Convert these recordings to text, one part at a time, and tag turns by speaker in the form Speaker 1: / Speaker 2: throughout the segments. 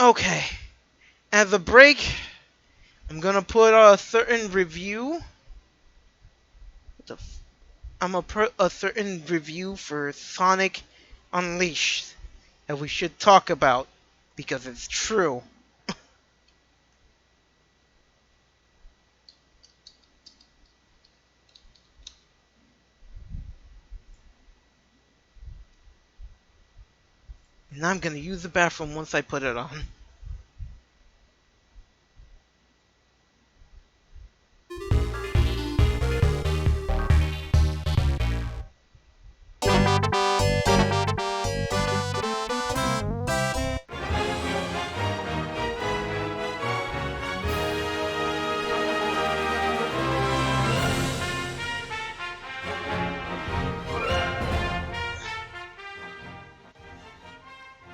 Speaker 1: Okay, at the break, I'm gonna put a certain review. I'm gonna put a certain review for Sonic Unleashed that we should talk about because it's true. And I'm gonna use the bathroom once I put it on.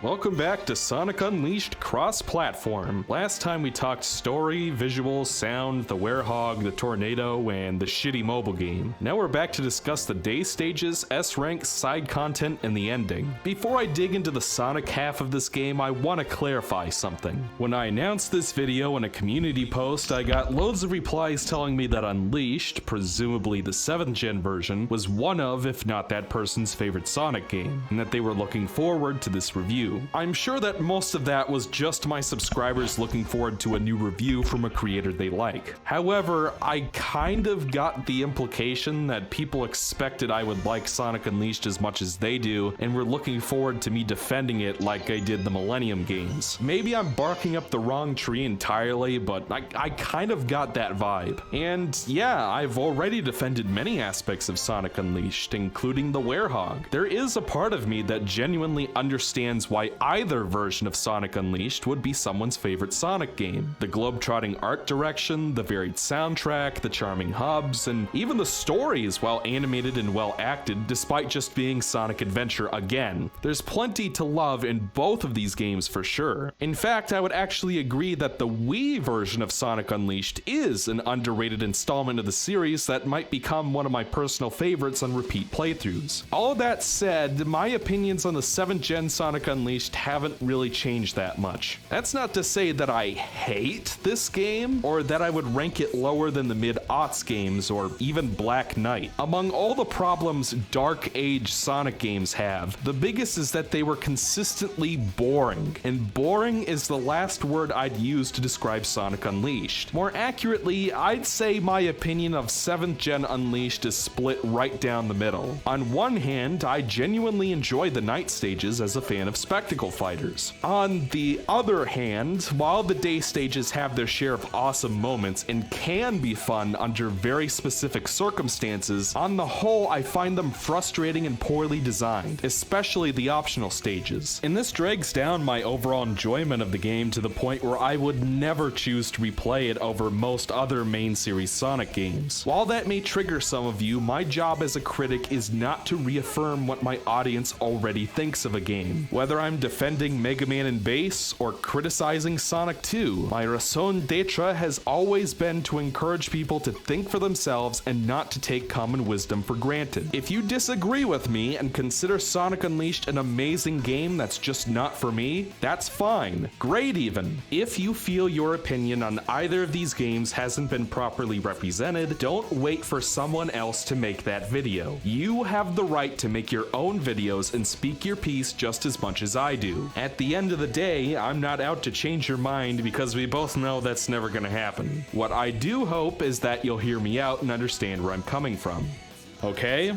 Speaker 2: Welcome back to Sonic Unleashed cross-platform. Last time we talked story, visuals, sound, the werehog, the tornado, and the shitty mobile game. Now we're back to discuss the day stages, S-rank, side content, and the ending. Before I dig into the Sonic half of this game, I want to clarify something. When I announced this video in a community post, I got loads of replies telling me that Unleashed, presumably the 7th gen version, was one of, if not that person's favorite Sonic game, and that they were looking forward to this review. I'm sure that most of that was just my subscribers looking forward to a new review from a creator they like. However, I kind of got the implication that people expected I would like Sonic Unleashed as much as they do, and were looking forward to me defending it like I did the Millennium games. Maybe I'm barking up the wrong tree entirely, but I kind of got that vibe. And yeah, I've already defended many aspects of Sonic Unleashed, including the werehog. There is a part of me that genuinely understands why either version of Sonic Unleashed would be someone's favorite Sonic game. The globe-trotting art direction, the varied soundtrack, the charming hubs, and even the story is well animated and well acted despite just being Sonic Adventure again. There's plenty to love in both of these games for sure. In fact, I would actually agree that the Wii version of Sonic Unleashed is an underrated installment of the series that might become one of my personal favorites on repeat playthroughs. All of that said, my opinions on the 7th gen Sonic Unleashed haven't really changed that much. That's not to say that I hate this game, or that I would rank it lower than the mid-aughts games, or even Black Knight. Among all the problems Dark Age Sonic games have, the biggest is that they were consistently boring, and boring is the last word I'd use to describe Sonic Unleashed. More accurately, I'd say my opinion of 7th gen Unleashed is split right down the middle. On one hand, I genuinely enjoy the night stages as a fan of spectacle fighters. On the other hand, while the day stages have their share of awesome moments and can be fun under very specific circumstances, on the whole I find them frustrating and poorly designed, especially the optional stages. And this drags down my overall enjoyment of the game to the point where I would never choose to replay it over most other main series Sonic games. While that may trigger some of you, my job as a critic is not to reaffirm what my audience already thinks of a game. Whether I'm defending Mega Man and Bass or criticizing Sonic 2, my raison d'etre has always been to encourage people to think for themselves and not to take common wisdom for granted. If you disagree with me and consider Sonic Unleashed an amazing game that's just not for me, that's fine. Great even. If you feel your opinion on either of these games hasn't been properly represented, don't wait for someone else to make that video. You have the right to make your own videos and speak your piece just as much as I do. At the end of the day, I'm not out to change your mind because we both know that's never gonna happen. What I do hope is that you'll hear me out and understand where I'm coming from. Okay?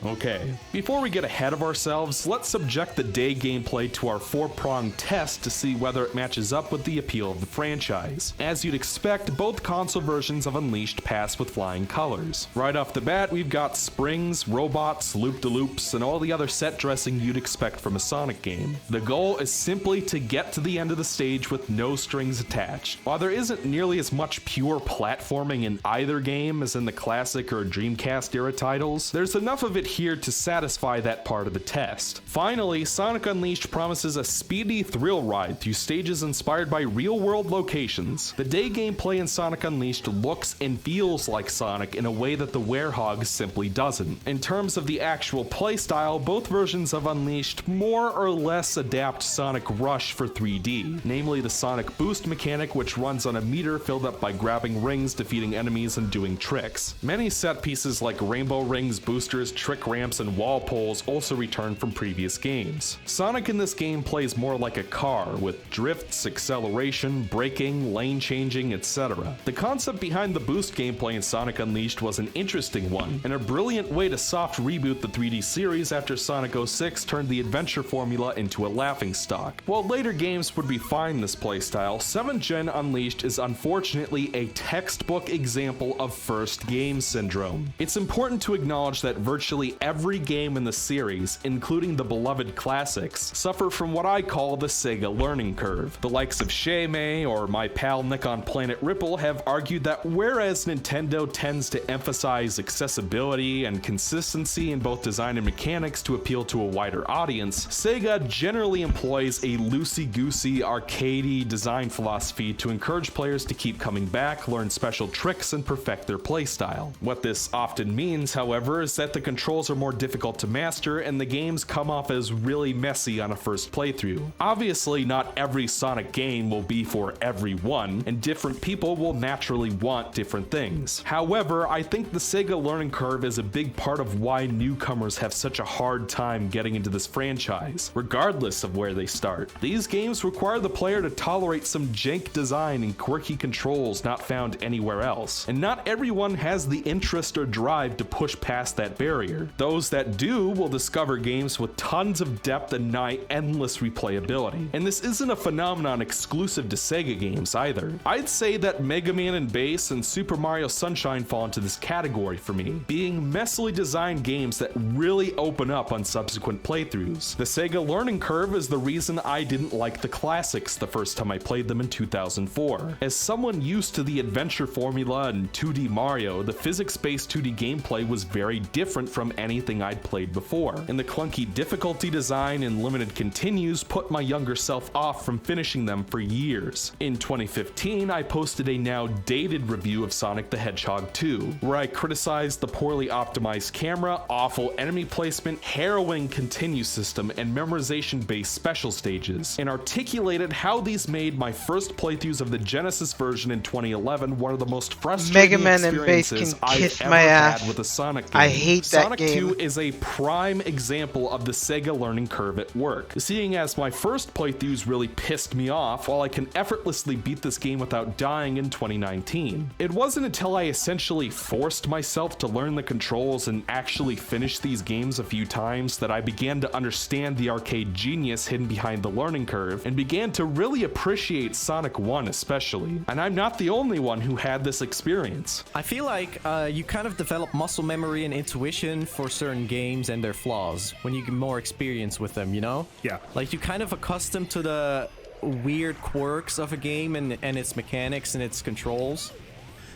Speaker 2: Okay, before we get ahead of ourselves, let's subject the day gameplay to our 4-pronged test to see whether it matches up with the appeal of the franchise. As you'd expect, both console versions of Unleashed pass with flying colors. Right off the bat, we've got springs, robots, loop-de-loops, and all the other set dressing you'd expect from a Sonic game. The goal is simply to get to the end of the stage with no strings attached. While there isn't nearly as much pure platforming in either game as in the classic or Dreamcast era titles, there's enough of it here to satisfy that part of the test. Finally, Sonic Unleashed promises a speedy thrill ride through stages inspired by real-world locations. The day gameplay in Sonic Unleashed looks and feels like Sonic in a way that the Werehog simply doesn't. In terms of the actual playstyle, both versions of Unleashed more or less adapt Sonic Rush for 3D, namely the Sonic Boost mechanic, which runs on a meter filled up by grabbing rings, defeating enemies, and doing tricks. Many set pieces like rainbow rings, boosters, trick ramps, and wall poles also return from previous games. Sonic in this game plays more like a car, with drifts, acceleration, braking, lane changing, etc. The concept behind the boost gameplay in Sonic Unleashed was an interesting one, and a brilliant way to soft reboot the 3D series after Sonic 06 turned the adventure formula into a laughingstock. While later games would refine this playstyle, 7th Gen Unleashed is unfortunately a textbook example of first game syndrome. It's important to acknowledge that virtually every game in the series, including the beloved classics, suffer from what I call the Sega learning curve. The likes of Shay or my pal Nick on Planet Ripple have argued that whereas Nintendo tends to emphasize accessibility and consistency in both design and mechanics to appeal to a wider audience, Sega generally employs a loosey-goosey, arcadey design philosophy to encourage players to keep coming back, learn special tricks, and perfect their playstyle. What this often means, however, is that the controls are more difficult to master and the games come off as really messy on a first playthrough. Obviously, not every Sonic game will be for everyone, and different people will naturally want different things. However, I think the Sega learning curve is a big part of why newcomers have such a hard time getting into this franchise, regardless of where they start. These games require the player to tolerate some jank design and quirky controls not found anywhere else, and not everyone has the interest or drive to push past that barrier. Those that do will discover games with tons of depth and nigh endless replayability. And this isn't a phenomenon exclusive to Sega games either. I'd say that Mega Man and Bass and Super Mario Sunshine fall into this category for me, being messily designed games that really open up on subsequent playthroughs. The Sega learning curve is the reason I didn't like the classics the first time I played them in 2004. As someone used to the adventure formula and 2D Mario, the physics-based 2D gameplay was very different from anything I'd played before, and the clunky difficulty design and limited continues put my younger self off from finishing them for years. In 2015, I posted a now dated review of Sonic the Hedgehog 2, where I criticized the poorly optimized camera, awful enemy placement, harrowing continue system, and memorization-based special stages, and articulated how these made my first playthroughs of the Genesis version in 2011 one of the most frustrating
Speaker 1: Mega Man and Bass
Speaker 2: experiences
Speaker 1: can
Speaker 2: I've
Speaker 1: kiss
Speaker 2: ever
Speaker 1: my
Speaker 2: had
Speaker 1: ass.
Speaker 2: with a Sonic game.
Speaker 1: I hate that
Speaker 2: Sonic
Speaker 1: game.
Speaker 2: 2 is a prime example of the Sega learning curve at work, seeing as my first playthroughs really pissed me off, while I can effortlessly beat this game without dying in 2019. It wasn't until I essentially forced myself to learn the controls and actually finish these games a few times that I began to understand the arcade genius hidden behind the learning curve, and began to really appreciate Sonic 1 especially. And I'm not the only one who had this experience.
Speaker 3: I feel like you kind of develop muscle memory and intuition for certain games and their flaws when you get more experience with them, you know?
Speaker 4: Yeah.
Speaker 3: Like, you kind of accustomed to the weird quirks of a game and its mechanics and its controls.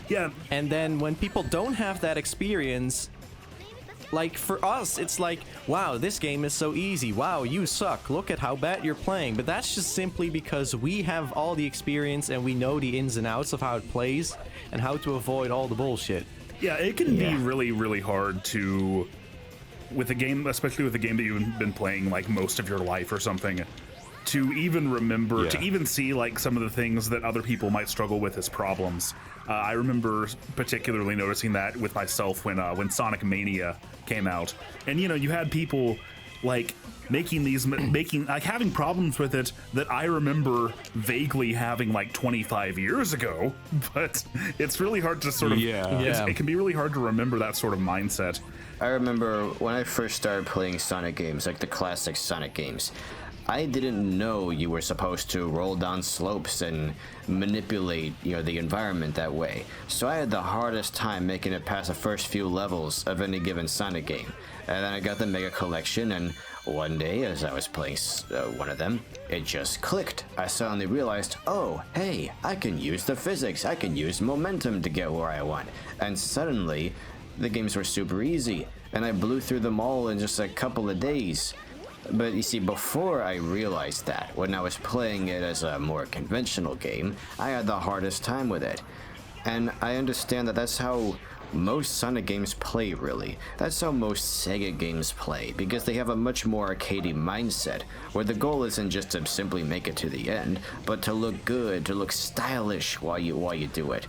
Speaker 4: Yeah.
Speaker 3: And then when people don't have that experience, like for us, it's like, wow, this game is so easy. Wow, you suck. Look at how bad you're playing. But that's just simply because we have all the experience and we know the ins and outs of how it plays and how to avoid all the bullshit.
Speaker 4: Yeah, it can be really, really hard to, with a game, especially with a game that you've been playing like most of your life or something, to even remember, to even see like some of the things that other people might struggle with as problems. I remember particularly noticing that with myself when Sonic Mania came out, and you know, you had people like making having problems with it that I remember vaguely having like 25 years ago. But it's really hard to sort of it can be really hard to remember that sort of mindset.
Speaker 5: I remember when I first started playing Sonic games, like the classic Sonic games, I didn't know you were supposed to roll down slopes and manipulate, the environment that way. So I had the hardest time making it past the first few levels of any given Sonic game. And then I got the Mega Collection, and one day as I was playing one of them, it just clicked. I suddenly realized, oh, hey, I can use the physics, I can use momentum to get where I want. And suddenly, the games were super easy. and I blew through them all in just a couple of days. But you see, before I realized that, when I was playing it as a more conventional game, I had the hardest time with it. And I understand that that's how most Sonic games play, really. That's how most Sega games play, because they have a much more arcadey mindset, where the goal isn't just to simply make it to the end, but to look good, to look stylish while you do it.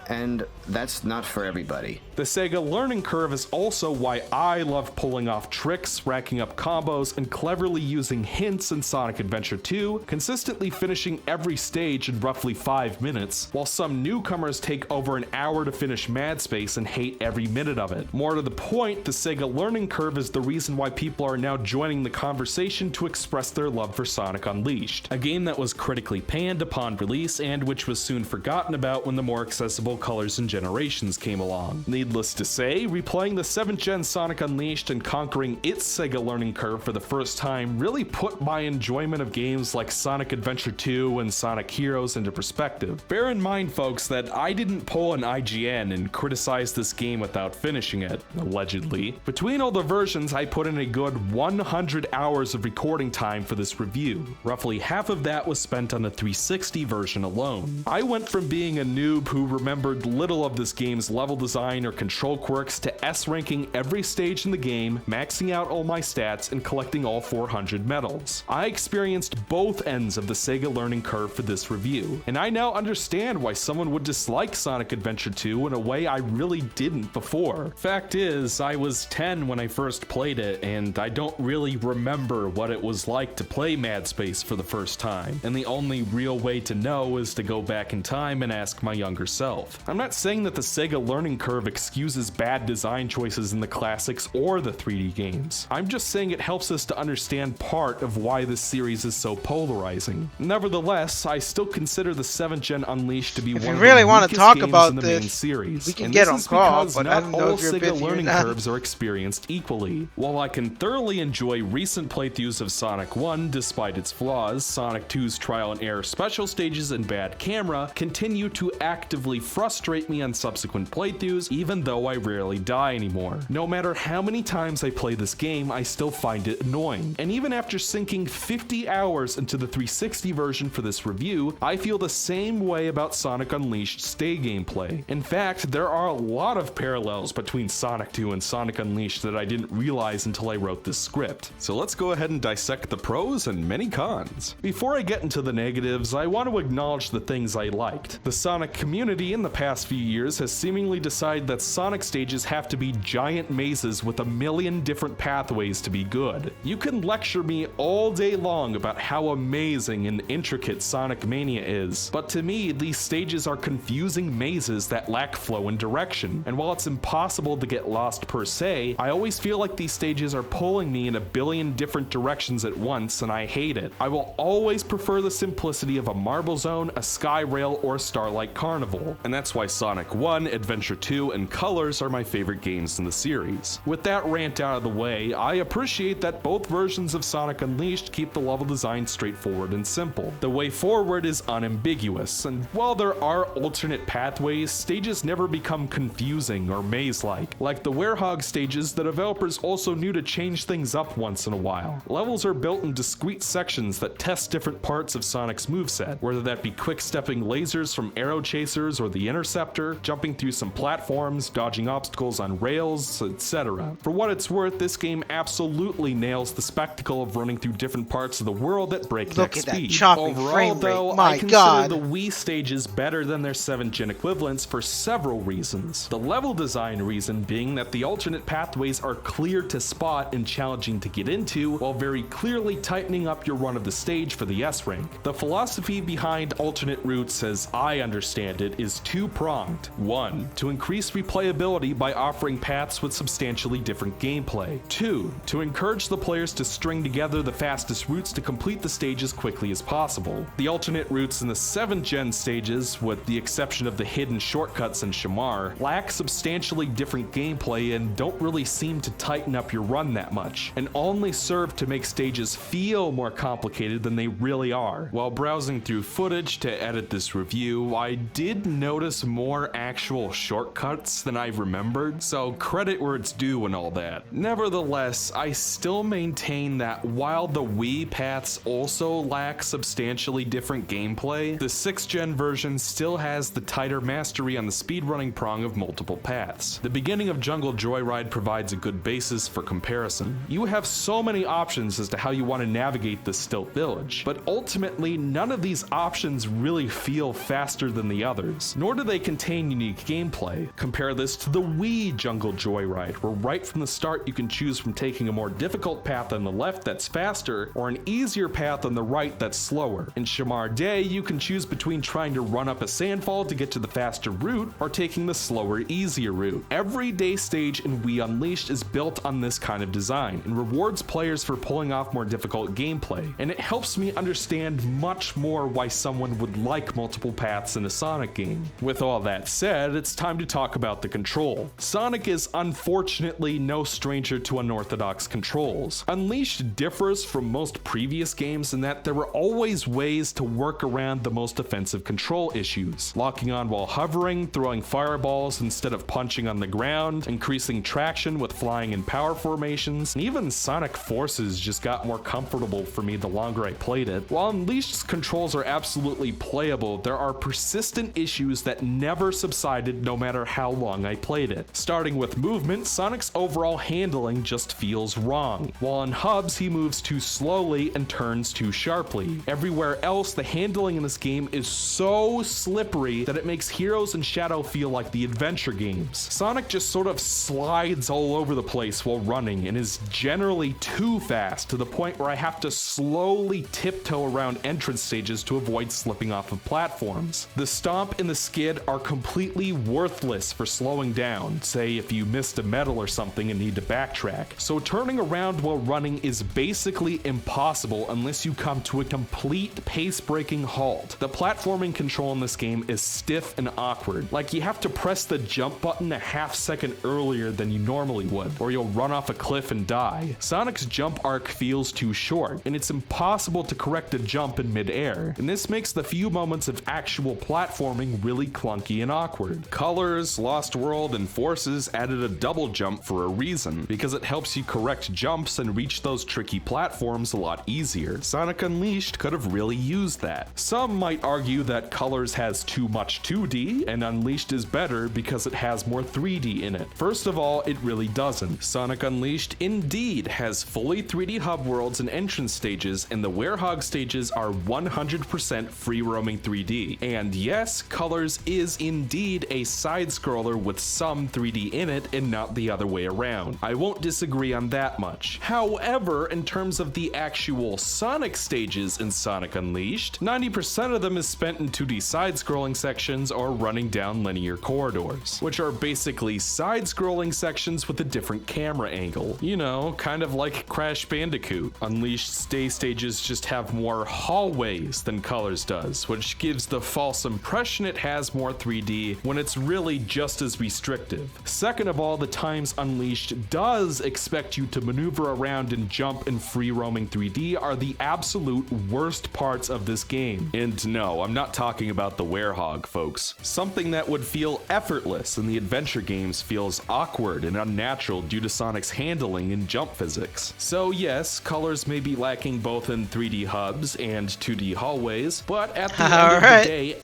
Speaker 5: And that's not for everybody.
Speaker 2: The Sega learning curve is also why I love pulling off tricks, racking up combos, and cleverly using hints in Sonic Adventure 2, consistently finishing every stage in roughly 5 minutes, while some newcomers take over an hour to finish Mad Space and hate every minute of it. More to the point, the Sega learning curve is the reason why people are now joining the conversation to express their love for Sonic Unleashed, a game that was critically panned upon release and which was soon forgotten about when the more accessible colors and generations came along. Needless to say, replaying the 7th gen Sonic Unleashed and conquering its Sega learning curve for the first time really put my enjoyment of games like Sonic Adventure 2 and Sonic Heroes into perspective. Bear in mind, folks, that I didn't pull an IGN and criticize this game without finishing it, allegedly. Between all the versions, I put in a good 100 hours of recording time for this review. Roughly half of that was spent on the 360 version alone. I went from being a noob who remembered little of this game's level design or control quirks to S-ranking every stage in the game, maxing out all my stats, and collecting all 400 medals. I experienced both ends of the Sega learning curve for this review, and I now understand why someone would dislike Sonic Adventure 2 in a way I really didn't before. Fact is, I was 10 when I first played it, and I don't really remember what it was like to play Mad Space for the first time, and the only real way to know is to go back in time and ask my younger self. I'm not saying that the Sega learning curve excuses bad design choices in the classics or the 3D games. I'm just saying it helps us to understand part of why this series is so polarizing. Nevertheless, I still consider the 7th gen Unleashed to be one of the weakest games in the main series.
Speaker 1: We can
Speaker 2: And
Speaker 1: get
Speaker 2: this
Speaker 1: on
Speaker 2: is
Speaker 1: call,
Speaker 2: because
Speaker 1: but I
Speaker 2: not
Speaker 1: don't know
Speaker 2: all
Speaker 1: if you're
Speaker 2: Sega
Speaker 1: busy or
Speaker 2: learning
Speaker 1: not.
Speaker 2: curves are experienced equally. While I can thoroughly enjoy recent playthroughs of Sonic 1 despite its flaws, Sonic 2's trial and error special stages and bad camera continue to actively frustrate me on subsequent playthroughs, even though I rarely die anymore. No matter how many times I play this game, I still find it annoying. And even after sinking 50 hours into the 360 version for this review, I feel the same way about Sonic Unleashed stay gameplay. In fact, there are a lot of parallels between Sonic 2 and Sonic Unleashed that I didn't realize until I wrote this script. So let's go ahead and dissect the pros and many cons. Before I get into the negatives, I want to acknowledge the things I liked. The Sonic community in the past few years has seemingly decided that Sonic stages have to be giant mazes with a million different pathways to be good. You can lecture me all day long about how amazing and intricate Sonic Mania is, but to me, these stages are confusing mazes that lack flow and direction. And while it's impossible to get lost per se, I always feel like these stages are pulling me in a billion different directions at once, and I hate it. I will always prefer the simplicity of a Marble Zone, a Sky Rail, or Starlight Carnival, and that's why Sonic 1, Adventure 2, and Colors are my favorite games in the series. With that rant out of the way, I appreciate that both versions of Sonic Unleashed keep the level design straightforward and simple. The way forward is unambiguous, and while there are alternate pathways, stages never become confusing or maze-like. Like the Werehog stages, the developers also knew to change things up once in a while. Levels are built in discrete sections that test different parts of Sonic's moveset, whether that be quick-stepping lasers from Arrow Chasers or the Interceptor, jumping through some platforms, dodging obstacles on rails, etc. For what it's worth, this game absolutely nails the spectacle of running through different parts of the world at breakneck
Speaker 1: Look at that
Speaker 2: speed.
Speaker 1: choppy
Speaker 2: Overall,
Speaker 1: frame rate.
Speaker 2: though,
Speaker 1: My
Speaker 2: I consider
Speaker 1: God.
Speaker 2: the Wii stages better than their 7th gen equivalents for several reasons. The level design reason being that the alternate pathways are clear to spot and challenging to get into, while very clearly tightening up your run of the stage for the S rank. The philosophy behind alternate routes, as I understand it, is two-pronged. 1. To increase replayability by offering paths with substantially different gameplay. 2. To encourage the players to string together the fastest routes to complete the stage as quickly as possible. The alternate routes in the 7th gen stages, with the exception of the hidden shortcuts in Shamar, lack substantially different gameplay and don't really seem to tighten up your run that much, and only serve to make stages feel more complicated than they really are. While browsing through footage to edit this review, I did notice notice more actual shortcuts than I remembered, so credit where it's due and all that. Nevertheless, I still maintain that while the Wii paths also lack substantially different gameplay, the 6th gen version still has the tighter mastery on the speedrunning prong of multiple paths. The beginning of Jungle Joyride provides a good basis for comparison. You have so many options as to how you want to navigate this stilt village, but ultimately none of these options really feel faster than the others, nor do they contain unique gameplay. Compare this to the Wii Jungle Joyride, where right from the start you can choose from taking a more difficult path on the left that's faster, or an easier path on the right that's slower. In Shamar Day, you can choose between trying to run up a sandfall to get to the faster route, or taking the slower, easier route. Every day stage in Wii Unleashed is built on this kind of design, and rewards players for pulling off more difficult gameplay, and it helps me understand much more why someone would like multiple paths in a Sonic game. With all that said, it's time to talk about the control. Sonic is unfortunately no stranger to unorthodox controls. Unleashed differs from most previous games in that there were always ways to work around the most offensive control issues. Locking on while hovering, throwing fireballs instead of punching on the ground, increasing traction with flying in power formations, and even Sonic Forces just got more comfortable for me the longer I played it. While Unleashed's controls are absolutely playable, there are persistent issues that never subsided no matter how long I played it. Starting with movement, Sonic's overall handling just feels wrong. While on hubs, he moves too slowly and turns too sharply. Everywhere else, the handling in this game is so slippery that it makes Heroes and Shadow feel like the adventure games. Sonic just sort of slides all over the place while running and is generally too fast to the point where I have to slowly tiptoe around entrance stages to avoid slipping off of platforms. The stomp and the skid are completely worthless for slowing down, say if you missed a medal or something and need to backtrack. So turning around while running is basically impossible unless you come to a complete pace-breaking halt. The platforming control in this game is stiff and awkward, like you have to press the jump button a half second earlier than you normally would, or you'll run off a cliff and die. Sonic's jump arc feels too short, and it's impossible to correct a jump in mid-air, and this makes the few moments of actual platforming really clunky and awkward. Colors, Lost World, and Forces added a double jump for a reason, because it helps you correct jumps and reach those tricky platforms a lot easier. Sonic Unleashed could have really used that. Some might argue that Colors has too much 2D, and Unleashed is better because it has more 3D in it. First of all, it really doesn't. Sonic Unleashed indeed has fully 3D hub worlds and entrance stages, and the Werehog stages are 100% free roaming 3D. And yes, Colors is indeed a side-scroller with some 3D in it and not the other way around. I won't disagree on that much. However, in terms of the actual Sonic stages in Sonic Unleashed, 90% of them is spent in 2D side-scrolling sections or running down linear corridors, which are basically side-scrolling sections with a different camera angle. You know, kind of like Crash Bandicoot. Unleashed day stages just have more hallways than Colors does, which gives the false impression it has more 3D when it's really just as restrictive. Second of all, the times Unleashed does expect you to maneuver around and jump in free roaming 3D are the absolute worst parts of this game. And no, I'm not talking about the Werehog, folks. Something that would feel effortless in the adventure games feels awkward and unnatural due to Sonic's handling and jump physics. So yes, Colors may be lacking both in 3D hubs and 2D hallways, but at the end of the day,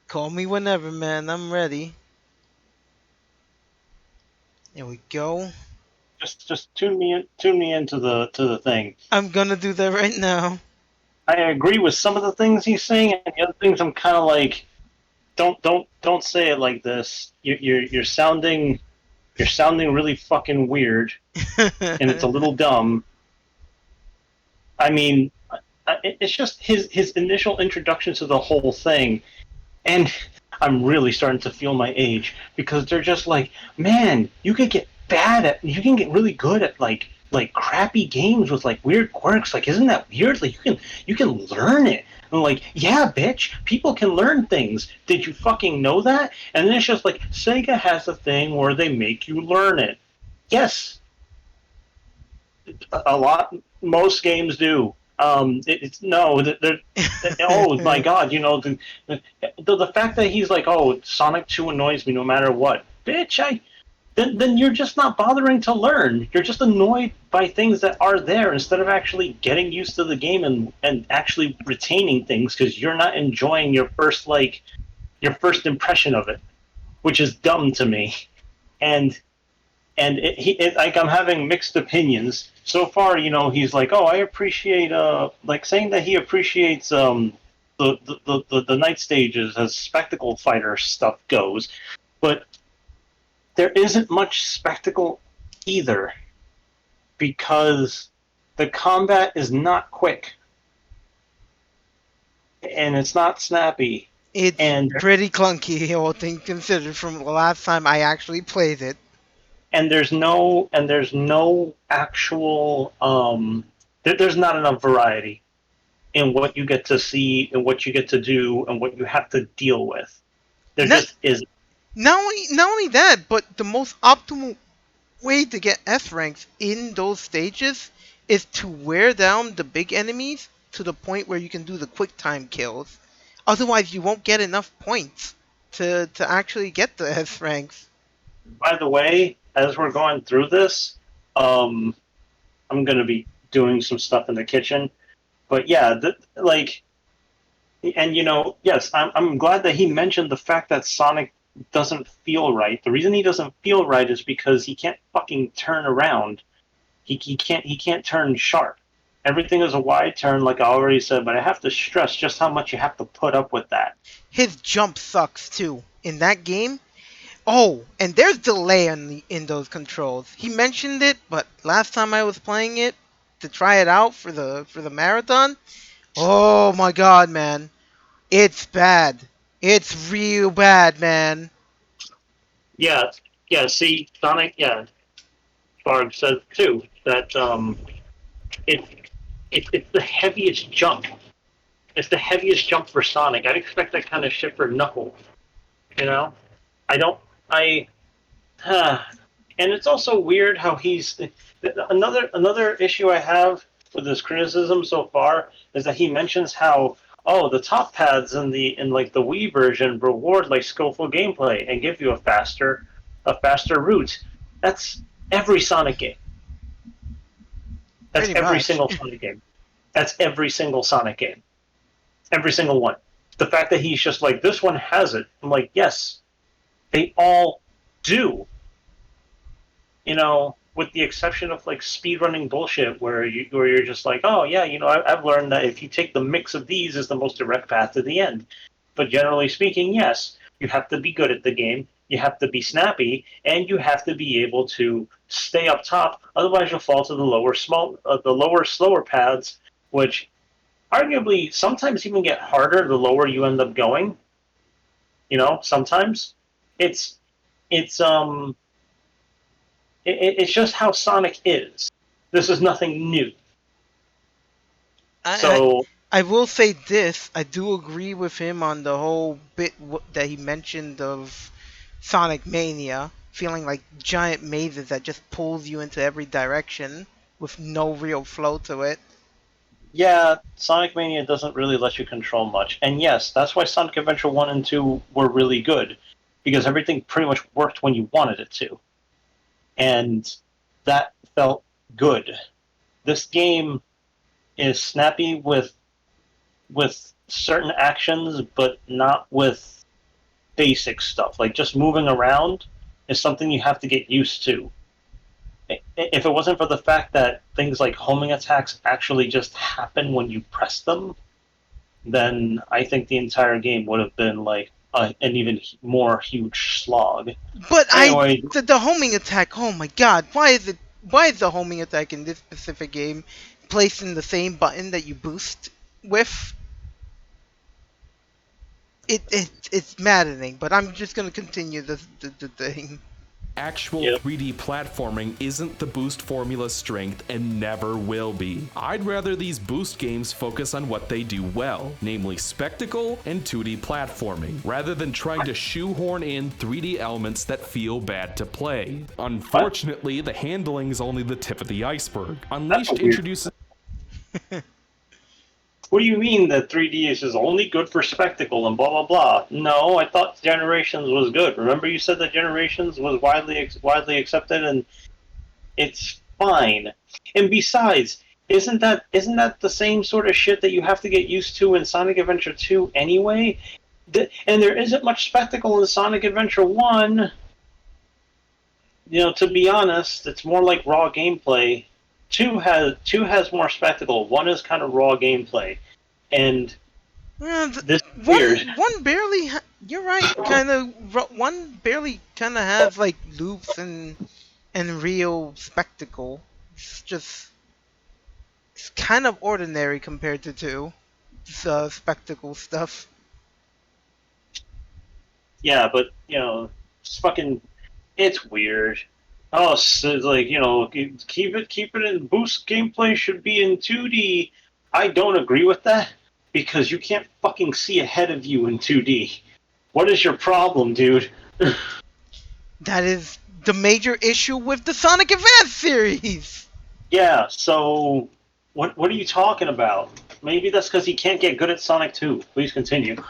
Speaker 1: call me whenever, man. I'm ready. There we go.
Speaker 6: Just tune me into the thing.
Speaker 1: I'm gonna do that right now.
Speaker 6: I agree with some of the things he's saying, and the other things I'm kind of like, don't say it like this. You're sounding really fucking weird, and it's a little dumb. I mean, it's just his initial introduction to the whole thing, and I'm really starting to feel my age because they're just like, man, you can get really good at like crappy games with like weird quirks. Like, isn't that weird? Like you can learn it. And like, yeah, bitch, people can learn things. Did you fucking know that? And then it's just like Sega has a thing where they make you learn it. Yes, most games do. It's no, oh my God, the fact that he's like, oh, Sonic 2 annoys me no matter what, bitch. Then you're just not bothering to learn. You're just annoyed by things that are there instead of actually getting used to the game and actually retaining things because you're not enjoying your first impression of it, which is dumb to me. And like I'm having mixed opinions so far. He's like, oh, I appreciate like saying that he appreciates the night stages as spectacle fighter stuff goes, but there isn't much spectacle either because the combat is not quick and it's not snappy.
Speaker 1: It's
Speaker 6: And
Speaker 1: pretty clunky, all things considered, from the last time I actually played it.
Speaker 6: and there's no actual there's not enough variety in what you get to see and what you get to do and what you have to deal with. There just isn't.
Speaker 1: Not only that, but the most optimal way to get S ranks in those stages is to wear down the big enemies to the point where you can do the quick time kills. Otherwise, you won't get enough points to actually get the S ranks.
Speaker 6: By the way, as we're going through this, I'm going to be doing some stuff in the kitchen. But yeah, and yes, I'm glad that he mentioned the fact that Sonic doesn't feel right. The reason he doesn't feel right is because he can't fucking turn around. He can't turn sharp. Everything is a wide turn, like I already said, but I have to stress just how much you have to put up with that.
Speaker 1: His jump sucks too in that game. Oh, and there's delay in those controls. He mentioned it, but last time I was playing it to try it out for the marathon, oh my God, man, it's bad. It's real bad, man.
Speaker 6: Yeah. See, Sonic. Yeah, Barg says too that it's the heaviest jump. It's the heaviest jump for Sonic. I'd expect that kind of shit for Knuckles. And it's also weird how he's another issue I have with this criticism so far is that he mentions how the top pads in the Wii version reward like skillful gameplay and give you a faster route. That's every Sonic game. That's every single Sonic game. That's every single Sonic game. Every single one. The fact that he's just like, this one has it. I'm like, yes, they all do. With the exception of like speedrunning bullshit where you're just like, oh yeah, I've learned that if you take the mix of these is the most direct path to the end. But generally speaking, yes, you have to be good at the game, you have to be snappy, and you have to be able to stay up top. Otherwise, you'll fall to the lower slower paths, which arguably sometimes even get harder the lower you end up going. Sometimes it's just how Sonic is. This is nothing new.
Speaker 1: I will say this. I do agree with him on the whole bit that he mentioned of Sonic Mania, feeling like giant mazes that just pulls you into every direction with no real flow to it.
Speaker 6: Yeah, Sonic Mania doesn't really let you control much. And yes, that's why Sonic Adventure 1 and 2 were really good, because everything pretty much worked when you wanted it to. And that felt good. This game is snappy with certain actions, but not with basic stuff. Like just moving around is something you have to get used to. If it wasn't for the fact that things like homing attacks actually just happen when you press them, then I think the entire game would have been like an even more huge slog.
Speaker 1: But
Speaker 6: anyway,
Speaker 1: the homing attack, oh my God, why is the homing attack in this specific game placed in the same button that you boost with? It's maddening, but I'm just gonna continue the thing.
Speaker 2: Actual 3D platforming isn't the boost formula's strength and never will be. I'd rather these boost games focus on what they do well, namely spectacle and 2D platforming, rather than trying to shoehorn in 3D elements that feel bad to play. Unfortunately, the handling is only the tip of the iceberg. Unleashed introduces...
Speaker 6: what do you mean that 3DS is only good for spectacle and blah blah blah? No, I thought Generations was good. Remember you said that Generations was widely accepted and it's fine. And besides, isn't that the same sort of shit that you have to get used to in Sonic Adventure 2 anyway? And there isn't much spectacle in Sonic Adventure 1. You know, to be honest, it's more like raw gameplay. Two has more spectacle. 1 is kind of raw gameplay, and this is weird.
Speaker 1: One barely. You're right. Kind of. One barely kind of has like loops and real spectacle. It's kind of ordinary compared to 2. It's spectacle stuff.
Speaker 6: Yeah, but you know, it's weird. Oh, so like, you know, keep it in boost gameplay should be in 2D. I don't agree with that because you can't fucking see ahead of you in 2D. What is your problem, dude?
Speaker 1: That is the major issue with the Sonic Advance series.
Speaker 6: Yeah, so what are you talking about? Maybe that's because he can't get good at Sonic 2. Please continue.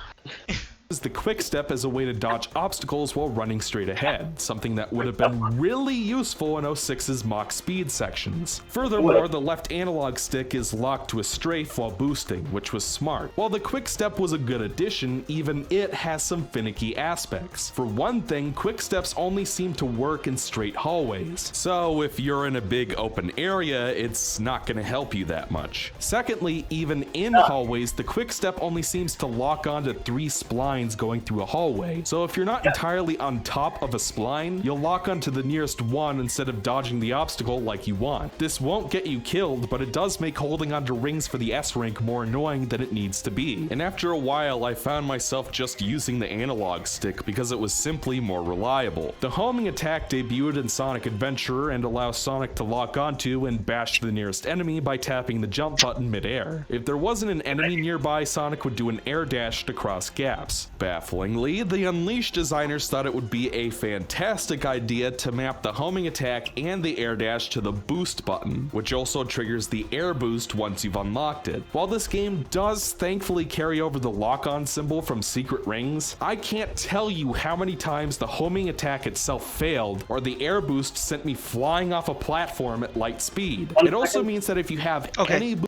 Speaker 2: The quick step as a way to dodge obstacles while running straight ahead, something that would have been really useful in 06's Mach speed sections. Furthermore, the left analog stick is locked to a strafe while boosting, which was smart. While the quick step was a good addition, even it has some finicky aspects. For one thing, quick steps only seem to work in straight hallways, so if you're in a big open area, it's not going to help you that much. Secondly, even in hallways, the quick step only seems to lock onto 3 splines going through a hallway, so if you're not entirely on top of a spline, you'll lock onto the nearest one instead of dodging the obstacle like you want. This won't get you killed, but it does make holding onto rings for the S rank more annoying than it needs to be. And after a while, I found myself just using the analog stick because it was simply more reliable. The homing attack debuted in Sonic Adventure and allows Sonic to lock onto and bash the nearest enemy by tapping the jump button mid-air. If there wasn't an enemy nearby, Sonic would do an air dash to cross gaps. Bafflingly, the Unleashed designers thought it would be a fantastic idea to map the homing attack and the air dash to the boost button, which also triggers the air boost once you've unlocked it. While this game does thankfully carry over the lock-on symbol from Secret Rings, I can't tell you how many times the homing attack itself failed or the air boost sent me flying off a platform at light speed. It also means that if you have any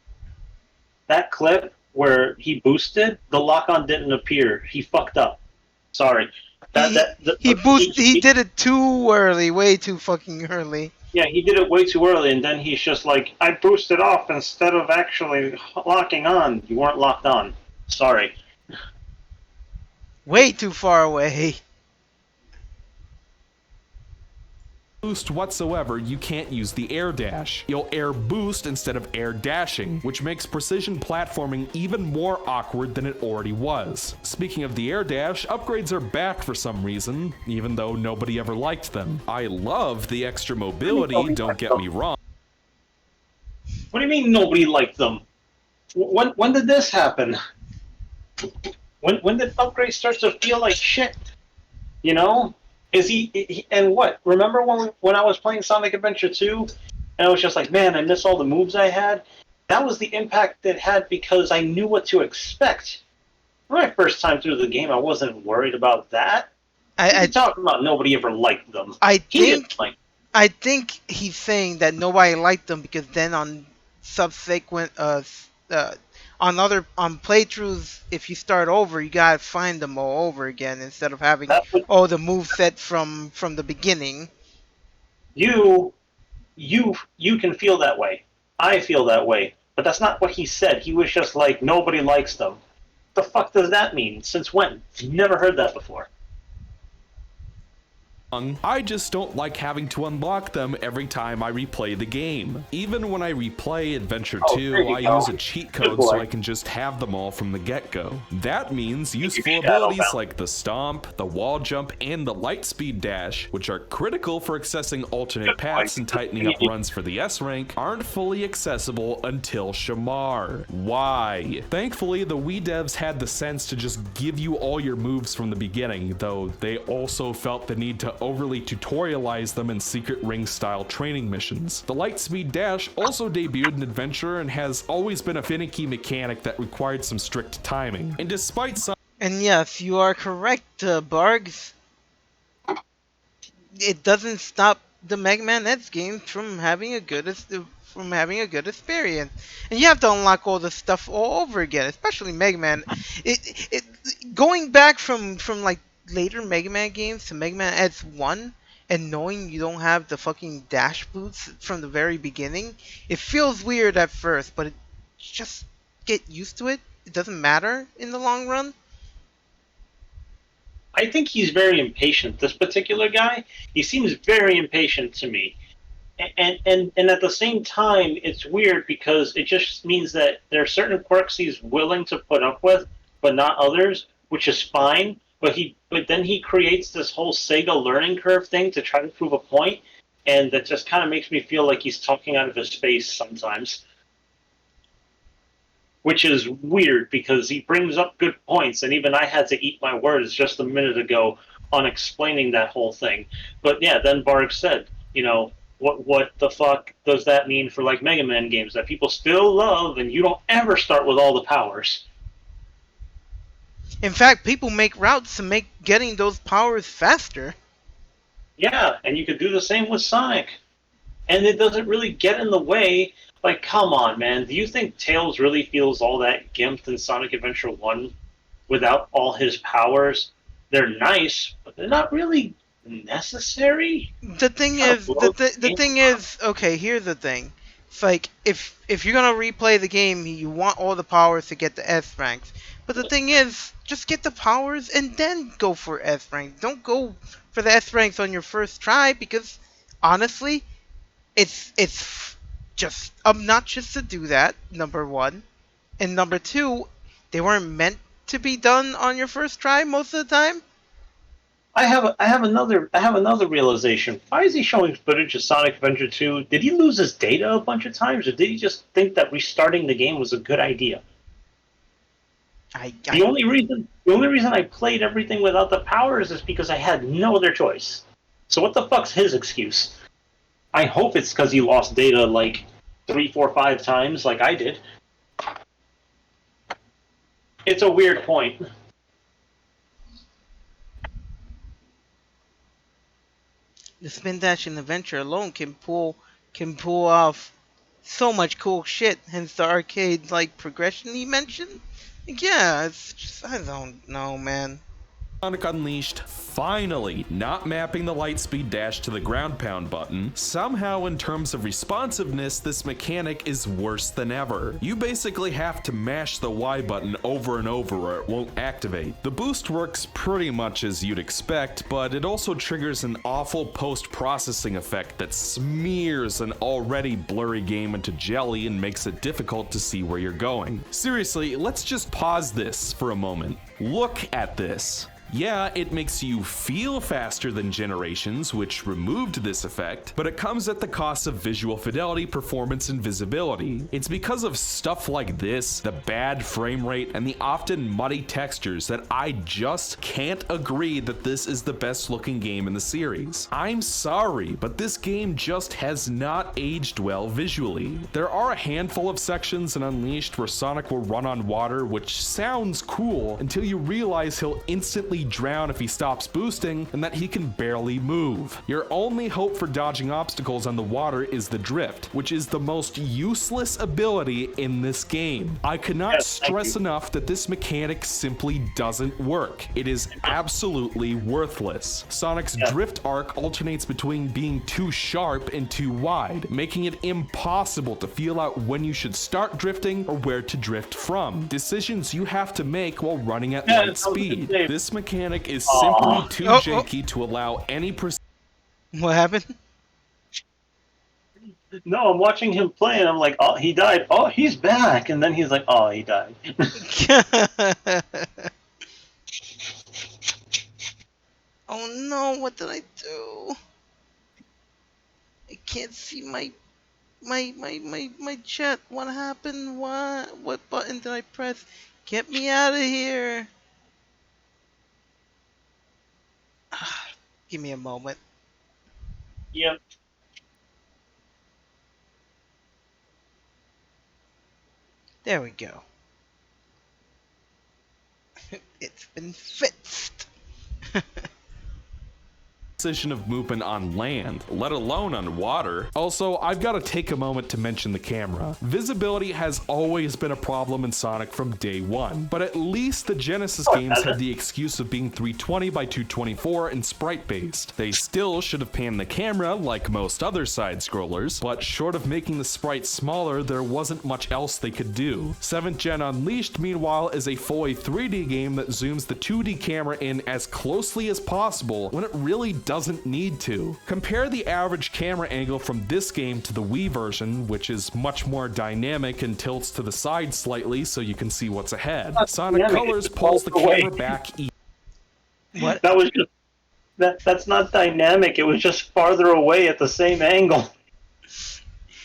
Speaker 6: that clip where he boosted, the lock-on didn't appear. He fucked up. Sorry.
Speaker 1: He did it too early, way too fucking early.
Speaker 6: Yeah, he did it way too early, and then he's just like, I boosted off instead of actually locking on. You weren't locked on. Sorry.
Speaker 1: Way too far away.
Speaker 2: Boost whatsoever, you can't use the air dash. You'll air boost instead of air dashing, which makes precision platforming even more awkward than it already was. Speaking of the air dash, upgrades are back for some reason, even though nobody ever liked them. I love the extra mobility, don't get me wrong.
Speaker 6: What do you mean nobody liked them? When did this happen? When did upgrades start to feel like shit? You know? Is he and what? Remember when I was playing Sonic Adventure 2 and I was just like, man, I miss all the moves I had? That was the impact it had because I knew what to expect. My first time through the game, I wasn't worried about that. I'm talking about nobody ever liked them.
Speaker 1: I think he's saying that nobody liked them because then on subsequent on playthroughs, if you start over, you gotta find them all over again instead of having the moveset from the beginning.
Speaker 6: You can feel that way. I feel that way, but that's not what he said. He was just like, nobody likes them. The fuck does that mean? Since when? Never heard that before.
Speaker 2: I just don't like having to unlock them every time I replay the game. Even when I replay Adventure 2, I use a cheat code so I can just have them all from the get-go. That means useful abilities like the Stomp, the Wall Jump, and the Lightspeed Dash, which are critical for accessing alternate paths and tightening up runs for the S rank, aren't fully accessible until Shamar. Why? Thankfully, the Wii devs had the sense to just give you all your moves from the beginning, though they also felt the need to overly tutorialize them in secret ring-style training missions. The Lightspeed Dash also debuted in Adventure and has always been a finicky mechanic that required some strict timing. And despite some
Speaker 1: And yes, you are correct, Bargs. It doesn't stop the Mega Man X games from having a good experience, and you have to unlock all the stuff all over again, especially Mega Man. It going back from like later Mega Man games to Mega Man X1 and knowing you don't have the fucking dash boots from the very beginning, it feels weird at first, but just get used to it. It doesn't matter in the long run.
Speaker 6: I think he's very impatient. This particular guy, he seems very impatient to me. And at the same time, it's weird because it just means that there are certain quirks he's willing to put up with, but not others, which is fine. But then he creates this whole Sega learning curve thing to try to prove a point, and that just kind of makes me feel like he's talking out of his face sometimes. Which is weird because he brings up good points, and even I had to eat my words just a minute ago on explaining that whole thing. But yeah, then Barg said, what the fuck does that mean for like Mega Man games that people still love, and you don't ever start with all the powers?
Speaker 1: In fact, people make routes to make getting those powers faster.
Speaker 6: Yeah, and you could do the same with Sonic, and it doesn't really get in the way. Like, come on, man. Do you think Tails really feels all that gimped in Sonic Adventure 1 without all his powers? They're nice, but they're not really necessary.
Speaker 1: The thing is, the thing is, okay, here's the thing. It's like, if you're gonna replay the game, you want all the powers to get the S ranks. But the thing is, just get the powers and then go for S ranks. Don't go for the S ranks on your first try because, honestly, it's just obnoxious to do that, number one. And number two, they weren't meant to be done on your first try most of the time.
Speaker 6: I have another realization. Why is he showing footage of Sonic Adventure 2? Did he lose his data a bunch of times, or did he just think that restarting the game was a good idea? The only reason I played everything without the powers is because I had no other choice. So what the fuck's his excuse? I hope it's because he lost data like 3, 4, 5 times like I did. It's a weird point.
Speaker 1: The spin dash and adventure alone can pull off so much cool shit. Hence the arcade like progression he mentioned. Yeah, it's just I don't know, man.
Speaker 2: Sonic Unleashed finally not mapping the Lightspeed Dash to the ground pound button. Somehow, in terms of responsiveness, this mechanic is worse than ever. You basically have to mash the Y button over and over or it won't activate. The boost works pretty much as you'd expect, but it also triggers an awful post-processing effect that smears an already blurry game into jelly and makes it difficult to see where you're going. Seriously, let's just pause this for a moment. Look at this. Yeah, it makes you feel faster than Generations, which removed this effect, but it comes at the cost of visual fidelity, performance, and visibility. It's because of stuff like this, the bad frame rate, and the often muddy textures that I just can't agree that this is the best looking game in the series. I'm sorry, but this game just has not aged well visually. There are a handful of sections in Unleashed where Sonic will run on water, which sounds cool until you realize he'll instantly drown if he stops boosting and that he can barely move. Your only hope for dodging obstacles on the water is the drift, which is the most useless ability in this game. I cannot stress enough that this mechanic simply doesn't work. It is absolutely worthless. Sonic's drift arc alternates between being too sharp and too wide, making it impossible to feel out when you should start drifting or where to drift from. Decisions you have to make while running at light speed. This mechanic is simply too janky to allow any
Speaker 1: What happened?
Speaker 6: No, I'm watching him play, and I'm like, oh, he died. Oh, he's back. And then he's like, oh, he died.
Speaker 1: Oh no, what did I do? I can't see my chat. What happened? What button did I press? Get me out of here. Give me a moment.
Speaker 6: Yep.
Speaker 1: There we go. It's been fixed.
Speaker 2: Precision of movement on land, let alone on water. Also, I've got to take a moment to mention the camera. Visibility has always been a problem in Sonic from day one, but at least the Genesis games had the excuse of being 320 by 224 and sprite-based. They still should have panned the camera like most other side-scrollers, but short of making the sprites smaller, there wasn't much else they could do. 7th Gen Unleashed, meanwhile, is a fully 3D game that zooms the 2D camera in as closely as possible when it really doesn't need to. Compare the average camera angle from this game to the Wii version, which is much more dynamic and tilts to the side slightly so you can see what's ahead. Sonic
Speaker 6: dynamic,
Speaker 2: Colors
Speaker 6: it's
Speaker 2: pulls the
Speaker 6: away.
Speaker 2: camera back
Speaker 1: What?
Speaker 6: That was just that's not dynamic. It was just farther away at the same angle.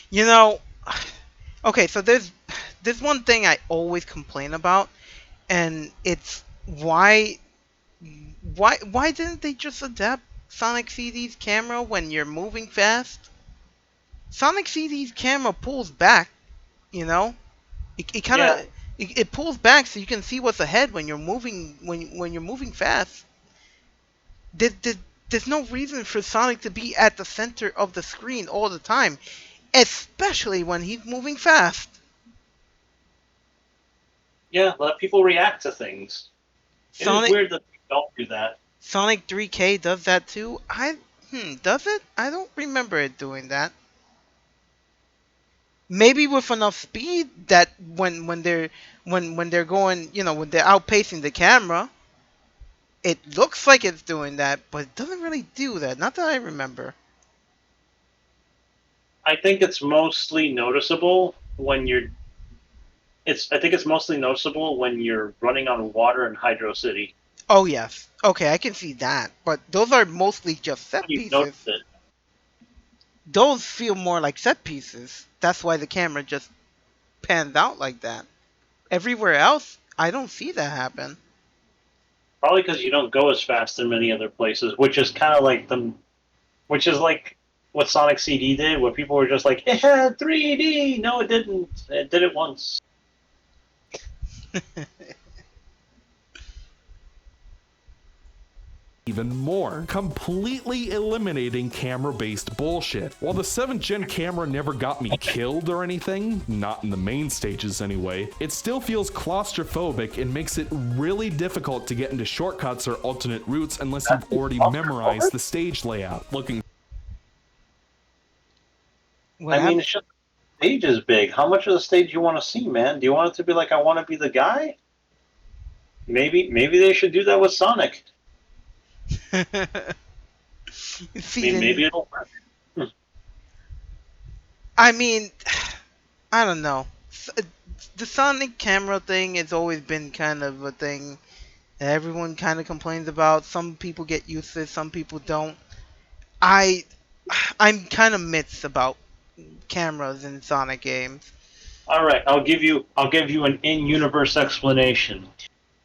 Speaker 1: You know, okay, so there's one thing I always complain about, and it's why didn't they just adapt Sonic CD's camera when you're moving fast? Sonic CD's camera pulls back, you know? It kind of it pulls back so you can see what's ahead when you're moving when you're moving fast. There's no reason for Sonic to be at the center of the screen all the time, especially when he's moving fast.
Speaker 6: Yeah, let people react to things. It is weird that they don't do that.
Speaker 1: Sonic 3K does that too. Does it? I don't remember it doing that. Maybe with enough speed that when they're going, when they're outpacing the camera, it looks like it's doing that, but it doesn't really do that. Not that I remember.
Speaker 6: I think it's mostly noticeable when you're. I think it's mostly noticeable when you're running on water in Hydro City.
Speaker 1: Oh yes. Okay, I can see that. But those are mostly just set
Speaker 6: You
Speaker 1: pieces.
Speaker 6: notice it.
Speaker 1: Those feel more like set pieces. That's why the camera just pans out like that. Everywhere else, I don't see that happen.
Speaker 6: Probably because you don't go as fast in many other places, which is kind of like which is like what Sonic CD did, where people were just like, "It had 3D." No, it didn't. It did it once.
Speaker 2: even more, completely eliminating camera-based bullshit. While the 7th Gen camera never got me killed or anything, not in the main stages anyway, it still feels claustrophobic and makes it really difficult to get into shortcuts or alternate routes unless you've already memorized the stage layout.
Speaker 6: I mean, it's just the stage is big. How much of the stage do you want to see, man? Do you want it to be like, I want to be the guy? Maybe they should do that with Sonic. Maybe it'll work.
Speaker 1: I mean, I don't know. The Sonic camera thing has always been kind of a thing that everyone kind of complains about. Some people get used to it, some people don't. I'm kind of mixed about cameras in Sonic games.
Speaker 6: All right, I'll give you an in-universe explanation.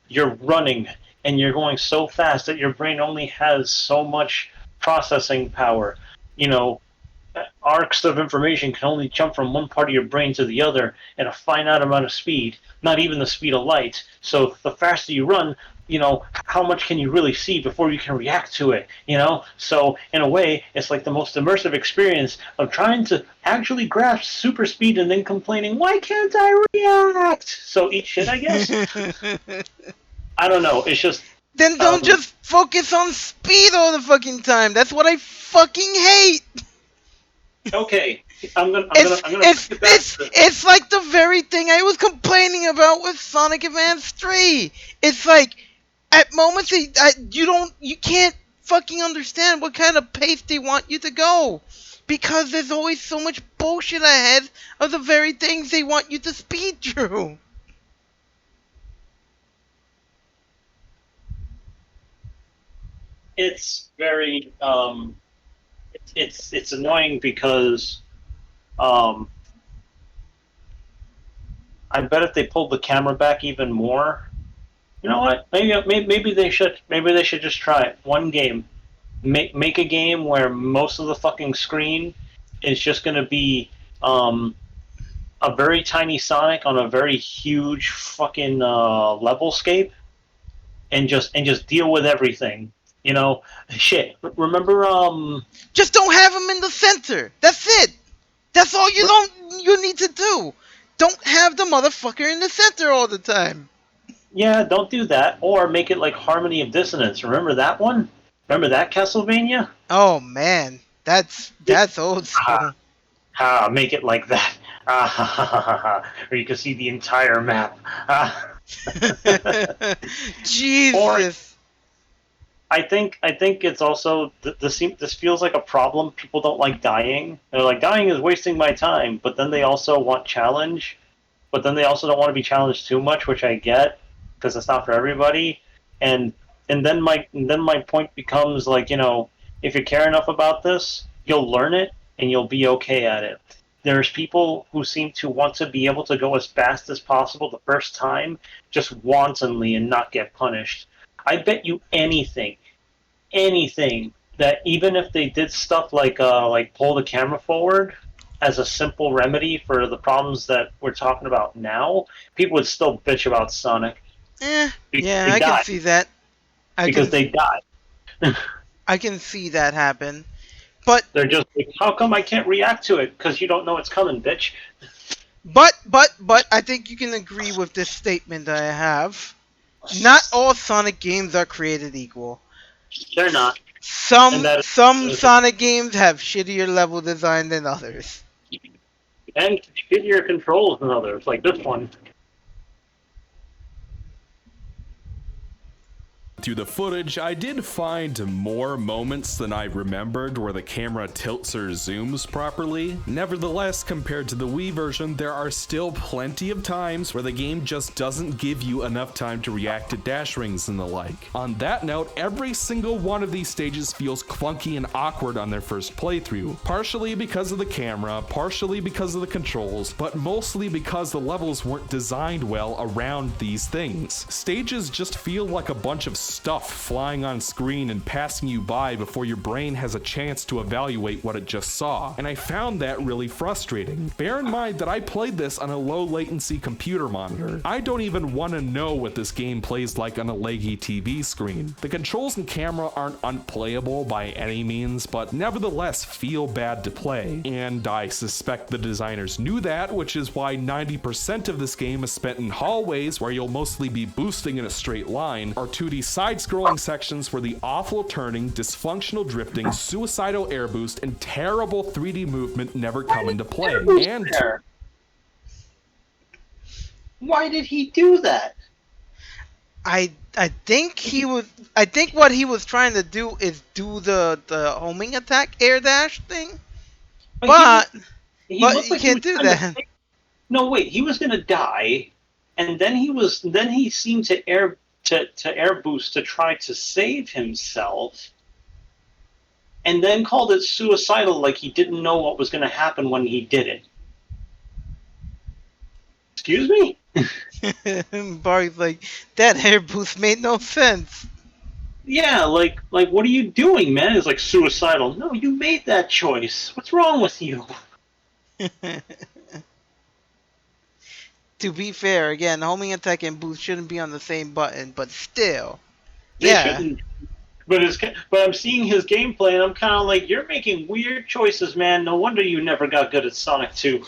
Speaker 6: You're running and you're going so fast that your brain only has so much processing power. You know, arcs of information can only jump from one part of your brain to the other at a finite amount of speed, not even the speed of light. So the faster you run, you know, how much can you really see before you can react to it, you know? So in a way, it's like the most immersive experience of trying to actually grasp super speed and then complaining, why can't I react? So eat shit, I guess. I don't know, it's just...
Speaker 1: Then don't just focus on speed all the fucking time. That's what I fucking hate.
Speaker 6: Okay, I'm gonna
Speaker 1: it's like the very thing I was complaining about with Sonic Advance 3. It's like at moments you can't fucking understand what kind of pace they want you to go, because there's always so much bullshit ahead of the very things they want you to speed through.
Speaker 6: It's very it's annoying because I bet if they pulled the camera back even more, you know what? Maybe they should just try it. One game, make a game where most of the fucking screen is just going to be a very tiny Sonic on a very huge fucking levelscape, and just deal with everything. You know, shit. Remember,
Speaker 1: Just don't have him in the center. That's it. That's all you need to do. Don't have the motherfucker in the center all the time.
Speaker 6: yeah, don't do that. Or make it like Harmony of Dissonance. Remember that one? Remember that Castlevania?
Speaker 1: Oh man, that's old school.
Speaker 6: Make it like that. Or you can see the entire map.
Speaker 1: Jesus.
Speaker 6: I think it's also this feels like a problem. People don't like dying. They're like, dying is wasting my time, but then they also want challenge, but then they also don't want to be challenged too much, which I get because it's not for everybody. And then my point becomes like, you know, if you care enough about this, you'll learn it and you'll be okay at it. There's people who seem to want to be able to go as fast as possible the first time, just wantonly and not get punished. I bet you anything, that even if they did stuff like pull the camera forward as a simple remedy for the problems that we're talking about now, people would still bitch about Sonic.
Speaker 1: Yeah, I can see that.
Speaker 6: They die.
Speaker 1: I can see that happen. But
Speaker 6: they're just like, how come I can't react to it? Because you don't know it's coming, bitch.
Speaker 1: But I think you can agree with this statement that I have. Not all Sonic games are created equal.
Speaker 6: They're not.
Speaker 1: Some Sonic games have shittier level design than others.
Speaker 6: And shittier controls than others, like this one.
Speaker 2: Through the footage, I did find more moments than I remembered where the camera tilts or zooms properly. Nevertheless, compared to the Wii version, there are still plenty of times where the game just doesn't give you enough time to react to dash rings and the like. On that note, every single one of these stages feels clunky and awkward on their first playthrough, partially because of the camera, partially because of the controls, but mostly because the levels weren't designed well around these things. Stages just feel like a bunch of stuff flying on screen and passing you by before your brain has a chance to evaluate what it just saw, and I found that really frustrating. Bear in mind that I played this on a low latency computer monitor. I don't even want to know what this game plays like on a laggy TV screen. The controls and camera aren't unplayable by any means, but nevertheless feel bad to play, and I suspect the designers knew that, which is why 90% of this game is spent in hallways where you'll mostly be boosting in a straight line, or 2D side-scrolling sections where the awful turning, dysfunctional drifting, suicidal air boost, and terrible 3D movement never come into play. And
Speaker 6: why did he do that?
Speaker 1: I think what he was trying to do is do the homing attack air dash thing, but he can't do that.
Speaker 6: No, wait, he was gonna die, and then he seemed to air boost to try to save himself, and then called it suicidal like he didn't know what was gonna happen when he did it. Excuse me?
Speaker 1: Barry's like, that air boost made no sense.
Speaker 6: Yeah, like what are you doing, man? It's like suicidal. No, you made that choice. What's wrong with you?
Speaker 1: To be fair, again, homing attack and boost shouldn't be on the same button, but still.
Speaker 6: They
Speaker 1: Yeah.
Speaker 6: shouldn't. But I'm seeing his gameplay, and I'm kind of like, you're making weird choices, man. No wonder you never got good at Sonic 2.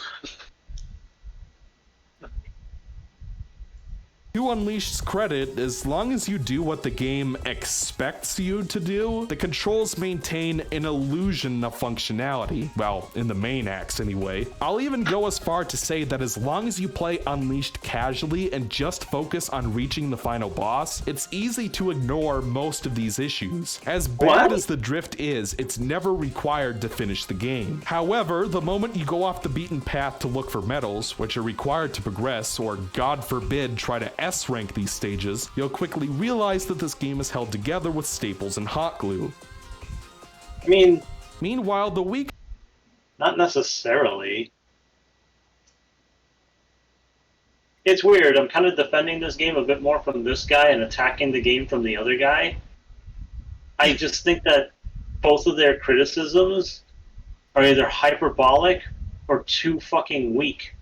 Speaker 2: to Unleashed's credit, as long as you do what the game expects you to do, the controls maintain an illusion of functionality. Well, in the main acts anyway. I'll even go as far to say that as long as you play Unleashed casually and just focus on reaching the final boss, it's easy to ignore most of these issues. As bad as the drift is, it's never required to finish the game. However, the moment you go off the beaten path to look for medals, which are required to progress, or God forbid try to S-rank these stages, you'll quickly realize that this game is held together with staples and hot glue.
Speaker 6: I mean...
Speaker 2: Meanwhile, the weak...
Speaker 6: Not necessarily. It's weird, I'm kind of defending this game a bit more from this guy and attacking the game from the other guy. I just think that both of their criticisms are either hyperbolic or too fucking weak.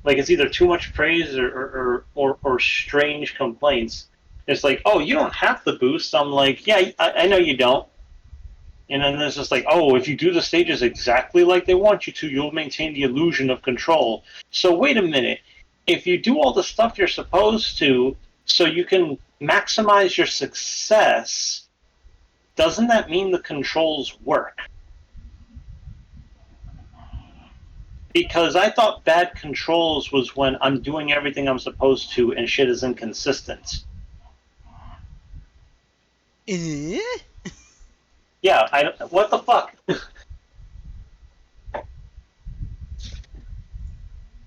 Speaker 6: Like, it's either too much praise or strange complaints. It's like, oh, you don't have the boost. I'm like, yeah, I know you don't. And then there's just like, oh, if you do the stages exactly like they want you to, you'll maintain the illusion of control. So wait a minute. If you do all the stuff you're supposed to so you can maximize your success, doesn't that mean the controls work? Because I thought bad controls was when I'm doing everything I'm supposed to and shit is inconsistent.
Speaker 1: Eh?
Speaker 6: Yeah, what the fuck?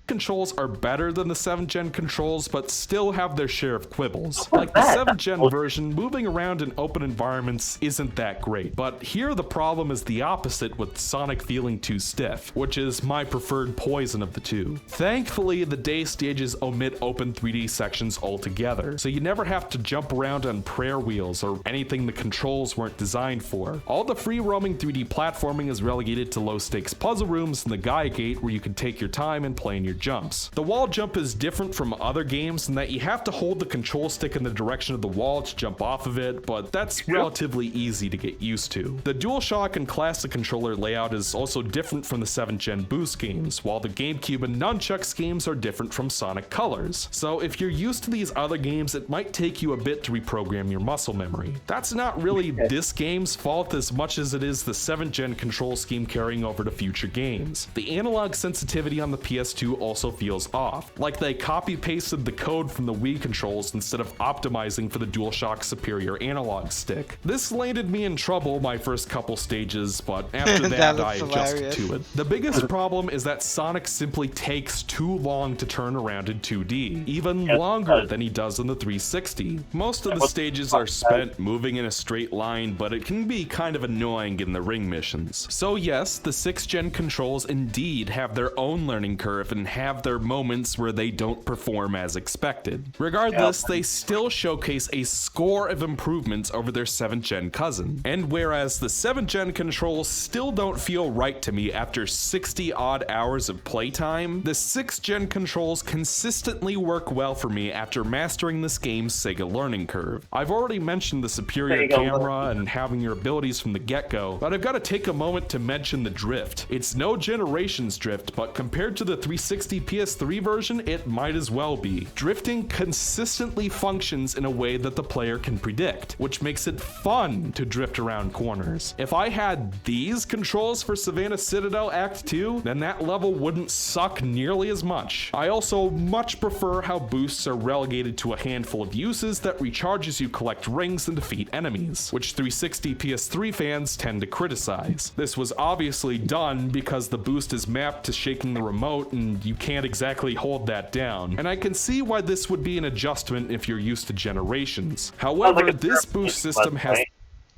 Speaker 2: Controls are better than the 7th gen controls, but still have their share of quibbles. Like the 7th gen version, moving around in open environments isn't that great, but here the problem is the opposite with Sonic feeling too stiff, which is my preferred poison of the two. Thankfully, the day stages omit open 3D sections altogether, so you never have to jump around on prayer wheels or anything the controls weren't designed for. All the free roaming 3D platforming is relegated to low stakes puzzle rooms and the Gaia Gate where you can take your time and play in your jumps. The wall jump is different from other games in that you have to hold the control stick in the direction of the wall to jump off of it, but that's relatively easy to get used to. The DualShock and Classic controller layout is also different from the 7th gen Boost games, while the GameCube and Nunchucks games are different from Sonic Colors. So if you're used to these other games, it might take you a bit to reprogram your muscle memory. That's not really this game's fault as much as it is the 7th gen control scheme carrying over to future games. The analog sensitivity on the PS2 also feels off, like they copy-pasted the code from the Wii controls instead of optimizing for the DualShock's superior analog stick. This landed me in trouble my first couple stages, but after that I adjusted to it. The biggest problem is that Sonic simply takes too long to turn around in 2D, even longer than he does in the 360. Most of the stages are spent moving in a straight line, but it can be kind of annoying in the ring missions. So yes, the 6th gen controls indeed have their own learning curve and have their moments where they don't perform as expected. Regardless, they still showcase a score of improvements over their 7th gen cousin. And whereas the 7th gen controls still don't feel right to me after 60 odd hours of playtime, the 6th gen controls consistently work well for me after mastering this game's Sega learning curve. I've already mentioned the superior camera and having your abilities from the get-go, but I've got to take a moment to mention the drift. It's no Generations drift, but compared to the 360 PS3 version, it might as well be. Drifting consistently functions in a way that the player can predict, which makes it fun to drift around corners. If I had these controls for Savannah Citadel Act 2, then that level wouldn't suck nearly as much. I also much prefer how boosts are relegated to a handful of uses that recharge as you collect rings and defeat enemies, which 360 PS3 fans tend to criticize. This was obviously done because the boost is mapped to shaking the remote and you can't exactly hold that down, and I can see why this would be an adjustment if you're used to Generations. However, this boost system has...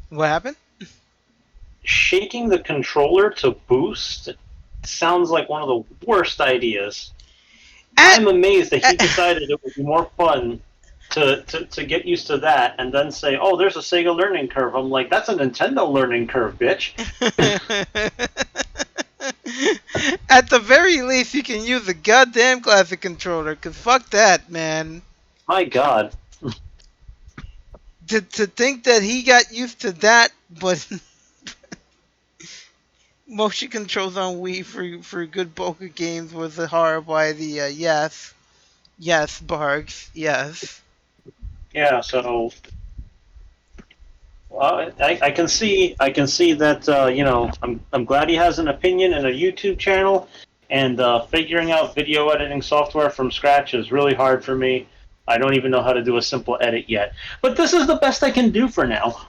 Speaker 1: What happened?
Speaker 6: Shaking the controller to boost sounds like one of the worst ideas. I'm amazed that he decided it would be more fun to get used to that and then say, oh, there's a Sega learning curve. I'm like, that's a Nintendo learning curve, bitch.
Speaker 1: At the very least, you can use a goddamn classic controller, cause fuck that, man.
Speaker 6: My God.
Speaker 1: To think that he got used to that, but motion controls on Wii for a good bulk of games was a horror by the yes, Barks, yes.
Speaker 6: Yeah, so well, I can see that you know, I'm glad he has an opinion and a YouTube channel, and figuring out video editing software from scratch is really hard for me. I don't even know how to do a simple edit yet, but this is the best I can do for now.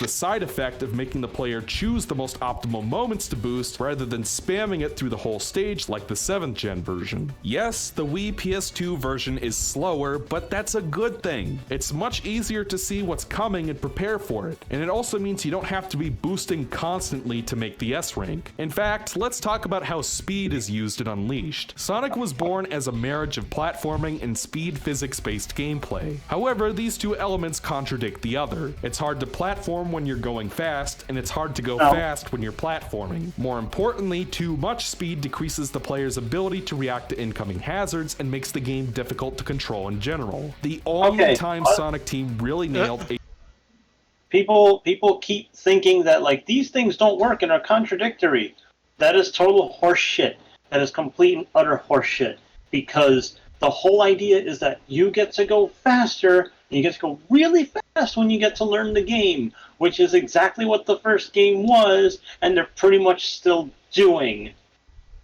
Speaker 2: the side effect of making the player choose the most optimal moments to boost rather than spamming it through the whole stage like the 7th gen version. Yes, the Wii PS2 version is slower, but that's a good thing. It's much easier to see what's coming and prepare for it, and it also means you don't have to be boosting constantly to make the S rank. In fact, let's talk about how speed is used in Unleashed. Sonic was born as a marriage of platforming and speed physics-based gameplay. However, these two elements contradict the other. It's hard to platform when you're going fast, and it's hard to go fast when you're platforming. More importantly, too much speed decreases the player's ability to react to incoming hazards and makes the game difficult to control in general. The only time Sonic Team really nailed a
Speaker 6: People keep thinking that like these things don't work and are contradictory. That is total horseshit. That is complete and utter horseshit. Because the whole idea is that you get to go faster, and you get to go really fast when you get to learn the game, which is exactly what the first game was, and they're pretty much still doing.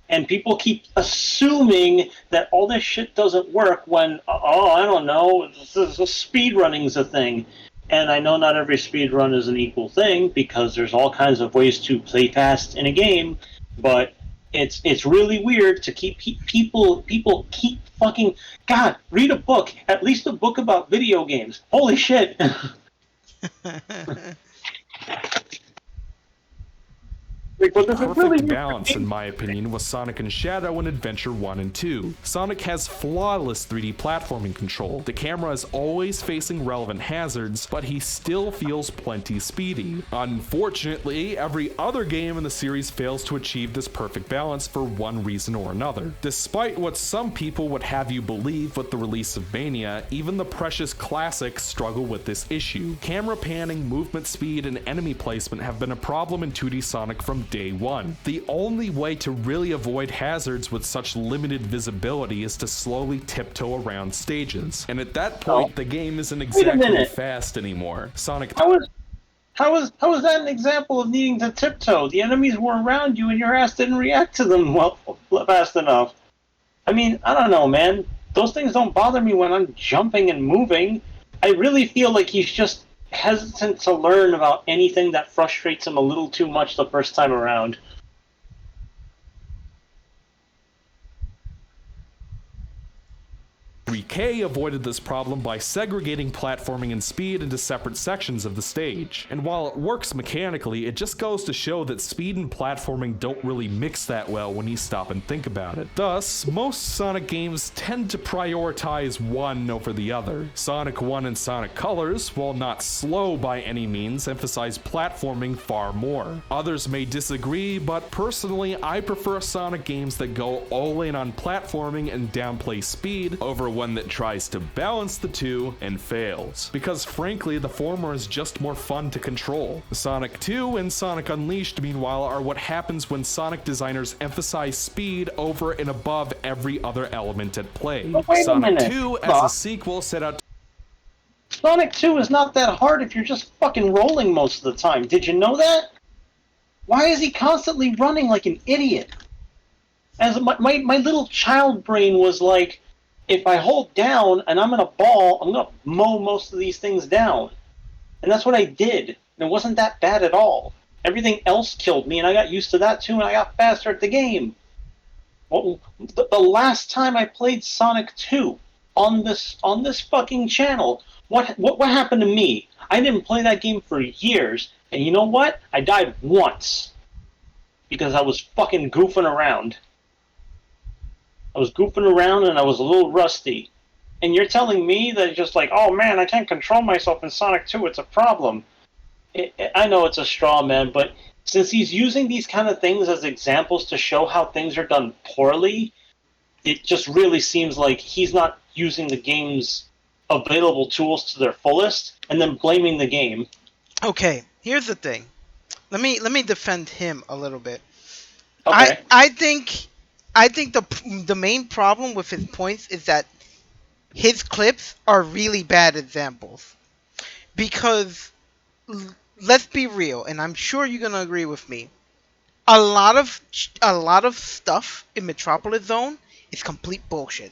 Speaker 6: And people keep assuming that all this shit doesn't work when, I don't know, speedrunning's a thing. And I know not every speedrun is an equal thing, because there's all kinds of ways to play fast in a game, but it's really weird to keep people keep fucking, God, read a book, at least a book about video games. Holy shit.
Speaker 2: Perfect balance, in my opinion, was Sonic and Shadow in Adventure 1 and 2. Sonic has flawless 3D platforming control. The camera is always facing relevant hazards, but he still feels plenty speedy. Unfortunately, every other game in the series fails to achieve this perfect balance for one reason or another. Despite what some people would have you believe with the release of Mania, even the precious classics struggle with this issue. Camera panning, movement speed, and enemy placement have been a problem in 2D Sonic from day one. The only way to really avoid hazards with such limited visibility is to slowly tiptoe around stages. And at that point, the game isn't exactly fast anymore. Sonic...
Speaker 6: How is that an example of needing to tiptoe? The enemies were around you and your ass didn't react to them fast enough. I mean, I don't know, man. Those things don't bother me when I'm jumping and moving. I really feel like he's just hesitant to learn about anything that frustrates him a little too much the first time around.
Speaker 2: 3K avoided this problem by segregating platforming and speed into separate sections of the stage. And while it works mechanically, it just goes to show that speed and platforming don't really mix that well when you stop and think about it. Thus, most Sonic games tend to prioritize one over the other. Sonic 1 and Sonic Colors, while not slow by any means, emphasize platforming far more. Others may disagree, but personally, I prefer Sonic games that go all in on platforming and downplay speed over one that tries to balance the two and fails. Because frankly, the former is just more fun to control. Sonic 2 and Sonic Unleashed, meanwhile, are what happens when Sonic designers emphasize speed over and above every other element at play. Sonic 2, as a sequel, set out
Speaker 6: Sonic 2 is not that hard if you're just fucking rolling most of the time. Did you know that? Why is he constantly running like an idiot? As my little child brain was like, if I hold down and I'm in a ball, I'm going to mow most of these things down. And that's what I did. And it wasn't that bad at all. Everything else killed me, and I got used to that too, and I got faster at the game. Well, the last time I played Sonic 2 on this fucking channel, what happened to me? I didn't play that game for years, and you know what? I died once. Because I was fucking goofing around. I was goofing around and I was a little rusty. And you're telling me that just like, oh man, I can't control myself in Sonic 2, it's a problem. I know it's a straw man, but since he's using these kind of things as examples to show how things are done poorly, it just really seems like he's not using the game's available tools to their fullest and then blaming the game.
Speaker 1: Okay, here's the thing. Let me defend him a little bit.
Speaker 6: Okay.
Speaker 1: I think the main problem with his points is that his clips are really bad examples. Because let's be real, and I'm sure you're gonna agree with me. A lot of stuff in Metropolis Zone is complete bullshit.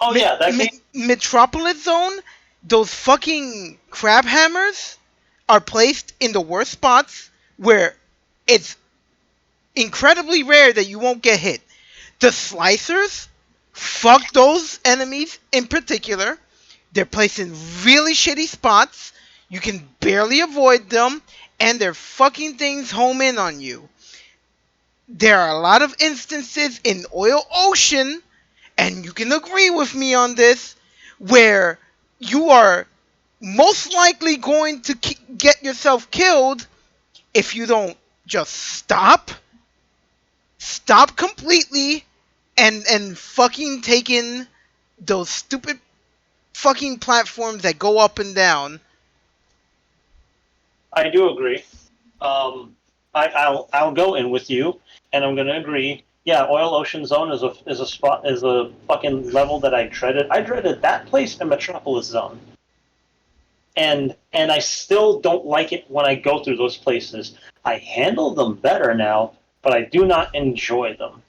Speaker 6: Oh yeah, that game.
Speaker 1: Metropolis Zone, those fucking crab hammers are placed in the worst spots where it's incredibly rare that you won't get hit. The slicers, fuck those enemies in particular. They're placed in really shitty spots. You can barely avoid them, and they're fucking things home in on you. There are a lot of instances in Oil Ocean, and you can agree with me on this, where you are most likely going to get yourself killed if you don't just stop completely, and fucking take in those stupid fucking platforms that go up and down.
Speaker 6: I do agree. I'll go in with you, and I'm gonna agree. Yeah, Oil Ocean Zone is a fucking level that I dreaded. I dreaded that place and Metropolis Zone, and I still don't like it when I go through those places. I handle them better now, but I do not enjoy them.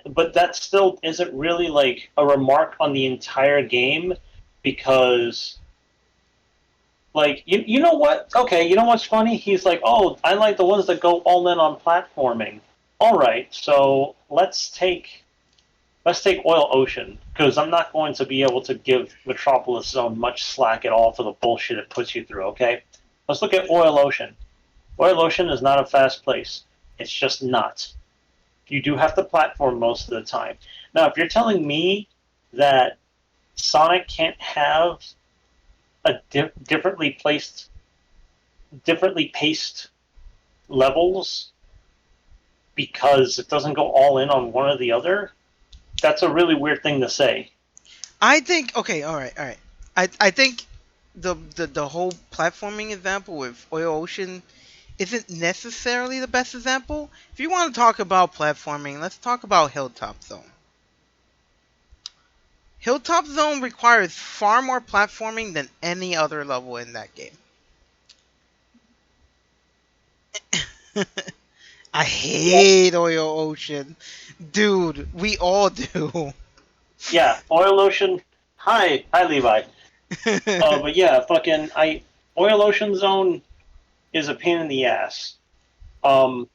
Speaker 6: But that still isn't really like a remark on the entire game, because like you know what? Okay, you know what's funny? He's like, oh, I like the ones that go all in on platforming. All right, so let's take Oil Ocean, because I'm not going to be able to give Metropolis Zone much slack at all for the bullshit it puts you through. Okay, let's look at Oil Ocean. Oil Ocean is not a fast place. It's just not. You do have to platform most of the time. Now, if you're telling me that Sonic can't have a differently paced levels because it doesn't go all in on one or the other, that's a really weird thing to say.
Speaker 1: I think, okay, all right. I think the whole platforming example with Oil Ocean isn't necessarily the best example. If you want to talk about platforming, let's talk about Hilltop Zone. Hilltop Zone requires far more platforming than any other level in that game. I hate Oil Ocean. Dude, we all do.
Speaker 6: Yeah, Oil Ocean. Hi, Levi. But yeah, Oil Ocean Zone is a pain in the ass. I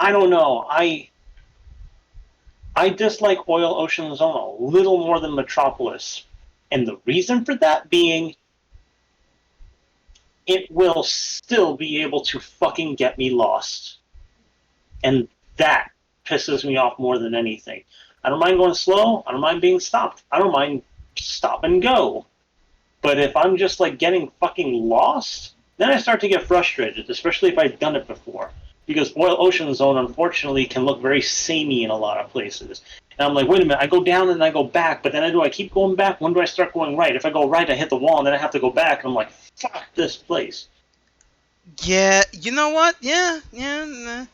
Speaker 6: don't know. I dislike Oil Ocean Zone a little more than Metropolis. And the reason for that being, it will still be able to fucking get me lost. And that pisses me off more than anything. I don't mind going slow. I don't mind being stopped. I don't mind stop and go. But if I'm just like getting fucking lost, then I start to get frustrated, especially if I've done it before. Because Oil Ocean Zone, unfortunately, can look very samey in a lot of places. And I'm like, wait a minute, I go down and I go back, but then I keep going back? When do I start going right? If I go right, I hit the wall, and then I have to go back, and I'm like, fuck this place.
Speaker 1: Yeah, you know what? Yeah. Nah.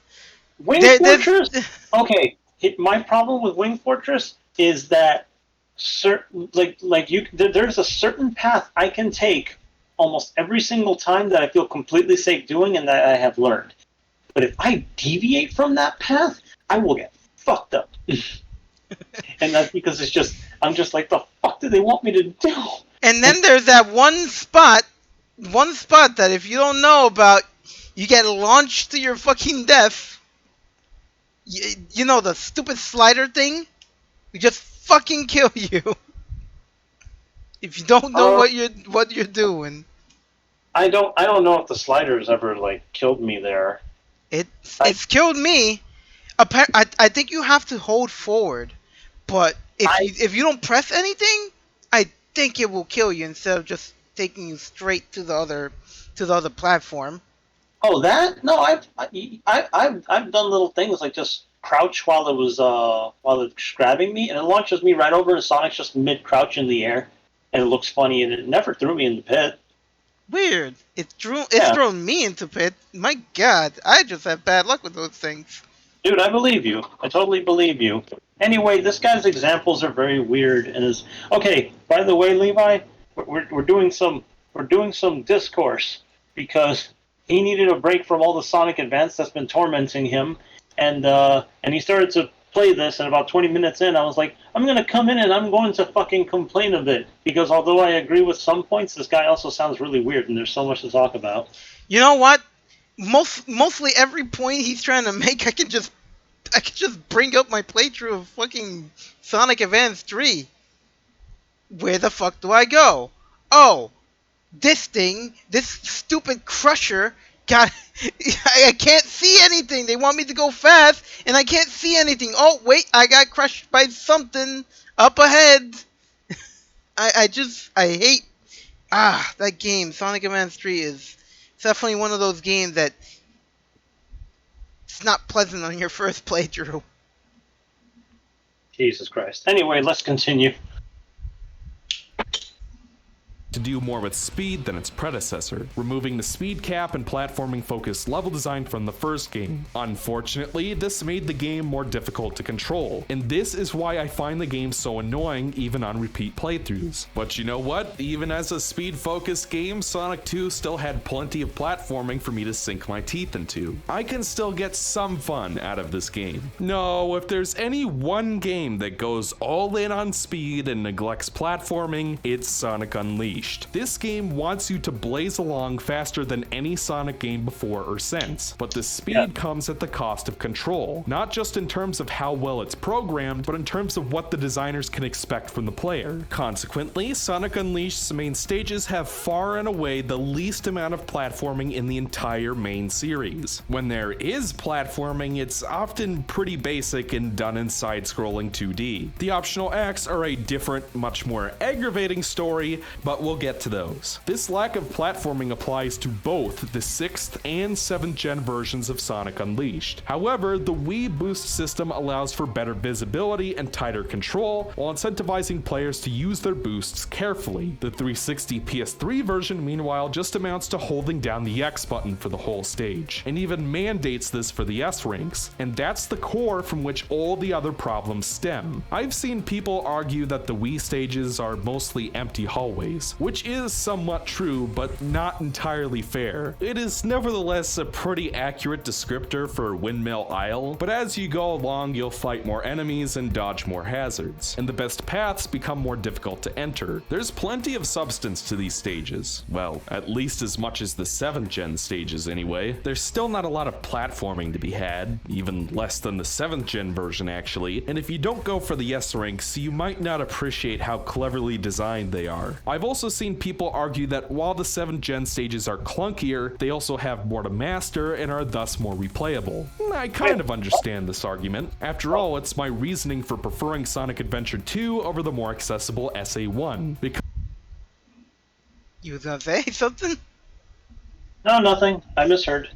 Speaker 6: Wing Fortress? Okay, my problem with Wing Fortress is that there's a certain path I can take almost every single time that I feel completely safe doing and that I have learned. But if I deviate from that path, I will get fucked up. And that's because I'm just like, the fuck do they want me to do?
Speaker 1: And then there's that one spot that if you don't know about, you get launched to your fucking death. You know, the stupid slider thing? We just fucking kill you. If you don't know what you're doing.
Speaker 6: I don't know if the sliders ever like killed me there.
Speaker 1: It's killed me. I think you have to hold forward, but if you don't press anything, I think it will kill you instead of just taking you straight to the other platform.
Speaker 6: Oh, that? No, I've done little things like just crouch while it's grabbing me, and it launches me right over, and Sonic's just mid crouch in the air, and it looks funny, and it never threw me in the pit.
Speaker 1: Weird. It's thrown me into pit. My God, I just have bad luck with those things.
Speaker 6: Dude, I believe you. I totally believe you. Anyway, this guy's examples are very weird, and is okay. By the way, Levi, we're doing some discourse because he needed a break from all the Sonic Advance that's been tormenting him, and he started to play this, and about 20 minutes in, I was like, I'm going to come in and I'm going to fucking complain a bit, because although I agree with some points, this guy also sounds really weird, and there's so much to talk about.
Speaker 1: You know what? Mostly every point he's trying to make, I could just bring up my playthrough of fucking Sonic Advance 3. Where the fuck do I go? Oh, this stupid crusher got... I can't see anything. They want me to go fast, and I can't see anything. Oh, wait, I got crushed by something up ahead. I hate... that game, Sonic Advance 3, is definitely one of those games that it's not pleasant on your first playthrough.
Speaker 6: Jesus Christ. Anyway, let's continue.
Speaker 2: To do more with speed than its predecessor, removing the speed cap and platforming-focused level design from the first game. Unfortunately, this made the game more difficult to control, and this is why I find the game so annoying even on repeat playthroughs. But you know what? Even as a speed-focused game, Sonic 2 still had plenty of platforming for me to sink my teeth into. I can still get some fun out of this game. No, if there's any one game that goes all in on speed and neglects platforming, it's Sonic Unleashed. This game wants you to blaze along faster than any Sonic game before or since, but the speed comes at the cost of control, not just in terms of how well it's programmed, but in terms of what the designers can expect from the player. Consequently, Sonic Unleashed's main stages have far and away the least amount of platforming in the entire main series. When there is platforming, it's often pretty basic and done in side-scrolling 2D. The optional acts are a different, much more aggravating story, but we'll get to those. This lack of platforming applies to both the 6th and 7th gen versions of Sonic Unleashed. However, the Wii Boost system allows for better visibility and tighter control, while incentivizing players to use their boosts carefully. The 360 PS3 version, meanwhile, just amounts to holding down the X button for the whole stage, and even mandates this for the S ranks, and that's the core from which all the other problems stem. I've seen people argue that the Wii stages are mostly empty hallways, which is somewhat true, but not entirely fair. It is nevertheless a pretty accurate descriptor for Windmill Isle, but as you go along you'll fight more enemies and dodge more hazards, and the best paths become more difficult to enter. There's plenty of substance to these stages. Well, at least as much as the 7th gen stages anyway. There's still not a lot of platforming to be had, even less than the 7th gen version actually, and if you don't go for the S ranks, you might not appreciate how cleverly designed they are. I've also seen people argue that while the 7th gen stages are clunkier, they also have more to master and are thus more replayable. I kind of understand this argument. After all, it's my reasoning for preferring Sonic Adventure 2 over the more accessible SA1. Because
Speaker 1: You was gonna say something?
Speaker 6: No, nothing. I misheard.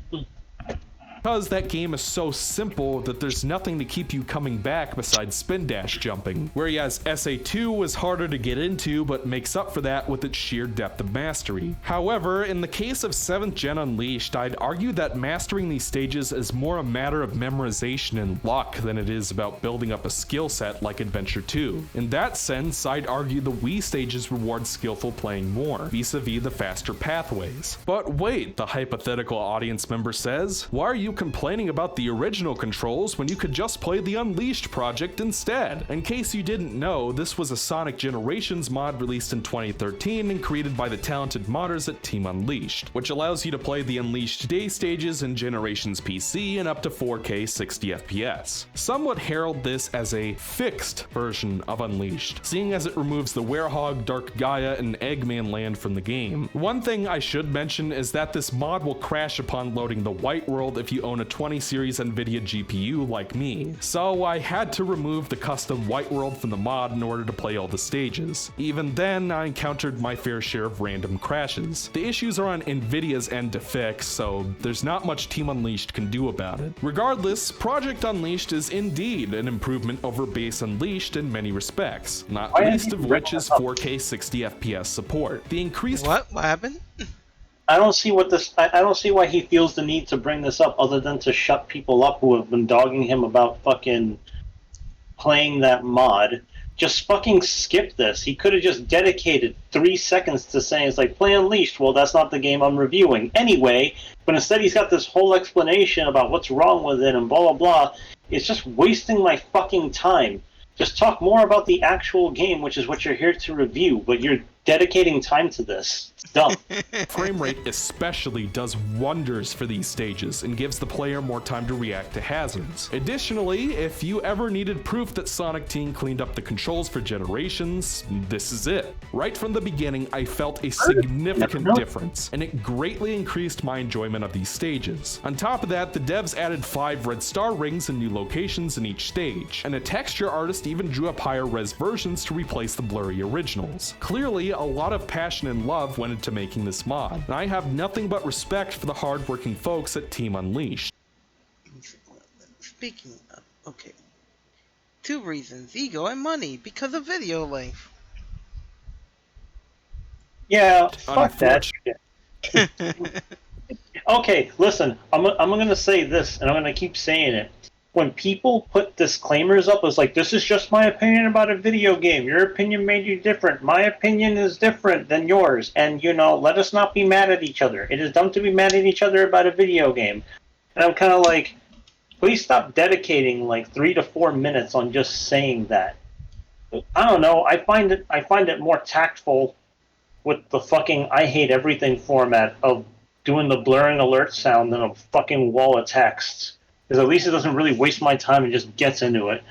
Speaker 2: that game is so simple that there's nothing to keep you coming back besides spin dash jumping, whereas SA2 was harder to get into but makes up for that with its sheer depth of mastery. However, in the case of 7th Gen Unleashed, I'd argue that mastering these stages is more a matter of memorization and luck than it is about building up a skill set like Adventure 2. In that sense, I'd argue the Wii stages reward skillful playing more, vis-a-vis the faster pathways. But wait, the hypothetical audience member says, why are you complaining about the original controls when you could just play the Unleashed project instead? In case you didn't know, this was a Sonic Generations mod released in 2013 and created by the talented modders at Team Unleashed, which allows you to play the Unleashed day stages in Generations PC in up to 4K 60 FPS. Some would herald this as a fixed version of Unleashed, seeing as it removes the Werehog, Dark Gaia, and Eggman land from the game. One thing I should mention is that this mod will crash upon loading the White World if you own a 20 series Nvidia GPU like me, so I had to remove the custom White World from the mod in order to play all the stages. Even then, I encountered my fair share of random crashes. The issues are on Nvidia's end to fix, so there's not much Team Unleashed can do about it. Regardless, Project Unleashed is indeed an improvement over base Unleashed in many respects, not least of which is 4K 60 FPS support. The increased
Speaker 1: What happened?
Speaker 6: I don't see I don't see why he feels the need to bring this up other than to shut people up who have been dogging him about fucking playing that mod. Just fucking skip this. He could have just dedicated 3 seconds to saying it's like, play Unleashed. Well, that's not the game I'm reviewing anyway. But instead he's got this whole explanation about what's wrong with it and blah blah blah. It's just wasting my fucking time. Just talk more about the actual game, which is what you're here to review, but you're dedicating time to this. It's dumb.
Speaker 2: Frame rate especially does wonders for these stages and gives the player more time to react to hazards. Additionally, if you ever needed proof that Sonic Team cleaned up the controls for Generations, this is it. Right from the beginning, I felt a significant difference, and it greatly increased my enjoyment of these stages. On top of that, the devs added 5 red star rings and new locations in each stage, and a texture artist even drew up higher res versions to replace the blurry originals. Clearly, a lot of passion and love went into making this mod, and I have nothing but respect for the hardworking folks at Team Unleashed.
Speaker 1: Speaking of, okay. 2 reasons, ego and money, because of video length.
Speaker 6: Yeah, fuck that shit. Okay, listen, I'm gonna say this, and I'm gonna keep saying it. When people put disclaimers up, it's like, this is just my opinion about a video game. Your opinion made you different. My opinion is different than yours. And, let us not be mad at each other. It is dumb to be mad at each other about a video game. And I'm kind of like, please stop dedicating like 3 to 4 minutes on just saying that. I don't know. I find it more tactful with the fucking I hate everything format of doing the blurring alert sound than a fucking wall of text. Because at least it doesn't really waste my time and just gets into it.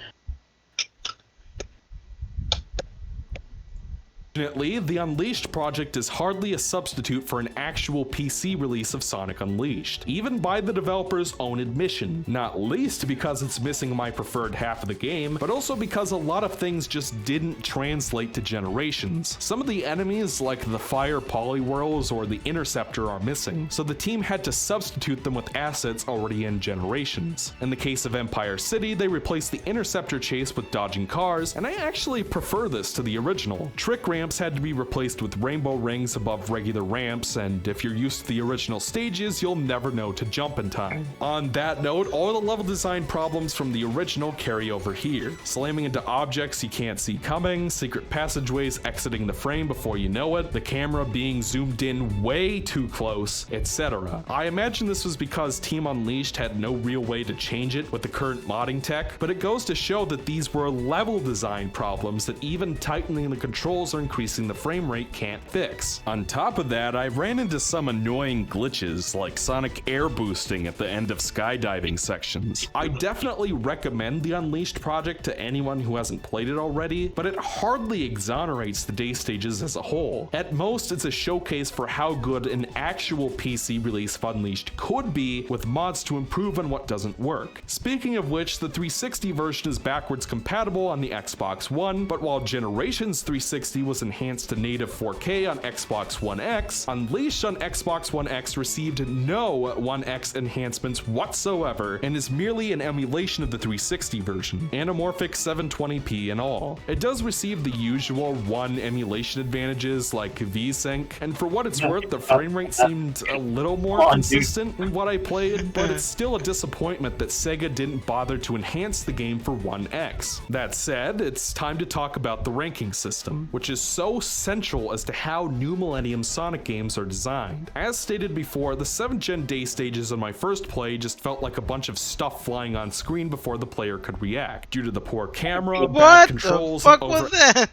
Speaker 2: Fortunately, the Unleashed project is hardly a substitute for an actual PC release of Sonic Unleashed, even by the developer's own admission, not least because it's missing my preferred half of the game, but also because a lot of things just didn't translate to Generations. Some of the enemies, like the Fire Polywhirls or the Interceptor, are missing, so the team had to substitute them with assets already in Generations. In the case of Empire City, they replaced the Interceptor chase with dodging cars, and I actually prefer this to the original. Trick ramps had to be replaced with rainbow rings above regular ramps, and if you're used to the original stages, you'll never know to jump in time. On that note, all the level design problems from the original carry over here. Slamming into objects you can't see coming, secret passageways exiting the frame before you know it, the camera being zoomed in way too close, etc. I imagine this was because Team Unleashed had no real way to change it with the current modding tech, but it goes to show that these were level design problems that even tightening the controls or increasing the frame rate can't fix. On top of that, I ran into some annoying glitches like Sonic air boosting at the end of skydiving sections. I definitely recommend the Unleashed project to anyone who hasn't played it already, but it hardly exonerates the day stages as a whole. At most, it's a showcase for how good an actual PC release of Unleashed could be with mods to improve on what doesn't work. Speaking of which, the 360 version is backwards compatible on the Xbox One, but while Generations 360 was enhanced to native 4K on Xbox One X, Unleashed on Xbox One X received no One X enhancements whatsoever and is merely an emulation of the 360 version, anamorphic 720p and all. It does receive the usual One emulation advantages like VSync, and for what it's worth, the frame rate seemed a little more consistent in what I played, but it's still a disappointment that Sega didn't bother to enhance the game for One X. That said, it's time to talk about the ranking system, which is so central as to how new Millennium Sonic games are designed. As stated before, the 7th gen day stages on my first play just felt like a bunch of stuff flying on screen before the player could react, due to the poor camera, bad controls,
Speaker 1: what the fuck was that?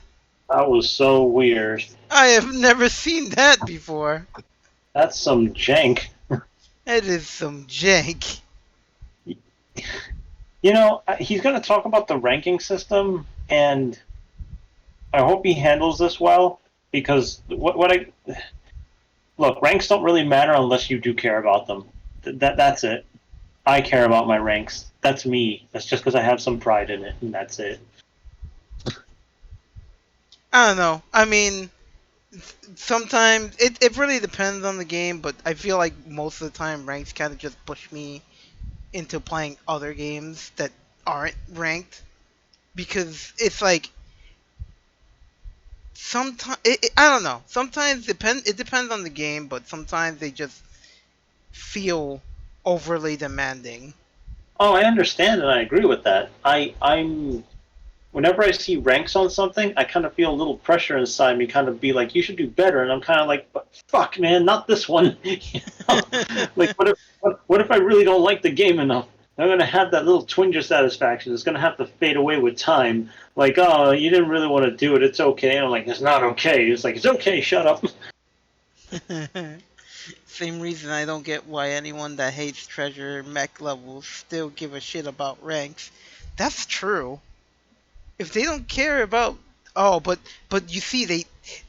Speaker 6: That was so weird.
Speaker 1: I have never seen that before.
Speaker 6: That's some jank.
Speaker 1: That is some jank.
Speaker 6: He's going to talk about the ranking system, and I hope he handles this well, because look, ranks don't really matter unless you do care about them. That's it. I care about my ranks. That's me. That's just because I have some pride in it, and that's it.
Speaker 1: I don't know. I mean, sometimes it really depends on the game, but I feel like most of the time ranks kind of just push me into playing other games that aren't ranked, because it's like sometimes I don't know. Sometimes it depends on the game, but sometimes they just feel overly demanding.
Speaker 6: Oh, I understand and I agree with that. I'm whenever I see ranks on something, I kind of feel a little pressure inside me, kind of be like, you should do better, and I'm kind of like, but fuck, man, not this one. Like, what if I really don't like the game enough? they're going to have that little twinge of satisfaction. It's going to have to fade away with time. Like, oh, you didn't really want to do it. It's okay. And I'm like, it's not okay. It's like, it's okay. Shut up.
Speaker 1: Same reason I don't get why anyone that hates treasure mech levels still give a shit about ranks. That's true. If they don't care about but you see, they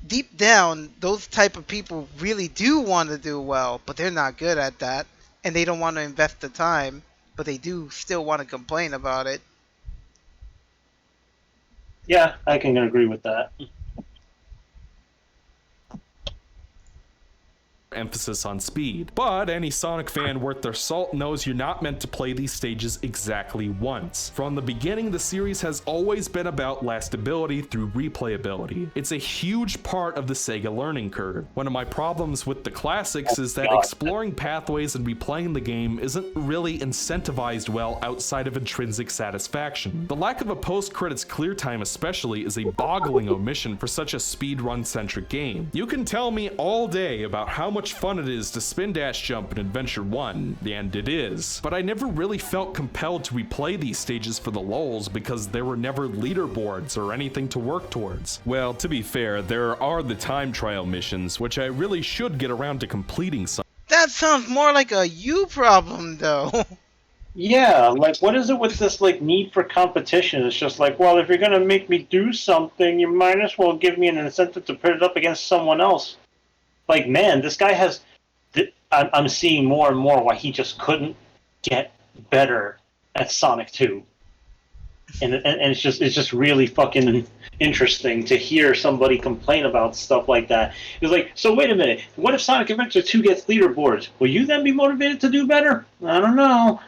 Speaker 1: deep down those type of people really do want to do well, but they're not good at that, and they don't want to invest the time, but they do still want to complain about it.
Speaker 6: Yeah, I can agree with that.
Speaker 2: Emphasis on speed. But any Sonic fan worth their salt knows you're not meant to play these stages exactly once. From the beginning, the series has always been about lastability through replayability. It's a huge part of the Sega learning curve. One of my problems with the classics is that exploring pathways and replaying the game isn't really incentivized well outside of intrinsic satisfaction. The lack of a post-credits clear time especially is a boggling omission for such a speedrun-centric game. You can tell me all day about how much fun it is to spin dash jump in Adventure 1, and it is, but I never really felt compelled to replay these stages for the lulz because there were never leaderboards or anything to work towards. Well, to be fair, there are the time trial missions, which I really should get around to completing some.
Speaker 1: That sounds more like a you problem, though.
Speaker 6: Yeah, like, what is it with this, like, need for competition? It's just like, well, if you're going to make me do something, you might as well give me an incentive to put it up against someone else. Like, man, this guy has... I'm seeing more and more why he just couldn't get better at Sonic 2. And it's just really fucking interesting to hear somebody complain about stuff like that. It's like, so wait a minute, what if Sonic Adventure 2 gets leaderboards? Will you then be motivated to do better? I don't know.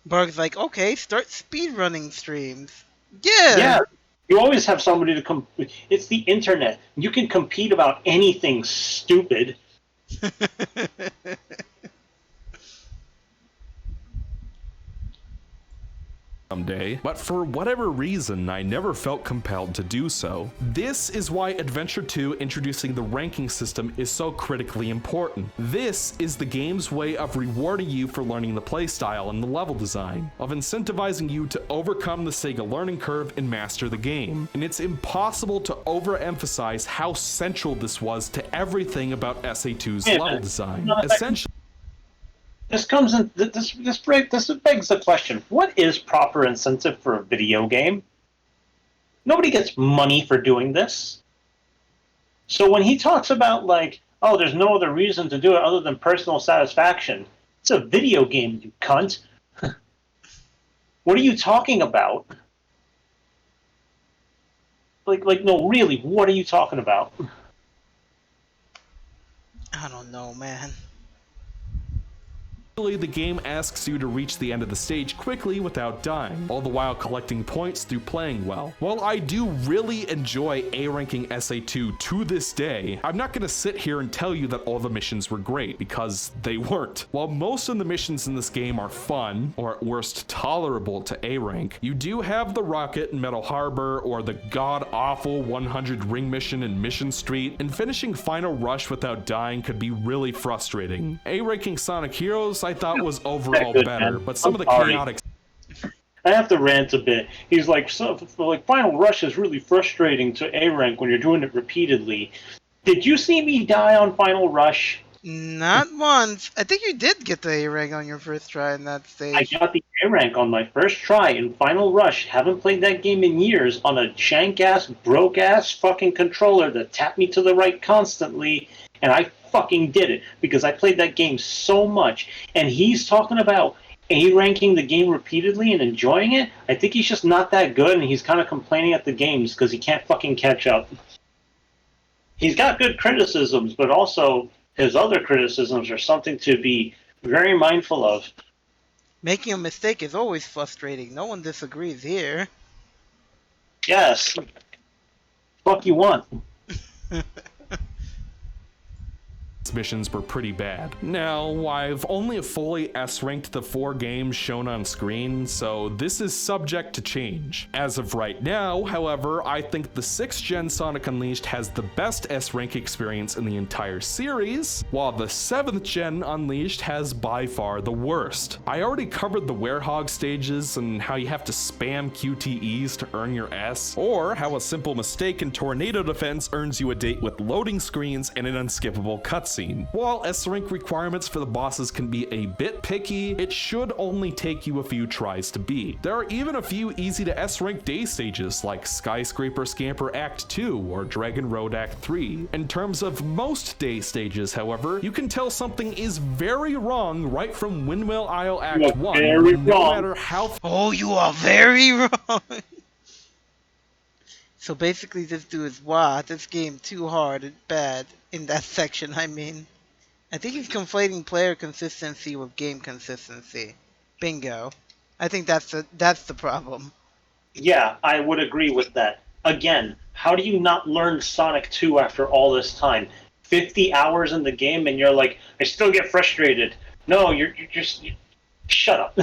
Speaker 1: Bug's like, okay, start speedrunning streams. Yeah.
Speaker 6: Yeah. You always have somebody to come. It's the internet. You can compete about anything stupid.
Speaker 2: Someday, but for whatever reason, I never felt compelled to do so. This is why Adventure 2 introducing the ranking system is so critically important. This is the game's way of rewarding you for learning the playstyle and the level design, of incentivizing you to overcome the Sega learning curve and master the game. And it's impossible to overemphasize how central this was to everything about SA2's level design. Essentially,
Speaker 6: This comes in. This begs the question: what is proper incentive for a video game? Nobody gets money for doing this. So when he talks about, like, oh, there's no other reason to do it other than personal satisfaction, it's a video game, you cunt. What are you talking about? Like, no, really, what are you talking about?
Speaker 1: I don't know, man.
Speaker 2: the game asks you to reach the end of the stage quickly without dying, all the while collecting points through playing well. While I do really enjoy A-ranking SA2 to this day, I'm not gonna sit here and tell you that all the missions were great, because they weren't. While most of the missions in this game are fun, or at worst tolerable to A-rank, you do have the Rocket in Metal Harbor, or the god-awful 100 ring mission in Mission Street, and finishing Final Rush without dying could be really frustrating. A-ranking Sonic Heroes I thought was overall better, but some of the chaotic...
Speaker 6: I have to rant a bit. He's like, Final Rush is really frustrating to A-rank when you're doing it repeatedly. Did you see me die on Final Rush?
Speaker 1: Not once. I think you did get the A rank on your first try in that stage.
Speaker 6: I got the A rank on my first try in Final Rush. Haven't played that game in years on a jank-ass, broke-ass fucking controller that tapped me to the right constantly, and I fucking did it because I played that game so much. And he's talking about A-ranking the game repeatedly and enjoying it. I think he's just not that good, and he's kind of complaining at the games because he can't fucking catch up. He's got good criticisms, but also his other criticisms are something to be very mindful of.
Speaker 1: Making a mistake is always frustrating. No one disagrees here.
Speaker 6: Yes. Fuck you want.
Speaker 2: missions were pretty bad. Now, I've only fully S-ranked the 4 games shown on screen, so this is subject to change. As of right now, however, I think the 6th gen Sonic Unleashed has the best S-rank experience in the entire series, while the 7th gen Unleashed has by far the worst. I already covered the Werehog stages and how you have to spam QTEs to earn your S, or how a simple mistake in Tornado Defense earns you a date with loading screens and an unskippable cutscene. While S-rank requirements for the bosses can be a bit picky, it should only take you a few tries to beat. There are even a few easy to S-rank day stages like Skyscraper Scamper Act 2 or Dragon Road Act 3. In terms of most day stages, however, you can tell something is very wrong right from Windmill Isle Act 1, no matter how—
Speaker 1: Oh, you are very wrong! So basically this dude is, wow, this game too hard and bad in that section, I mean. I think he's conflating player consistency with game consistency. Bingo. I think that's the problem.
Speaker 6: Yeah, I would agree with that. Again, how do you not learn Sonic 2 after all this time? 50 hours in the game and you're like, I still get frustrated. No, you're just... shut up.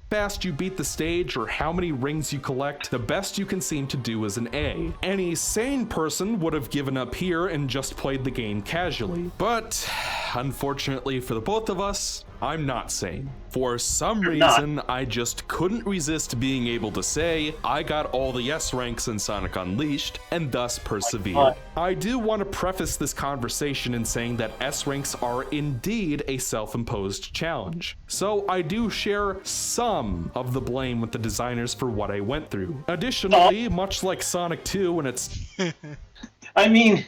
Speaker 2: fast you beat the stage or how many rings you collect, the best you can seem to do is an A. Any sane person would have given up here and just played the game casually. But unfortunately for the both of us, I'm not sane. For some reason, I just couldn't resist being able to say, I got all the S ranks in Sonic Unleashed, and thus persevere. I do want to preface this conversation in saying that S ranks are indeed a self-imposed challenge. So I do share some of the blame with the designers for what I went through. Additionally, much like Sonic 2 and its...
Speaker 6: I mean...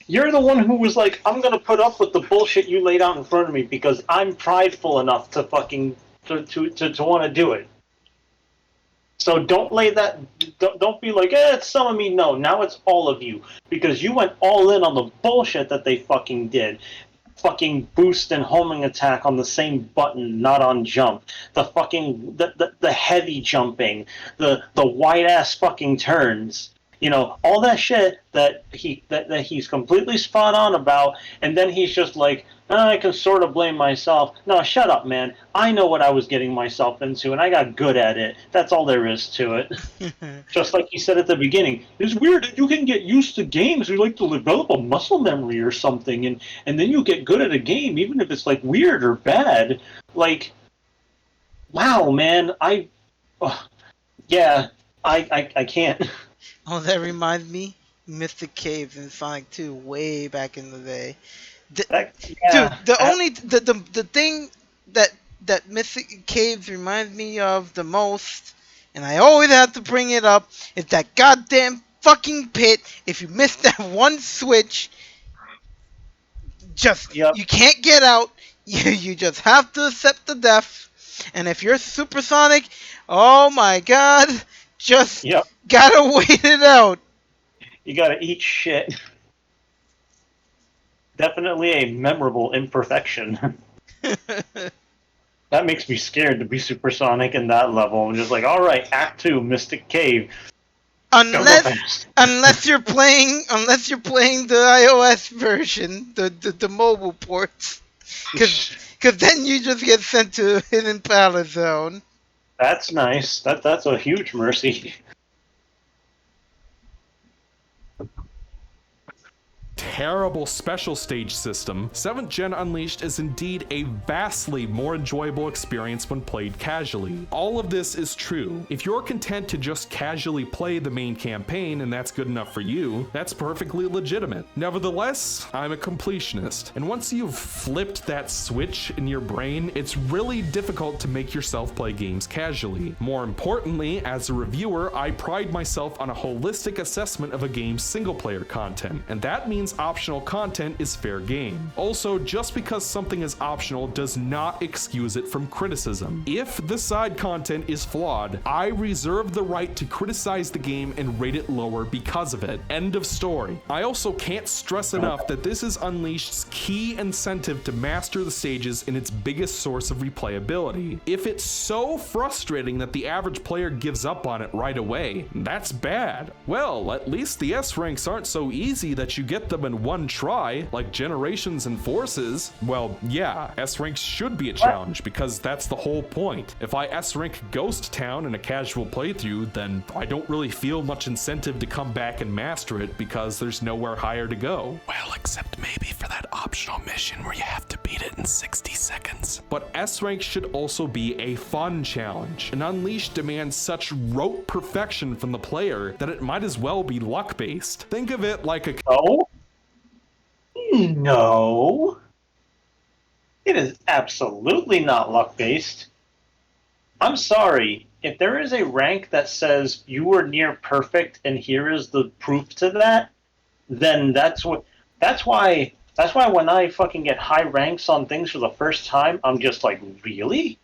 Speaker 6: You're the one who was like, I'm gonna put up with the bullshit you laid out in front of me because I'm prideful enough to fucking to want to do it. So don't lay that. Don't be like, it's some of me. No, now it's all of you because you went all in on the bullshit that they fucking did. Fucking boost and homing attack on the same button, not on jump. The fucking the heavy jumping, the wide ass fucking turns. You know, all that shit that he's completely spot on about, and then he's just like, I can sort of blame myself. No, shut up, man. I know what I was getting myself into, and I got good at it. That's all there is to it. Just like you said at the beginning, it's weird that you can get used to games. You like to develop a muscle memory or something, and then you get good at a game, even if it's like weird or bad. Like, wow, man. I can't.
Speaker 1: Oh, that reminds me, Mystic Caves in Sonic 2 way back in the day. Dude, the thing that Mystic Caves reminds me of the most, and I always have to bring it up, is that goddamn fucking pit. If you miss that one switch, you can't get out. You just have to accept the death. And if you're Supersonic, oh my god, just gotta wait it out.
Speaker 6: You gotta eat shit. Definitely a memorable imperfection. That makes me scared to be Supersonic in that level. I'm just like, alright, Act 2, Mystic Cave.
Speaker 1: Unless you're playing the iOS version, the mobile ports. Because then you just get sent to Hidden Palace Zone.
Speaker 6: That's nice. That's a huge mercy.
Speaker 2: Terrible special stage system, 7th Gen Unleashed is indeed a vastly more enjoyable experience when played casually. All of this is true. If you're content to just casually play the main campaign and that's good enough for you, that's perfectly legitimate. Nevertheless, I'm a completionist, and once you've flipped that switch in your brain, it's really difficult to make yourself play games casually. More importantly, as a reviewer, I pride myself on a holistic assessment of a game's single-player content, and that means because optional content is fair game. Also, just because something is optional does not excuse it from criticism. If the side content is flawed, I reserve the right to criticize the game and rate it lower because of it. End of story. I also can't stress enough that this is Unleashed's key incentive to master the stages and its biggest source of replayability. If it's so frustrating that the average player gives up on it right away, that's bad. Well, at least the S ranks aren't so easy that you get them in one try, like Generations and Forces. Well, yeah, S ranks should be a challenge because that's the whole point. If I S rank Ghost Town in a casual playthrough, then I don't really feel much incentive to come back and master it because there's nowhere higher to go. Well, except maybe for that optional mission where you have to beat it in 60 seconds. But S rank should also be a fun challenge, and Unleashed demands such rote perfection from the player that it might as well be luck-based. Think of it like a...
Speaker 6: No. No. It is absolutely not luck-based. I'm sorry. If there is a rank that says you were near perfect and here is the proof to that, then that's why when I fucking get high ranks on things for the first time, I'm just like, really?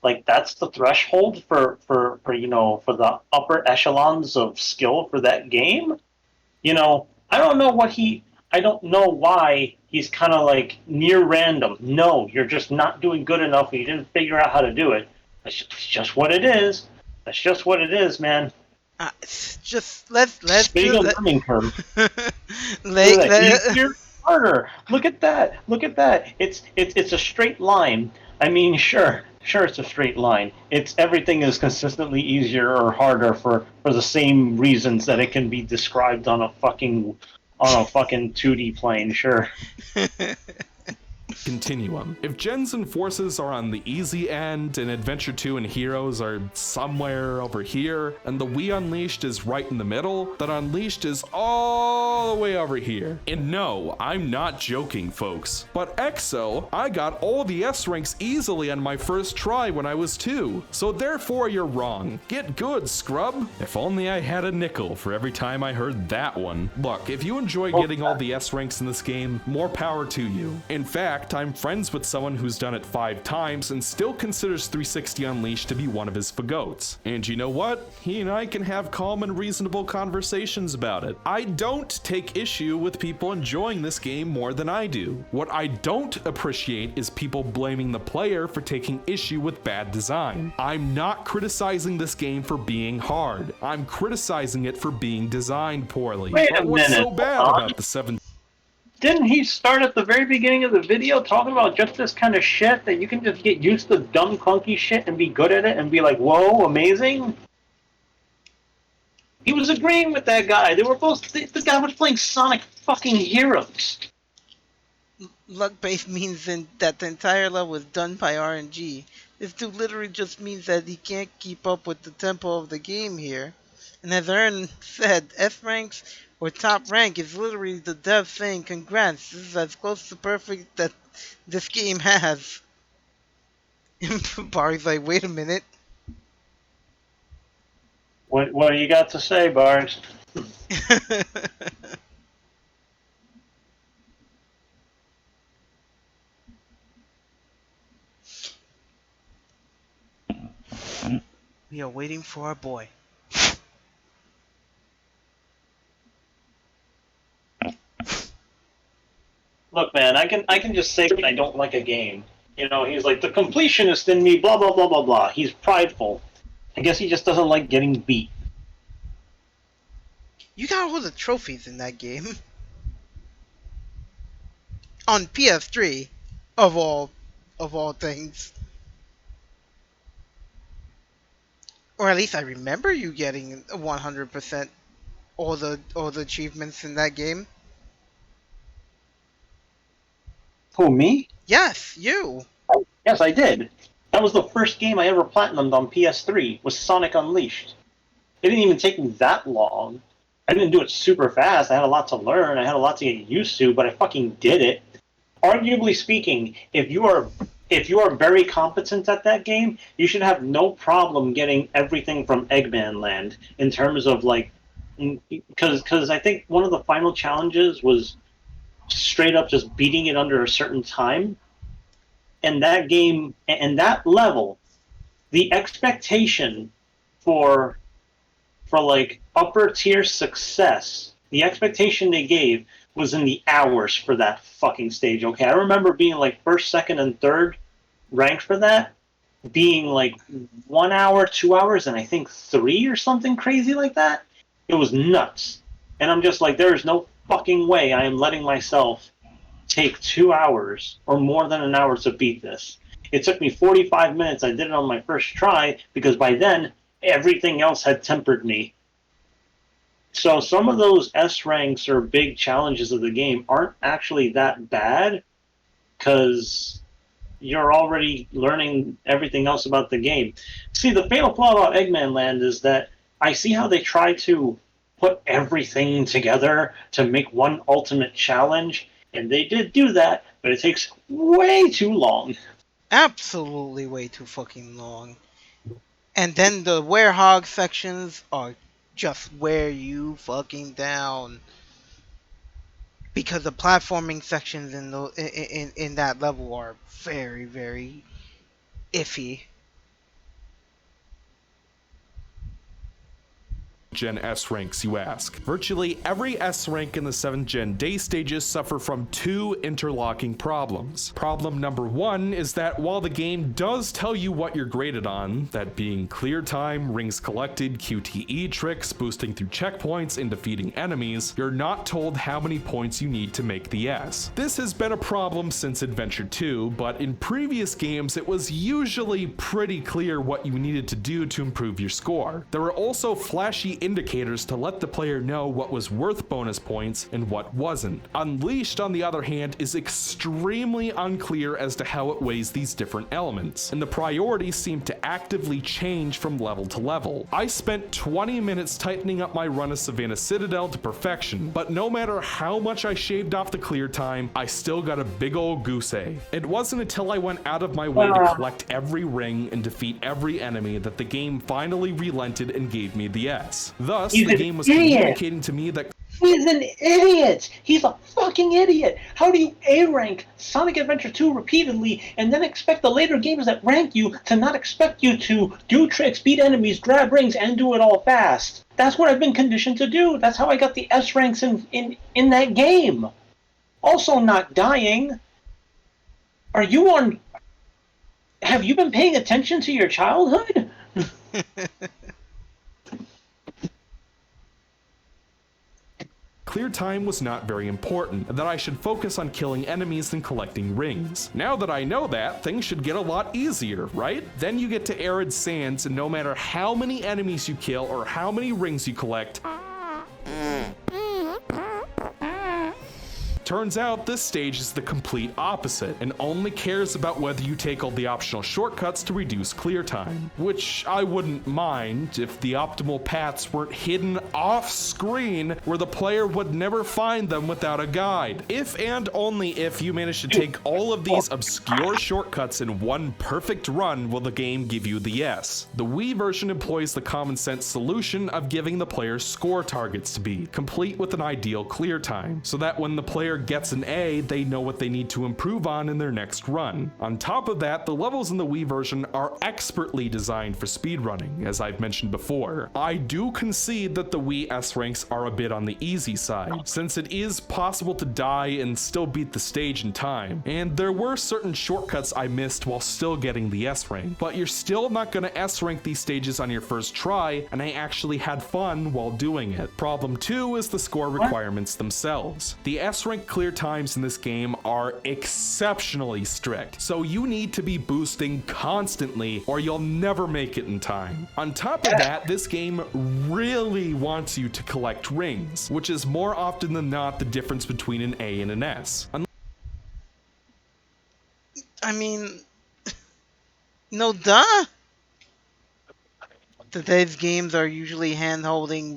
Speaker 6: Like, that's the threshold for the upper echelons of skill for that game? You know, I don't know why he's kind of like near random. No, you're just not doing good enough and you didn't figure out how to do it. It's just what it is. That's just what it is, man.
Speaker 1: Just let's
Speaker 6: big
Speaker 1: do
Speaker 6: learning curve.
Speaker 1: easier,
Speaker 6: harder. Look at that. It's a straight line. I mean, sure, it's a straight line. Everything is consistently easier or harder for the same reasons that it can be described on a fucking 2D plane. Sure.
Speaker 2: Continuum. If Gens and Forces are on the easy end and Adventure 2 and Heroes are somewhere over here and the We Unleashed is right in the middle, then Unleashed is all the way over here. And no, I'm not joking, folks. But EXO, I got all the S ranks easily on my first try when I was 2. So therefore you're wrong. Get good, scrub. If only I had a nickel for every time I heard that one. Look, if you enjoy getting all the S ranks in this game, more power to you. In fact, I'm friends with someone who's done it 5 times and still considers 360 Unleashed to be one of his fagots. And you know what? He and I can have calm and reasonable conversations about it. I don't take issue with people enjoying this game more than I do. What I don't appreciate is people blaming the player for taking issue with bad design. I'm not criticizing this game for being hard. I'm criticizing it for being designed poorly.
Speaker 6: Wait
Speaker 2: but
Speaker 6: a
Speaker 2: what's
Speaker 6: minute,
Speaker 2: so bad about the 7?
Speaker 6: Didn't he start at the very beginning of the video talking about just this kind of shit that you can just get used to dumb, clunky shit and be good at it and be like, whoa, amazing? He was agreeing with that guy. They were both. The guy was playing Sonic fucking Heroes.
Speaker 1: luck-based means that the entire level is done by RNG. This dude literally just means that he can't keep up with the tempo of the game here. And as Aaron said, S ranks or top rank is literally the dev saying, congrats, this is as close to perfect that this game has. Barry's like, wait a minute.
Speaker 6: What do you got to say, Bars?
Speaker 1: We are waiting for our boy.
Speaker 6: Look, man, I can just say when I don't like a game. You know, he's like, the completionist in me, blah, blah, blah, blah, blah. He's prideful. I guess he just doesn't like getting beat.
Speaker 1: You got all the trophies in that game. On PS3, of all things. Or at least I remember you getting 100% all the achievements in that game.
Speaker 6: Who, me?
Speaker 1: Yes, you.
Speaker 6: Yes, I did. That was the first game I ever platinumed on PS3, was Sonic Unleashed. It didn't even take me that long. I didn't do it super fast. I had a lot to learn. I had a lot to get used to, but I fucking did it. Arguably speaking, if you are very competent at that game, you should have no problem getting everything from Eggman Land in terms of like, because I think one of the final challenges was straight up just beating it under a certain time. And that game and that level, the expectation for like upper tier success, the expectation they gave was in the hours for that fucking stage. Okay, I remember being like first, second, and third ranked for that, being like 1 hour, 2 hours, and I think 3 or something crazy like that. It was nuts. And I'm just like, there is no fucking way I am letting myself take 2 hours or more than an hour to beat this. It took me 45 minutes. I did it on my first try because by then everything else had tempered me. So some of those S ranks or big challenges of the game aren't actually that bad because you're already learning everything else about the game. See, the fatal flaw about Eggman Land is that I see how they try to put everything together to make one ultimate challenge, and they did do that, but it takes way too long.
Speaker 1: Absolutely way too fucking long. And then the werehog sections are just wear you fucking down. Because the platforming sections in that level are very, very iffy.
Speaker 2: Gen S ranks, you ask. Virtually every S rank in the 7th Gen day stages suffer from two interlocking problems. Problem number one is that while the game does tell you what you're graded on, that being clear time, rings collected, QTE tricks, boosting through checkpoints, and defeating enemies, you're not told how many points you need to make the S. This has been a problem since Adventure 2, but in previous games it was usually pretty clear what you needed to do to improve your score. There were also flashy indicators to let the player know what was worth bonus points and what wasn't. Unleashed, on the other hand, is extremely unclear as to how it weighs these different elements, and the priorities seem to actively change from level to level. I spent 20 minutes tightening up my run of Savannah Citadel to perfection, but no matter how much I shaved off the clear time, I still got a big old goose egg. It wasn't until I went out of my way to collect every ring and defeat every enemy that the game finally relented and gave me the S. Thus, the game was communicating to me that
Speaker 6: He's an idiot! He's a fucking idiot! How do you A-rank Sonic Adventure 2 repeatedly and then expect the later games that rank you to not expect you to do tricks, beat enemies, grab rings, and do it all fast? That's what I've been conditioned to do. That's how I got the S ranks in that game. Also not dying. Are you on... Have you been paying attention to your childhood?
Speaker 2: clear time was not very important, and that I should focus on killing enemies than collecting rings. Now that I know that, things should get a lot easier, right? Then you get to Arid Sands, and no matter how many enemies you kill or how many rings you collect, turns out this stage is the complete opposite and only cares about whether you take all the optional shortcuts to reduce clear time, which I wouldn't mind if the optimal paths weren't hidden off screen where the player would never find them without a guide. If and only if you manage to take all of these obscure shortcuts in one perfect run will the game give you the S. The Wii version employs the common sense solution of giving the player score targets to beat, complete with an ideal clear time, so that when the player gets an A, they know what they need to improve on in their next run. On top of that, the levels in the Wii version are expertly designed for speedrunning, as I've mentioned before. I do concede that the Wii S ranks are a bit on the easy side, since it is possible to die and still beat the stage in time, and there were certain shortcuts I missed while still getting the S rank, but you're still not gonna S rank these stages on your first try, and I actually had fun while doing it. Problem 2 is the score requirements themselves. The S rank clear times in this game are exceptionally strict, so you need to be boosting constantly or you'll never make it in time. On top of that, this game really wants you to collect rings, which is more often than not the difference between an A and an S.
Speaker 1: I mean, no duh. Today's games are usually hand-holding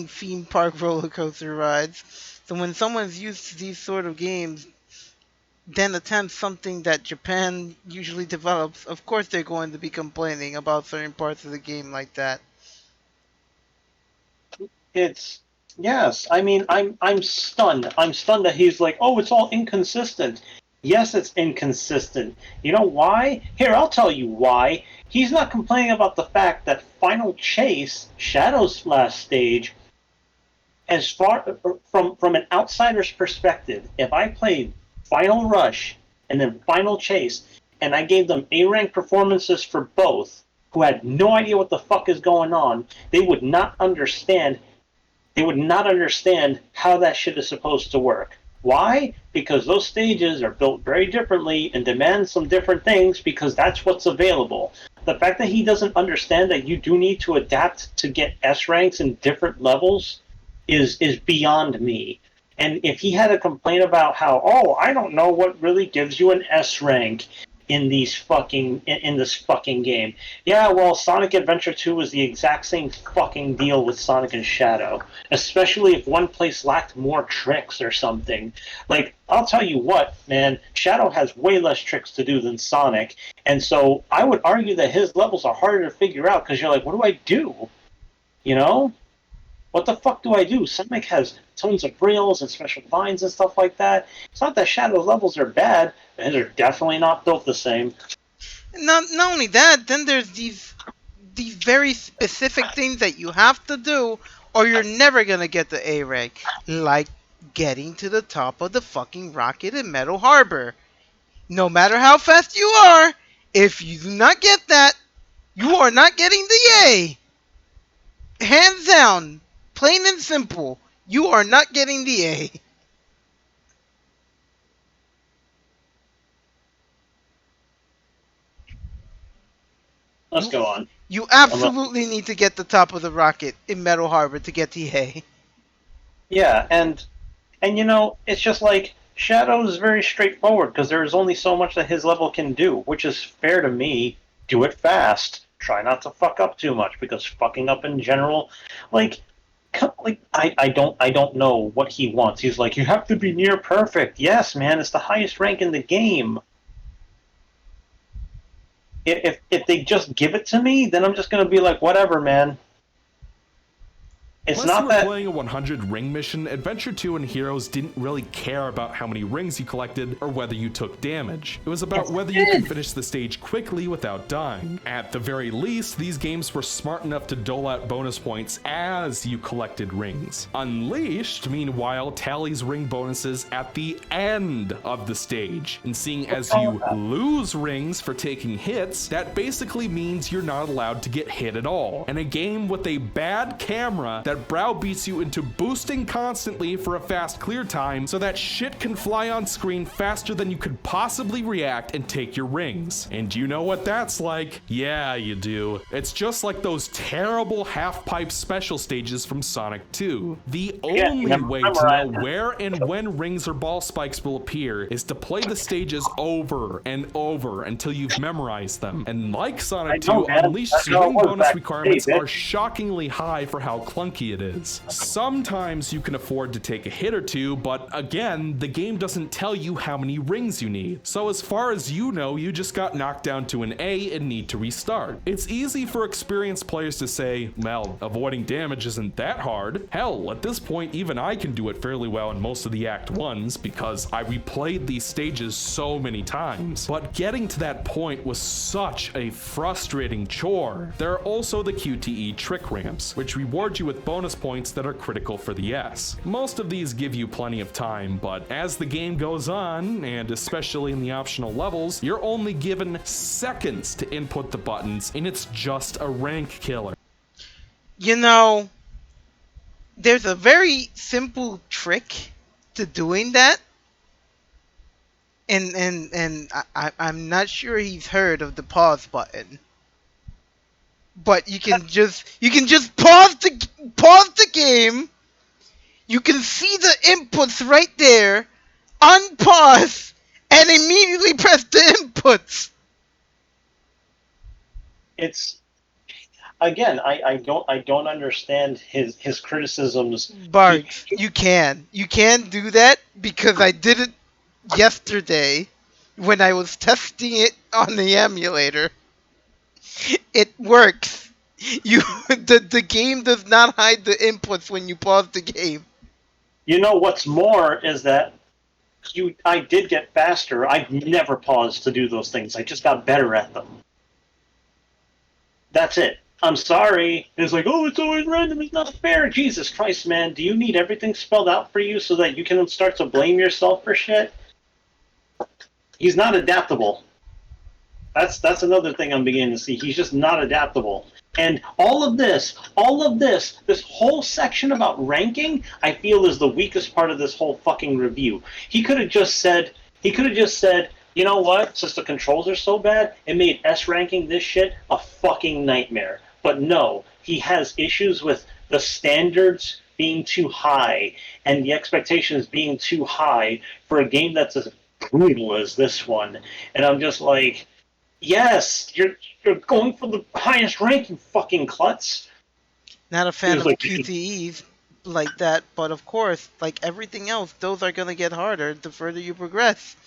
Speaker 1: theme park roller coaster rides. So when someone's used to these sort of games, then attempts something that Japan usually develops, of course they're going to be complaining about certain parts of the game like that.
Speaker 6: It's Yes, I mean, I'm stunned. I'm stunned that he's like, oh, it's all inconsistent. Yes, it's inconsistent. You know why? Here, I'll tell you why. He's not complaining about the fact that Final Chase, Shadow's last stage, as far from an outsider's perspective, if I played Final Rush and then Final Chase, and I gave them A rank performances for both, who had no idea what the fuck is going on, they would not understand. They would not understand how that shit is supposed to work. Why? Because those stages are built very differently and demand some different things because that's what's available. The fact that he doesn't understand that you do need to adapt to get S ranks in different levels is beyond me. And if he had a complaint about how, oh, I don't know what really gives you an S rank in this fucking game. Yeah, well, Sonic Adventure 2 was the exact same fucking deal with Sonic and Shadow, especially if one place lacked more tricks or something. Like, I'll tell you what, man, Shadow has way less tricks to do than Sonic, and so I would argue that his levels are harder to figure out because you're like, what do I do? You know? What the fuck do I do? Sonic has tons of rails and special vines and stuff like that. It's not that Shadow's levels are bad, and they're definitely not built the same.
Speaker 1: Not only that, then there's these very specific things that you have to do, or you're never gonna get the A rank, like getting to the top of the fucking rocket in Metal Harbor. No matter how fast you are, if you do not get that, you are not getting the A. Hands down, plain and simple, you are not getting the A.
Speaker 6: Let's go on.
Speaker 1: You absolutely need to get the top of the rocket in Metal Harbor to get the A.
Speaker 6: Yeah, and you know, it's just like Shadow is very straightforward because there is only so much that his level can do, which is fair to me. Do it fast. Try not to fuck up too much because fucking up in general, like I don't know what he wants. He's like, you have to be near perfect. Yes, man, it's the highest rank in the game. If they just give it to me, then I'm just gonna be like, whatever, man. It's
Speaker 2: Unless
Speaker 6: not
Speaker 2: you were
Speaker 6: that.
Speaker 2: playing a 100 ring mission, Adventure 2 and Heroes didn't really care about how many rings you collected or whether you took damage. It was about whether you could finish the stage quickly without dying. At the very least, these games were smart enough to dole out bonus points as you collected rings. Unleashed, meanwhile, tallies ring bonuses at the end of the stage. And seeing as you lose rings for taking hits, that basically means you're not allowed to get hit at all. And a game with a bad camera that browbeats you into boosting constantly for a fast clear time so that shit can fly on screen faster than you could possibly react and take your rings. And do you know what that's like? Yeah, you do. It's just like those terrible half-pipe special stages from Sonic 2. The only way to know where and when rings or ball spikes will appear is to play the stages over and over until you've memorized them. And like Sonic 2, Unleashed's ring bonus requirements are shockingly high for how clunky it is. Sometimes you can afford to take a hit or two, but again, the game doesn't tell you how many rings you need. So as far as you know, you just got knocked down to an A and need to restart. It's easy for experienced players to say, well, avoiding damage isn't that hard. Hell, at this point, even I can do it fairly well in most of the Act 1s because I replayed these stages so many times. But getting to that point was such a frustrating chore. There are also the QTE trick ramps, which reward you with bonus points that are critical for the S. Most of these give you plenty of time, but as the game goes on, and especially in the optional levels, you're only given seconds to input the buttons, and it's just a rank killer.
Speaker 1: You know, there's a very simple trick to doing that, and I'm not sure he's heard of the pause button. But you can just pause the game. You can see the inputs right there, unpause, and immediately press the inputs.
Speaker 6: It's again, I don't understand his criticisms.
Speaker 1: Bart, you can do that because I did it yesterday when I was testing it on the emulator. It works. The game does not hide the inputs when you pause the game.
Speaker 6: You know what's more is that I did get faster. I never paused to do those things. I just got better at them. That's it. I'm sorry. It's like, oh, it's always random. It's not fair. Jesus Christ, man. Do you need everything spelled out for you so that you can start to blame yourself for shit? He's not adaptable. That's another thing I'm beginning to see. He's just not adaptable. And all of this whole section about ranking, I feel is the weakest part of this whole fucking review. He could have just said, you know what? Since the controls are so bad, it made S ranking this shit a fucking nightmare. But no, he has issues with the standards being too high and the expectations being too high for a game that's as brutal as this one. And I'm just like, yes, you're going for the highest rank, you fucking klutz.
Speaker 1: Not a fan of
Speaker 6: like,
Speaker 1: QTEs like that, but of course, like everything else, those are gonna get harder the further you progress.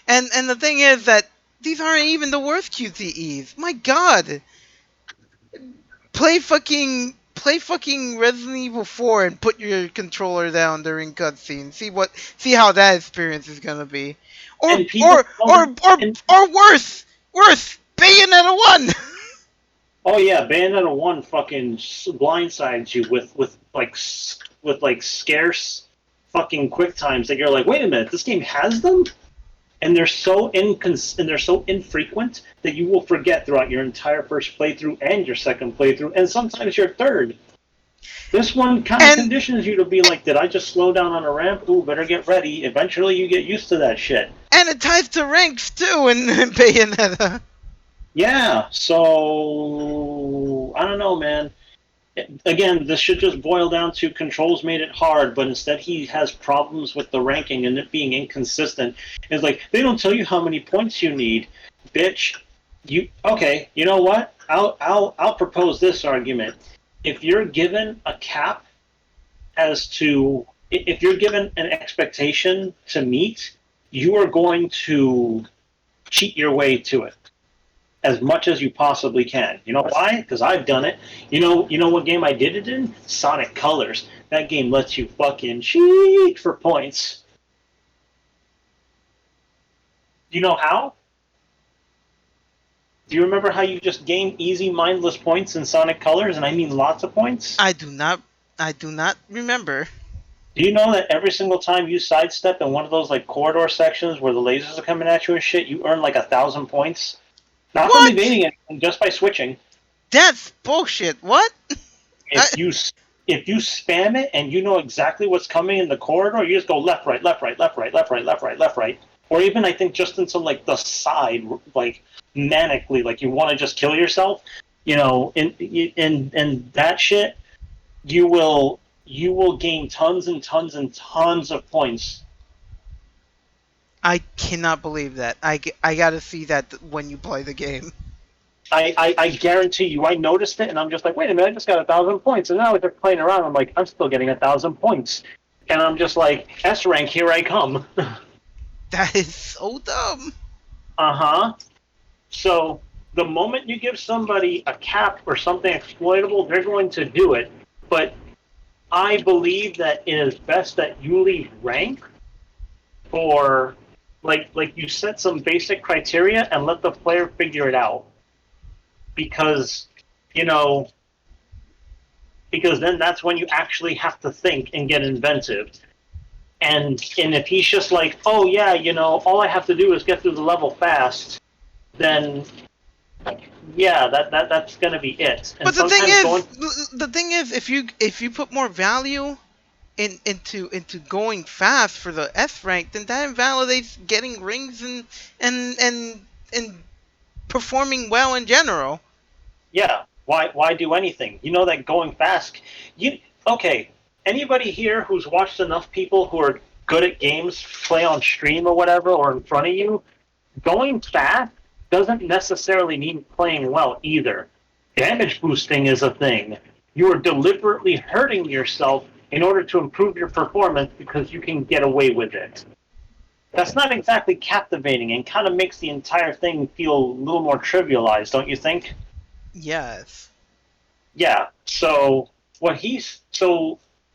Speaker 1: And the thing is that these aren't even the worst QTEs. My God, play fucking Resident Evil 4 and put your controller down during cutscenes. See how that experience is gonna be. Or worse, Bayonetta 1.
Speaker 6: Oh yeah, Bayonetta 1 fucking blindsides you with scarce fucking quick times that you're like, wait a minute, this game has them? And they're so infrequent that you will forget throughout your entire first playthrough and your second playthrough and sometimes your third. This one kind of conditions you to be like, did I just slow down on a ramp? Ooh, better get ready. Eventually you get used to that shit.
Speaker 1: And it ties to ranks too in Bayonetta.
Speaker 6: Yeah, so I don't know, man. Again, this should just boil down to controls made it hard, but instead he has problems with the ranking and it being inconsistent. It's like, they don't tell you how many points you need. Bitch, you know what? I'll propose this argument. If you're given a cap if you're given an expectation to meet, you are going to cheat your way to it as much as you possibly can. You know why? Because I've done it. You know what game I did it in? Sonic Colors. That game lets you fucking cheat for points. Do you know how? Do you remember how you just gain easy, mindless points in Sonic Colors? And I mean lots of points?
Speaker 1: I do not remember.
Speaker 6: Do you know that every single time you sidestep in one of those like corridor sections where the lasers are coming at you and shit, you earn like 1,000 points? Not from evading it, just by switching.
Speaker 1: That's bullshit. What?
Speaker 6: If you spam it and you know exactly what's coming in the corridor, you just go left, right, left, right, left, right, left, right, left, right, left, right. Or even I think just into like the side, like manically, like you want to just kill yourself. You know, in that shit, you will gain tons and tons and tons of points.
Speaker 1: I cannot believe that. I gotta see that when you play the game.
Speaker 6: I guarantee you, I noticed it, and I'm just like, wait a minute, I just got 1,000 points, and now they're playing around. I'm like, I'm still getting 1,000 points, and I'm just like, S rank, here I come.
Speaker 1: That is so dumb.
Speaker 6: So the moment you give somebody a cap or something exploitable, they're going to do it. But I believe that it is best that you leave rank for. Like you set some basic criteria and let the player figure it out. Because then that's when you actually have to think and get inventive. And if he's just like, oh yeah, all I have to do is get through the level fast, then yeah, that's gonna be it. And
Speaker 1: but the thing is, if you put more value into going fast for the S rank, then that invalidates getting rings and performing well in general.
Speaker 6: Yeah, why do anything? You know that going fast. Anybody here who's watched enough people who are good at games play on stream or whatever, or in front of you, going fast doesn't necessarily mean playing well either. Damage boosting is a thing. You are deliberately hurting yourself in order to improve your performance because you can get away with it. That's not exactly captivating and kind of makes the entire thing feel a little more trivialized, don't you think?
Speaker 1: Yes.
Speaker 6: Yeah. So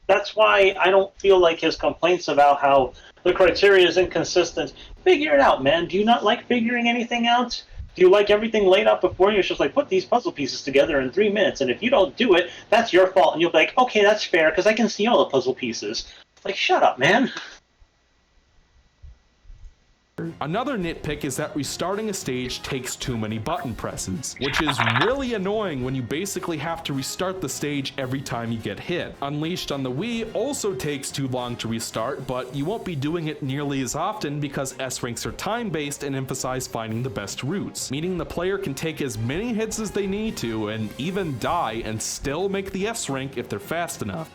Speaker 6: that's why I don't feel like his complaints about how the criteria is inconsistent. Figure it out, man. Do you not like figuring anything out? Do you like everything laid out before you? It's just like, put these puzzle pieces together in 3 minutes, and if you don't do it, that's your fault. And you'll be like, okay, that's fair, because I can see all the puzzle pieces. Like, shut up, man.
Speaker 2: Another nitpick is that restarting a stage takes too many button presses, which is really annoying when you basically have to restart the stage every time you get hit. Unleashed on the Wii also takes too long to restart, but you won't be doing it nearly as often because S-ranks are time-based and emphasize finding the best routes, meaning the player can take as many hits as they need to and even die and still make the S-rank if they're fast enough.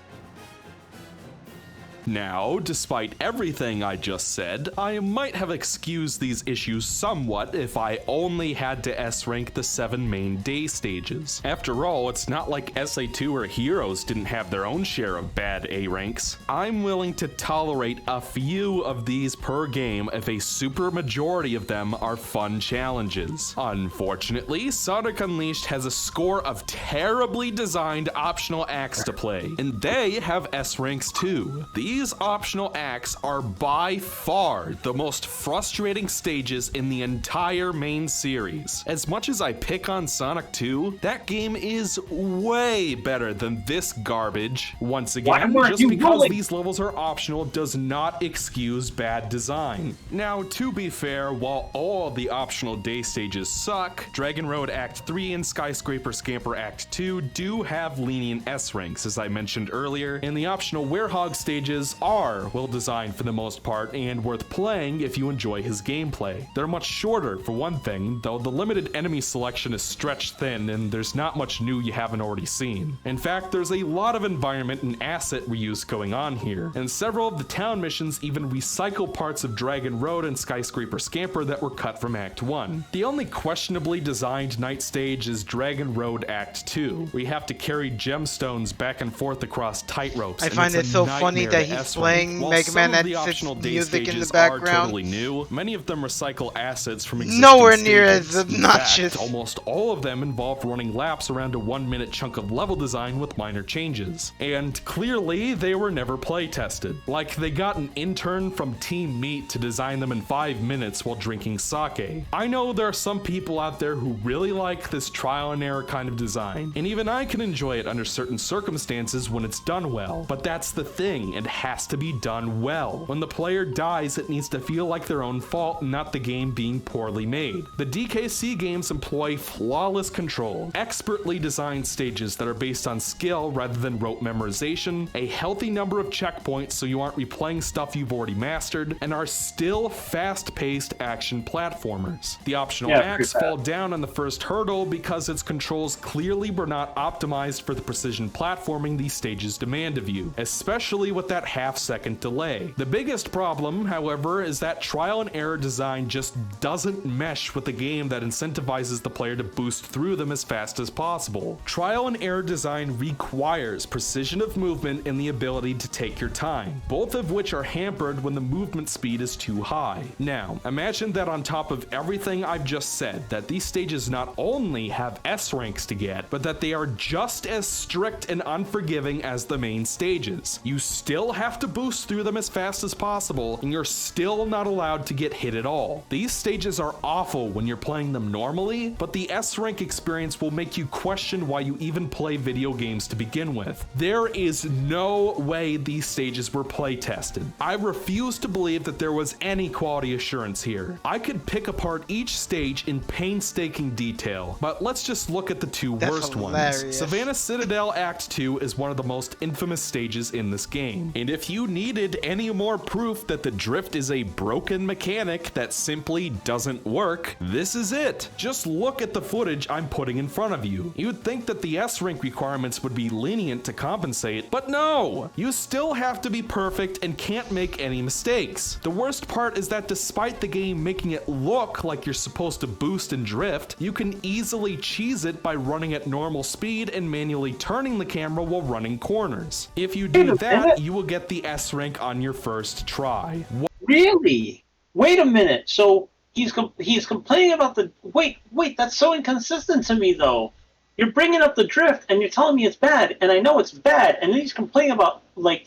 Speaker 2: Now, despite everything I just said, I might have excused these issues somewhat if I only had to S-rank the 7 main day stages. After all, it's not like SA2 or Heroes didn't have their own share of bad A ranks. I'm willing to tolerate a few of these per game if a super majority of them are fun challenges. Unfortunately, Sonic Unleashed has a score of terribly designed optional acts to play, and they have S ranks too. These optional acts are by far the most frustrating stages in the entire main series. As much as I pick on Sonic 2, that game is way better than this garbage. Once again, just because these levels are optional does not excuse bad design. Now, to be fair, while all the optional day stages suck, Dragon Road Act 3 and Skyscraper Scamper Act 2 do have lenient S ranks, as I mentioned earlier, and the optional Werehog stages are well designed for the most part and worth playing if you enjoy his gameplay. They're much shorter for one thing, though the limited enemy selection is stretched thin and there's not much new you haven't already seen. In fact, there's a lot of environment and asset reuse going on here, and several of the town missions even recycle parts of Dragon Road and Skyscraper Scamper that were cut from Act 1. The only questionably designed night stage is Dragon Road Act 2, where you have to carry gemstones back and forth across tight ropes.
Speaker 1: I find it so funny that he's playing Mega Man X music in the background.
Speaker 2: Are totally new. Many of them recycle assets from existing
Speaker 1: nowhere near
Speaker 2: stages.
Speaker 1: as obnoxious.
Speaker 2: In fact, almost all of them involve running laps around a 1-minute chunk of level design with minor changes. And clearly, they were never play tested. Like, they got an intern from Team Meat to design them in 5 minutes while drinking sake. I know there are some people out there who really like this trial and error kind of design, and even I can enjoy it under certain circumstances when it's done well. But that's the thing, it has to be done well. When the player dies, it needs to feel like their own fault, not the game being poorly made. The DKC games employ flawless control, expertly designed stages that are based on skill rather than rote memorization, a healthy number of checkpoints so you aren't replaying stuff you've already mastered, and are still fast-paced action platformers. The optional acts fall down on the first hurdle because its controls clearly were not optimized for the precision platforming these stages demand of you, especially with that half-second delay. The biggest problem, however, is that trial and error design just doesn't mesh with a game that incentivizes the player to boost through them as fast as possible. Trial and error design requires precision of movement and the ability to take your time, both of which are hampered when the movement speed is too high. Now, imagine that on top of everything I've just said, that these stages not only have S ranks to get, but that they are just as strict and unforgiving as the main stages. You still have to boost through them as fast as possible, and you're still not allowed to get hit at all. These stages are awful when you're playing them normally, but the S rank experience will make you question why you even play video games to begin with. There is no way these stages were play tested. I refuse to believe that there was any quality assurance here. I could pick apart each stage in painstaking detail, but let's just look at the two worst ones. Savannah Citadel Act 2 is one of the most infamous stages in this game, and if you needed any more proof that the drift is a broken mechanic that simply doesn't work, this is it. Just look at the footage I'm putting in front of you. You'd think that the S rank requirements would be lenient to compensate, but no! You still have to be perfect and can't make any mistakes. The worst part is that despite the game making it look like you're supposed to boost and drift, you can easily cheese it by running at normal speed and manually turning the camera while running corners. If you do that, you will get the S rank on your first try.
Speaker 6: Really? Wait a minute. So he's complaining about the wait. That's so inconsistent to me, though. You're bringing up the drift, and you're telling me it's bad, and I know it's bad, and then he's complaining about like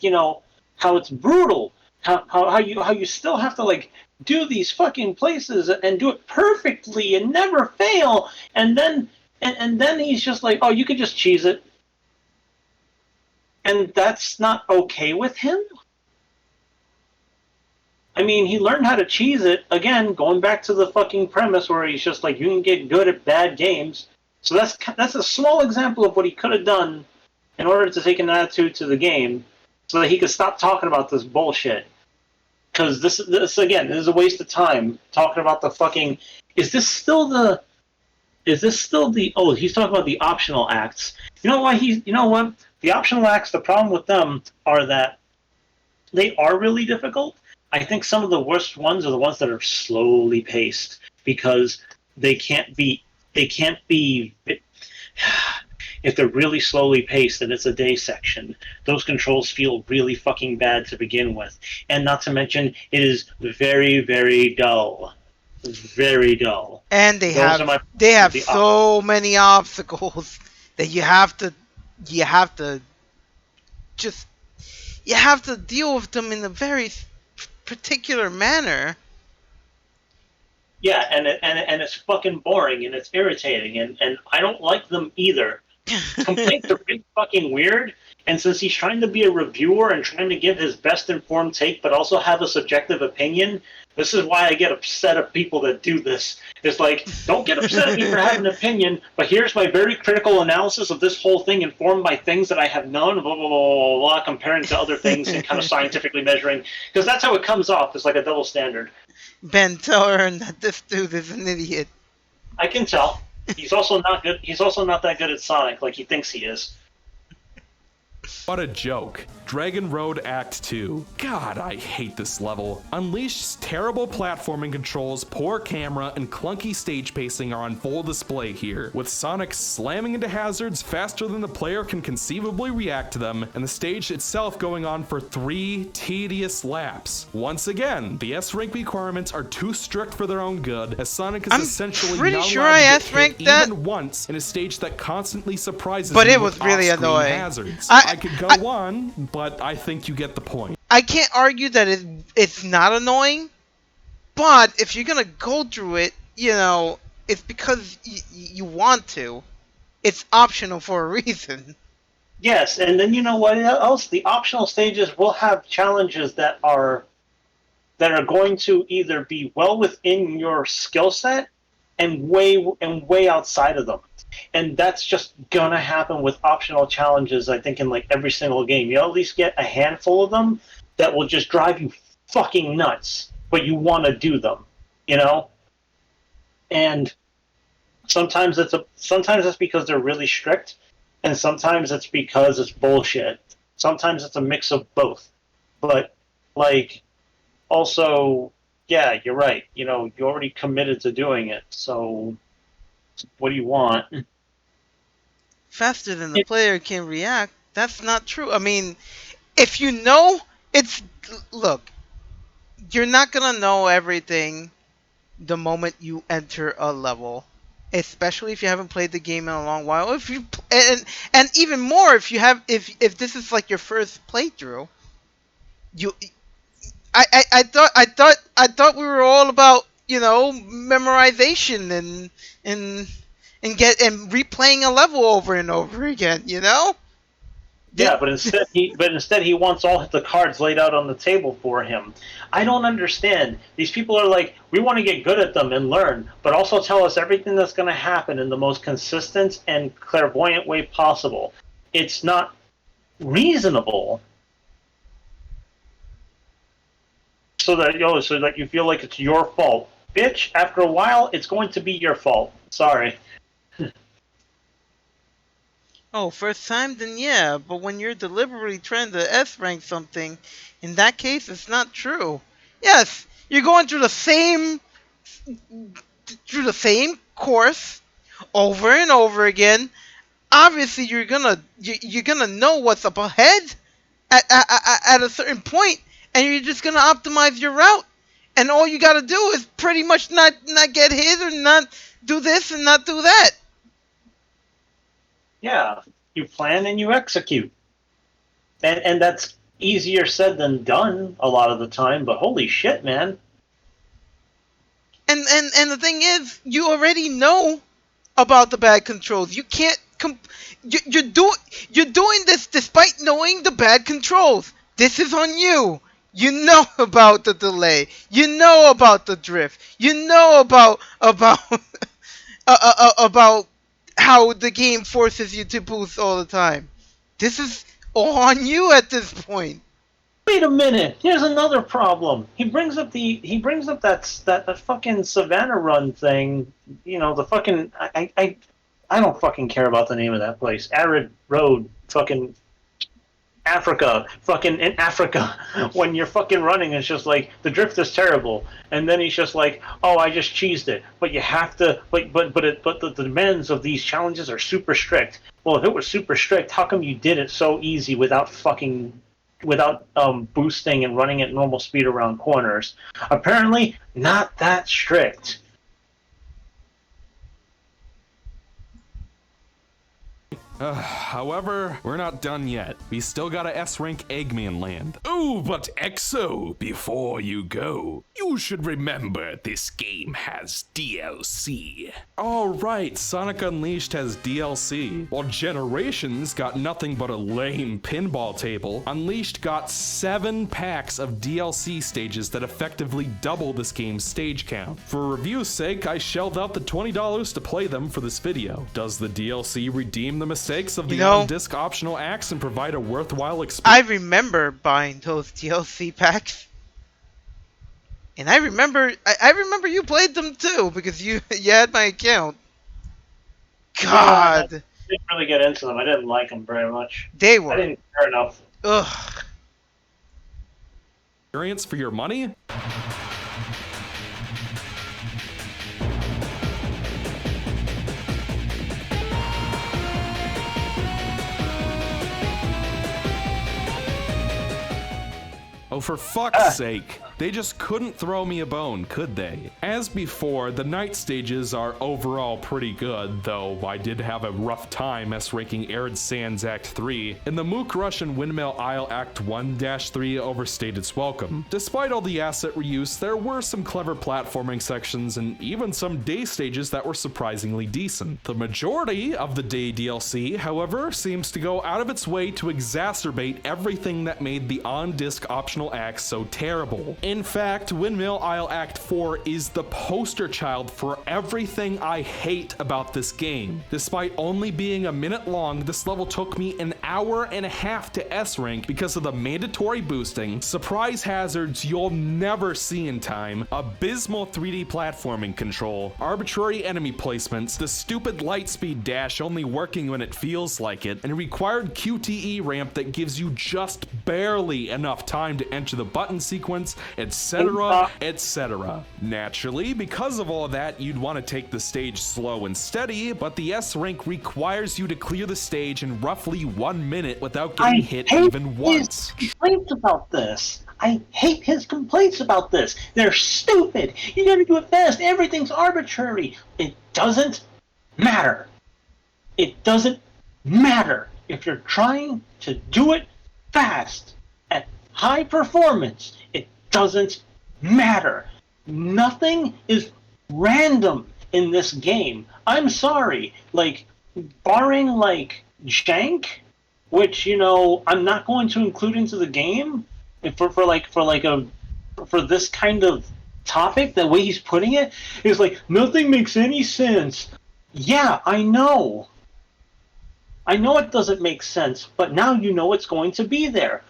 Speaker 6: how it's brutal, how you still have to like do these fucking places and do it perfectly and never fail, and then he's just like, oh, you could just cheese it, and that's not okay with him. I mean, he learned how to cheese it, again, going back to the fucking premise where he's just like, you can get good at bad games. So that's a small example of what he could have done in order to take an attitude to the game so that he could stop talking about this bullshit. Because this again, this is a waste of time talking about the fucking... Is this still the... Oh, he's talking about the optional acts. You know what? The optional acts, the problem with them are that they are really difficult. I think some of the worst ones are the ones that are slowly paced because they can't be if they're really slowly paced and it's a day section, those controls feel really fucking bad to begin with. And not to mention, it is very, very dull. Very dull.
Speaker 1: And they have so many obstacles that you have to just you have to deal with them in a very particular manner.
Speaker 6: Yeah, and it's fucking boring and it's irritating and I don't like them either. Complaints are really fucking weird, and since he's trying to be a reviewer and trying to give his best informed take but also have a subjective opinion, this is why I get upset at people that do this. It's like, don't get upset at me for having an opinion, but here's my very critical analysis of this whole thing informed by things that I have known, blah, blah, blah, blah, blah, comparing to other things and kind of scientifically measuring, because that's how it comes off. It's like a double standard.
Speaker 1: Ben, tell her that this dude is an idiot.
Speaker 6: I can tell. He's also not good. He's also not that good at Sonic like he thinks he is.
Speaker 2: What a joke. Dragon Road Act 2. God, I hate this level. Unleashed's terrible platforming controls, poor camera, and clunky stage pacing are on full display here, with Sonic slamming into hazards faster than the player can conceivably react to them, and the stage itself going on for 3 tedious laps. Once again, the S-rank requirements are too strict for their own good, as Sonic is essentially
Speaker 1: pretty
Speaker 2: not
Speaker 1: sure
Speaker 2: allowed
Speaker 1: I
Speaker 2: to get
Speaker 1: S-ranked
Speaker 2: hit
Speaker 1: that.
Speaker 2: even once in a stage that constantly surprises
Speaker 1: But
Speaker 2: you
Speaker 1: it was
Speaker 2: with
Speaker 1: really
Speaker 2: off-screen
Speaker 1: annoying.
Speaker 2: hazards. I could go on, but I think you get the point.
Speaker 1: I can't argue that it's not annoying, but if you're gonna go through it, it's because you want to. It's optional for a reason.
Speaker 6: Yes, and then you know what else? The optional stages will have challenges that are going to either be well within your skill set and way outside of them. And that's just gonna happen with optional challenges, I think, in like every single game. You'll at least get a handful of them that will just drive you fucking nuts, but you want to do them, And sometimes it's because they're really strict, and sometimes it's because it's bullshit. Sometimes it's a mix of both. But like, also, yeah, you're right. You already committed to doing it, so what do you want?
Speaker 1: Faster than the player can react. That's not true. I mean, if you know, look, you're not gonna know everything the moment you enter a level, especially if you haven't played the game in a long while. And even more if this is like your first playthrough, you I thought we were all about memorization and replaying a level over and over again.
Speaker 6: Yeah, but instead he wants all the cards laid out on the table for him. I don't understand. These people are like, we want to get good at them and learn, but also tell us everything that's going to happen in the most consistent and clairvoyant way possible. It's not reasonable. So that you feel like it's your fault. Bitch, after a while, it's going to be your fault. Sorry.
Speaker 1: Oh, first time? Then yeah, but when you're deliberately trying to S-rank something, in that case, it's not true. Yes, you're going through the same course over and over again. Obviously, you're gonna know what's up ahead at a certain point, and you're just gonna optimize your route. And all you gotta do is pretty much not get hit or not do this and not do that.
Speaker 6: Yeah, you plan and you execute, and that's easier said than done a lot of the time. But holy shit, man!
Speaker 1: And the thing is, you already know about the bad controls. You can't you're doing this despite knowing the bad controls. This is on you. You know about the delay. You know about the drift. You know about about how the game forces you to boost all the time. This is all on you at this point.
Speaker 6: Wait a minute. Here's another problem. He brings up that fucking Savannah Run thing. You know, the fucking I don't fucking care about the name of that place. Arid Road, fucking Africa, fucking in Africa. When you're fucking running, it's just like the drift is terrible, and then he's just like, "Oh, I just cheesed it." But you have to, but the demands of these challenges are super strict. Well, if it was super strict, how come you did it so easy without boosting and running at normal speed around corners? Apparently, not that strict.
Speaker 2: However, we're not done yet. We still gotta S-rank Eggman Land. Oh, but EXO, before you go, you should remember this game has DLC. Oh right, Sonic Unleashed has DLC. While Generations got nothing but a lame pinball table, Unleashed got 7 packs of DLC stages that effectively double this game's stage count. For review's sake, I shelled out the $20 to play them for this video. Does the DLC redeem the mistakes of the on-disc optional acts and provide a worthwhile experience?
Speaker 1: I remember buying those DLC packs. And I remember you played them too, because you had my account. God.
Speaker 6: I didn't really get into them. I didn't like them very much.
Speaker 1: They were.
Speaker 6: I didn't care enough.
Speaker 1: Ugh.
Speaker 2: Experience for your money? Oh, for fuck's sake. They just couldn't throw me a bone, could they? As before, the night stages are overall pretty good, though I did have a rough time S-ranking Arid Sands Act 3, and the Mook Rush and Windmill Isle Act 1-3 overstayed its welcome. Despite all the asset reuse, there were some clever platforming sections and even some day stages that were surprisingly decent. The majority of the day DLC, however, seems to go out of its way to exacerbate everything that made the on-disc optional acts so terrible. In fact, Windmill Isle Act 4 is the poster child for everything I hate about this game. Despite only being a minute long, this level took me an hour and a half to S-rank because of the mandatory boosting, surprise hazards you'll never see in time, abysmal 3D platforming control, arbitrary enemy placements, the stupid lightspeed dash only working when it feels like it, and a required QTE ramp that gives you just barely enough time to enter the button sequence, etc., etc. Naturally, because of all of that, you'd want to take the stage slow and steady, but the S-rank requires you to clear the stage in roughly 1 minute without getting hit even once.
Speaker 6: Complaints about this. I hate his complaints about this. They're stupid. You gotta do it fast. Everything's arbitrary. It doesn't matter. It doesn't matter. If you're trying to do it fast at high performance, it doesn't matter. Nothing is random in this game. I'm sorry. Like, barring, like, jank, which, you know, I'm not going to include into the game for this kind of topic, the way he's putting it is like, nothing makes any sense. Yeah, I know. I know it doesn't make sense, but now you know it's going to be there.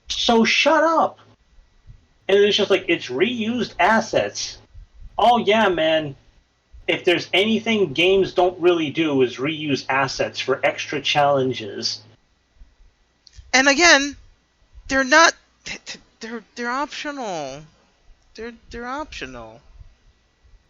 Speaker 6: So shut up. And it's just like, it's reused assets. Oh yeah, man. If there's anything games don't really do is reuse assets for extra challenges.
Speaker 1: And again, they're not. They're optional. They're optional.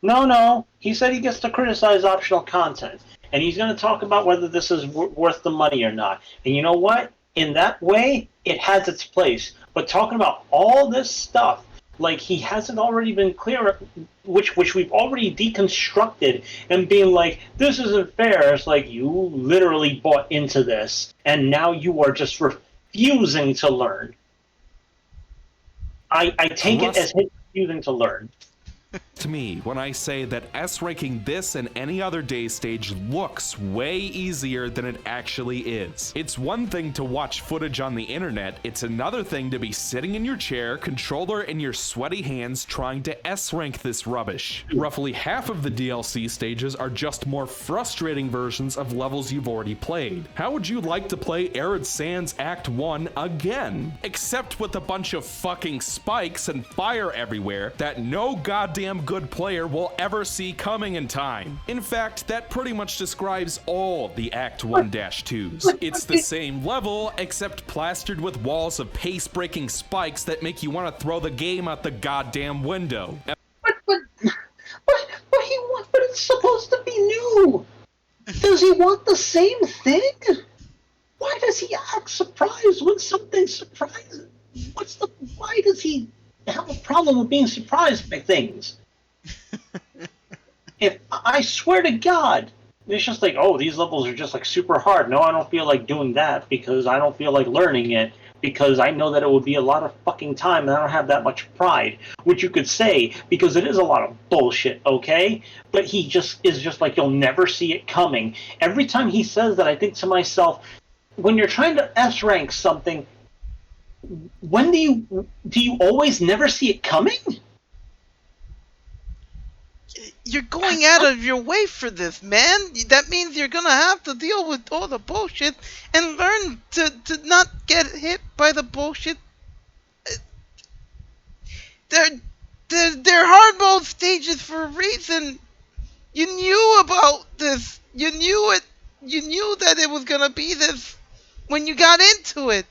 Speaker 6: No. He said he gets to criticize optional content, and he's going to talk about whether this is worth the money or not. And you know what? In that way, it has its place. But talking about all this stuff Like, he hasn't already been clear, which we've already deconstructed, and being like, this isn't fair. It's like, you literally bought into this, and now you are just refusing to learn. I take it as him refusing to learn.
Speaker 2: To me when I say that S ranking this and any other day stage looks way easier than it actually is. It's one thing to watch footage on the internet, it's another thing to be sitting in your chair, controller in your sweaty hands, trying to S rank this rubbish. Roughly half of the DLC stages are just more frustrating versions of levels you've already played. How would you like to play Arid Sands Act 1 again? Except with a bunch of fucking spikes and fire everywhere that no goddamn good player will ever see coming in time. In fact, that pretty much describes all the Act 1-2s. It's the same level, except plastered with walls of pace-breaking spikes that make you want to throw the game out the goddamn window.
Speaker 6: But it's supposed to be new. Does he want the same thing? Why does he act surprised when something's surprising? Why does he have a problem with being surprised by things? If I swear to God, it's just like, oh, these levels are just like super hard. No, I don't feel like doing that because I don't feel like learning it because I know that it would be a lot of fucking time and I don't have that much pride, which you could say because it is a lot of bullshit, okay? But he just is just like, you'll never see it coming. Every time he says that, I think to myself, when you're trying to S rank something, when do you always never see it coming?
Speaker 1: You're going out of your way for this, man. That means you're gonna have to deal with all the bullshit and learn to not get hit by the bullshit. They're hard mode stages for a reason. You knew about this. You knew it. You knew that it was gonna be this when you got into it.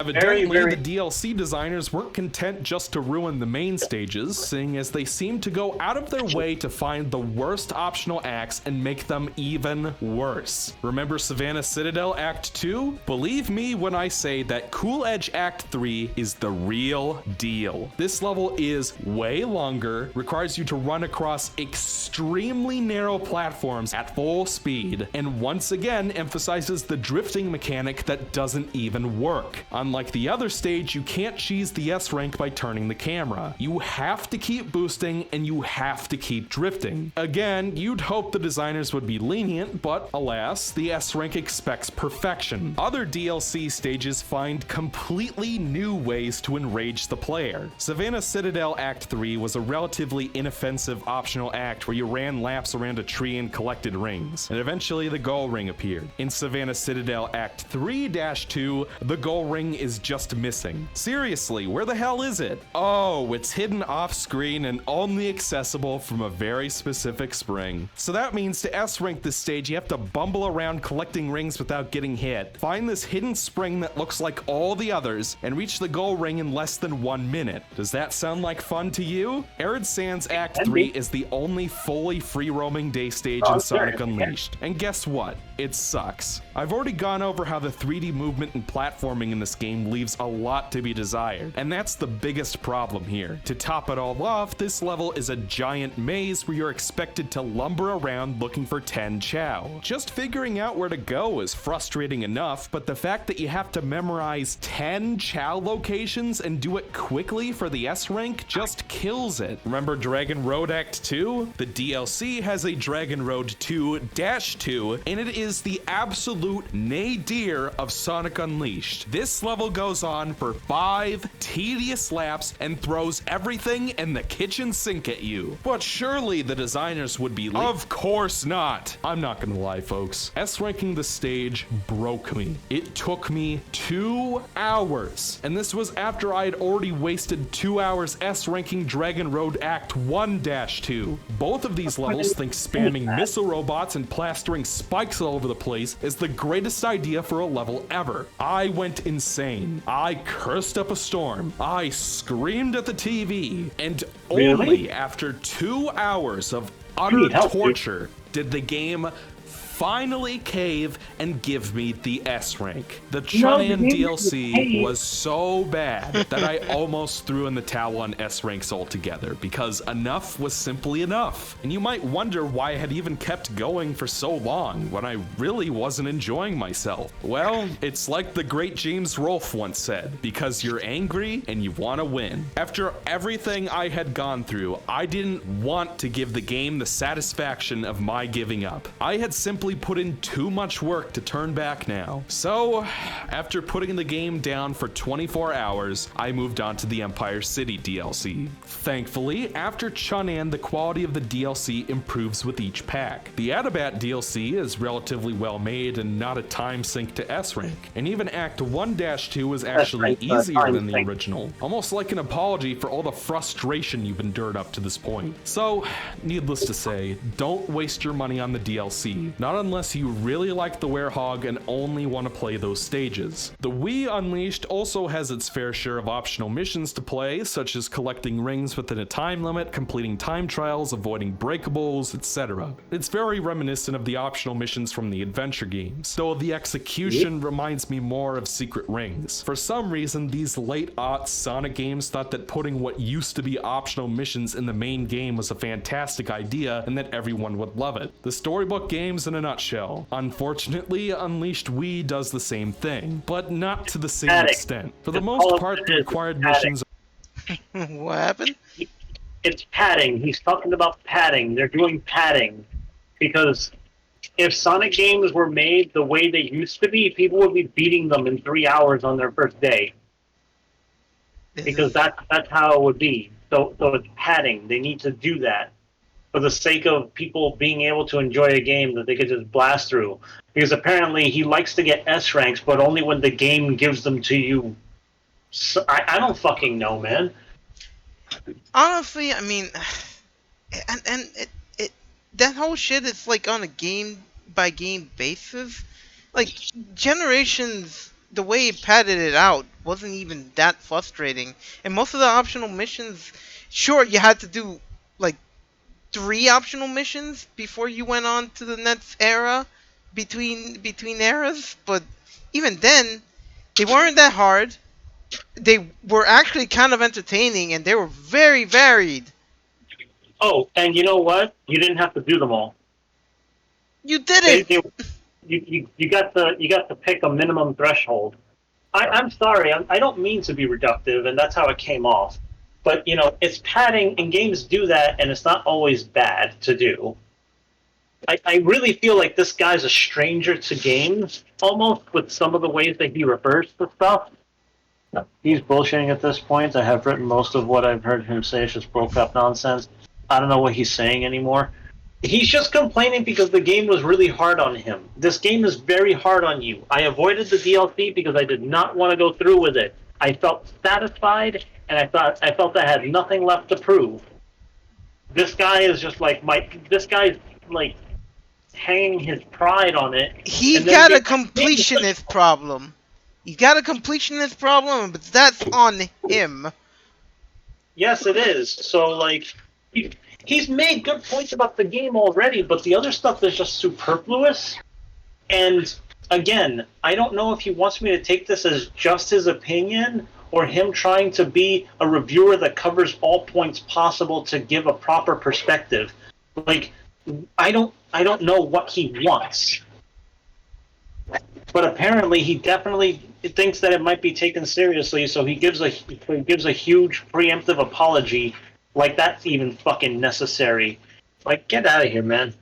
Speaker 2: Evidently, the DLC designers weren't content just to ruin the main stages, seeing as they seemed to go out of their way to find the worst optional acts and make them even worse. Remember Savannah Citadel Act 2? Believe me when I say that Cool Edge Act 3 is the real deal. This level is way longer, requires you to run across extremely narrow platforms at full speed, and once again emphasizes the drifting mechanic that doesn't even work. Unlike the other stage, you can't cheese the S rank by turning the camera. You have to keep boosting and you have to keep drifting. Again, you'd hope the designers would be lenient, but alas, the S rank expects perfection. Other DLC stages find completely new ways to enrage the player. Savannah Citadel Act 3 was a relatively inoffensive optional act where you ran laps around a tree and collected rings, and eventually the goal ring appeared. In Savannah Citadel Act 3-2, the goal ring is just missing. Seriously, where the hell is it? Oh, it's hidden off screen and only accessible from a very specific spring. So that means to S rank this stage, you have to bumble around collecting rings without getting hit, find this hidden spring that looks like all the others, and reach the goal ring in less than 1 minute. Does that sound like fun to you? Arid Sands Act 3 is the only fully free roaming day stage in Sonic Unleashed. And guess what? It sucks. I've already gone over how the 3D movement and platforming in this game leaves a lot to be desired, and that's the biggest problem here. To top it all off, this level is a giant maze where you're expected to lumber around looking for 10 Chow. Just figuring out where to go is frustrating enough, but the fact that you have to memorize 10 Chow locations and do it quickly for the S rank just kills it. Remember Dragon Road Act 2? The DLC has a Dragon Road 2-2, and it is the absolute nadir of Sonic Unleashed. This level goes on for 5 tedious laps and throws everything in the kitchen sink at you. But surely the designers would be of course not. I'm not gonna lie, folks. S-ranking the stage broke me. It took me 2 hours, and this was after I had already wasted 2 hours S-ranking Dragon Road Act 1-2. Both of these levels think spamming missile robots and plastering spikes all over the place is the greatest idea for a level ever. I went insane. I cursed up a storm. I screamed at the TV, and only after 2 hours of utter torture did the game finally cave and give me the S rank. The
Speaker 6: No,
Speaker 2: Chun-An
Speaker 6: the game
Speaker 2: DLC was so bad that I almost threw in the towel on S ranks altogether, because enough was simply enough. And you might wonder why I had even kept going for so long when I really wasn't enjoying myself. Well, it's like the great James Rolfe once said, because you're angry and you want to win. After everything I had gone through, I didn't want to give the game the satisfaction of my giving up. I had simply put in too much work to turn back now. So, after putting the game down for 24 hours, I moved on to the Empire City DLC. Thankfully, after Chun-An, the quality of the DLC improves with each pack. The Atabat DLC is relatively well made and not a time sink to S rank, and even Act 1-2 is actually easier than the original, almost like an apology for all the frustration you've endured up to this point. So, needless to say, don't waste your money on the DLC, not unless you really like the Werehog and only want to play those stages. The Wii Unleashed also has its fair share of optional missions to play, such as collecting rings within a time limit, completing time trials, avoiding breakables, etc. It's very reminiscent of the optional missions from the adventure games, though the execution reminds me more of Secret Rings. For some reason, these late-aughts Sonic games thought that putting what used to be optional missions in the main game was a fantastic idea and that everyone would love it. The storybook games in a nutshell. Unfortunately, Unleashed Wii does the same thing, but not to the same extent. For the most part, the required missions.
Speaker 1: What happened?
Speaker 6: It's padding. He's talking about padding. They're doing padding because if Sonic games were made the way they used to be, people would be beating them in 3 hours on their first day. Because that's how it would be. So it's padding. They need to do that for the sake of people being able to enjoy a game that they could just blast through. Because apparently he likes to get S ranks, but only when the game gives them to you. So, I don't fucking know, man.
Speaker 1: Honestly, I mean, and it that whole shit is like on a game by game basis. Like Generations, the way it padded it out wasn't even that frustrating, and most of the optional missions, sure, you had to do like 3 optional missions before you went on to the next era, between eras, but even then, they weren't that hard. They were actually kind of entertaining, and they were very varied.
Speaker 6: Oh, and you know what? You didn't have to do them all.
Speaker 1: You did it.
Speaker 6: You got to pick a minimum threshold. I'm sorry, I don't mean to be reductive, and that's how it came off. But you know, it's padding, and games do that, and it's not always bad to do. I really feel like this guy's a stranger to games, almost, with some of the ways that he refers to stuff. He's bullshitting at this point. I have written most of what I've heard him say. It's just broke up nonsense. I don't know what he's saying anymore. He's just complaining because the game was really hard on him. This game is very hard on you. I avoided the DLC because I did not want to go through with it. I felt satisfied, and I felt I had nothing left to prove. This guy is just like this guy's like hanging his pride on it.
Speaker 1: He's got a completionist problem. He's got a completionist problem, but that's on him.
Speaker 6: Yes, it is. So, like, he's made good points about the game already, but the other stuff is just superfluous. And, again, I don't know if he wants me to take this as just his opinion or him trying to be a reviewer that covers all points possible to give a proper perspective. Like, I don't know what he wants. But apparently, he definitely thinks that it might be taken seriously, so he gives a huge preemptive apology, like that's even fucking necessary. Like, get out of here, man.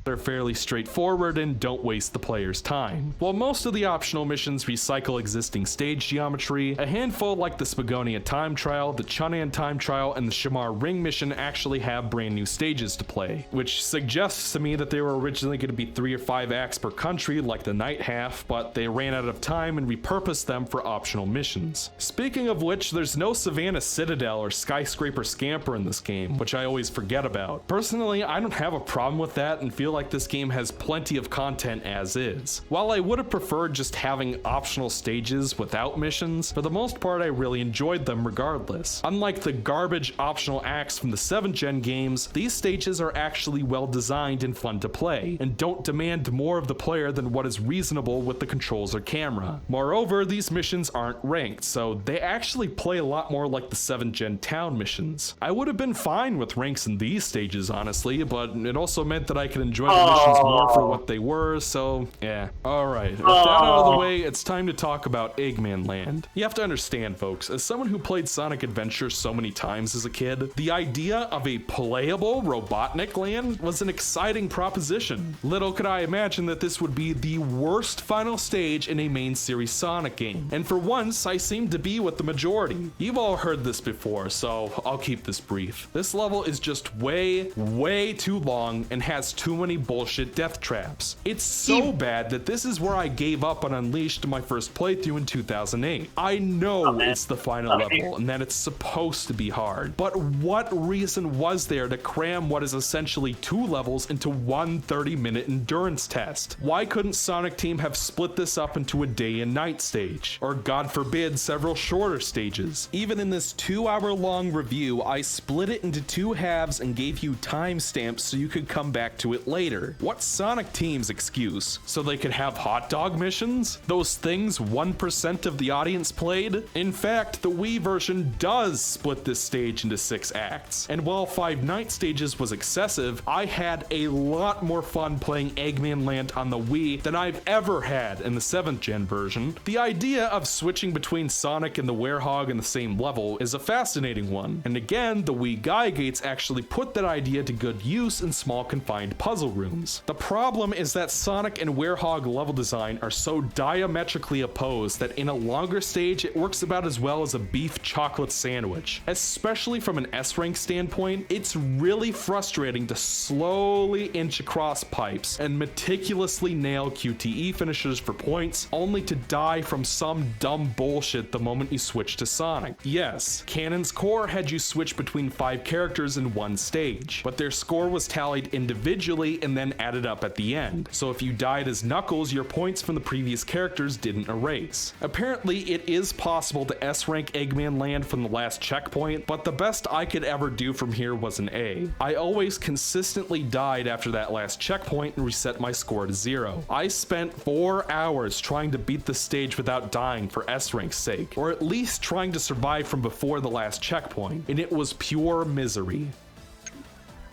Speaker 2: They're fairly straightforward and don't waste the player's time. While most of the optional missions recycle existing stage geometry, a handful like the Spagonia time trial, the Chun-An time trial, and the Shamar ring mission actually have brand new stages to play, which suggests to me that they were originally going to be 3 or 5 acts per country like the night half, but they ran out of time and repurposed them for optional missions. Speaking of which, there's no Savannah Citadel or Skyscraper Scamper in this game, which I always forget about. Personally, I don't have a problem with that and feel like this game has plenty of content as is. While I would have preferred just having optional stages without missions, for the most part I really enjoyed them regardless. Unlike the garbage optional acts from the 7th gen games, these stages are actually well designed and fun to play, and don't demand more of the player than what is reasonable with the controls or camera. Moreover, these missions aren't ranked, so they actually play a lot more like the 7th gen town missions. I would have been fine with ranks in these stages honestly, but it also meant that I could enjoy the missions more for what they were, so yeah. Alright, with that out of the way, it's time to talk about Eggman Land. You have to understand folks, as someone who played Sonic Adventure so many times as a kid, the idea of a playable Robotnik land was an exciting proposition. Little could I imagine that this would be the worst final stage in a main series Sonic game, and for once I seem to be with the majority. You've all heard this before, so I'll keep this brief. This level is just way too long and has too many bullshit death traps. It's so bad that this is where I gave up on Unleashed in my first playthrough in 2008. I know it's the final level and that it's supposed to be hard, but what reason was there to cram what is essentially 2 levels into one 30-minute endurance test? Why couldn't Sonic Team have split this up into a day and night stage? Or God forbid, several shorter stages? Even in this 2-hour-long review, I split it into 2 halves and gave you timestamps so you could come back to it later. What's Sonic Team's excuse? So they could have hot dog missions? Those things 1% of the audience played? In fact, the Wii version does split this stage into 6 acts. And while 5 night stages was excessive, I had a lot more fun playing Eggman Land on the Wii than I've ever had in the 7th gen version. The idea of switching between Sonic and the Werehog in the same level is a fascinating one, and again, the Wii Gaia Gates actually put that idea to good use in small confined puzzle rooms. The problem is that Sonic and Werehog level design are so diametrically opposed that in a longer stage it works about as well as a beef chocolate sandwich. Especially from an S-rank standpoint, it's really frustrating to slowly inch across pipes and meticulously nail QTE finishers for points, only to die from some dumb bullshit the moment you switch to Sonic. Yes, Canon's Core had you switch between 5 characters in one stage, but their score was tallied individually and then added up at the end, so if you died as Knuckles, your points from the previous characters didn't erase. Apparently, it is possible to S-rank Eggman Land from the last checkpoint, but the best I could ever do from here was an A. I always consistently died after that last checkpoint and reset my score to 0. I spent 4 hours trying to beat the stage without dying for S-rank's sake, or at least trying to survive from before the last checkpoint, and it was pure misery.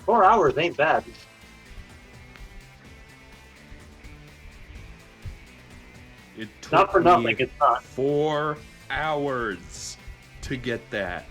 Speaker 6: 4 hours ain't bad.
Speaker 2: It took
Speaker 6: Not for
Speaker 2: me
Speaker 6: nothing, it's not.
Speaker 2: 4 hours to get that.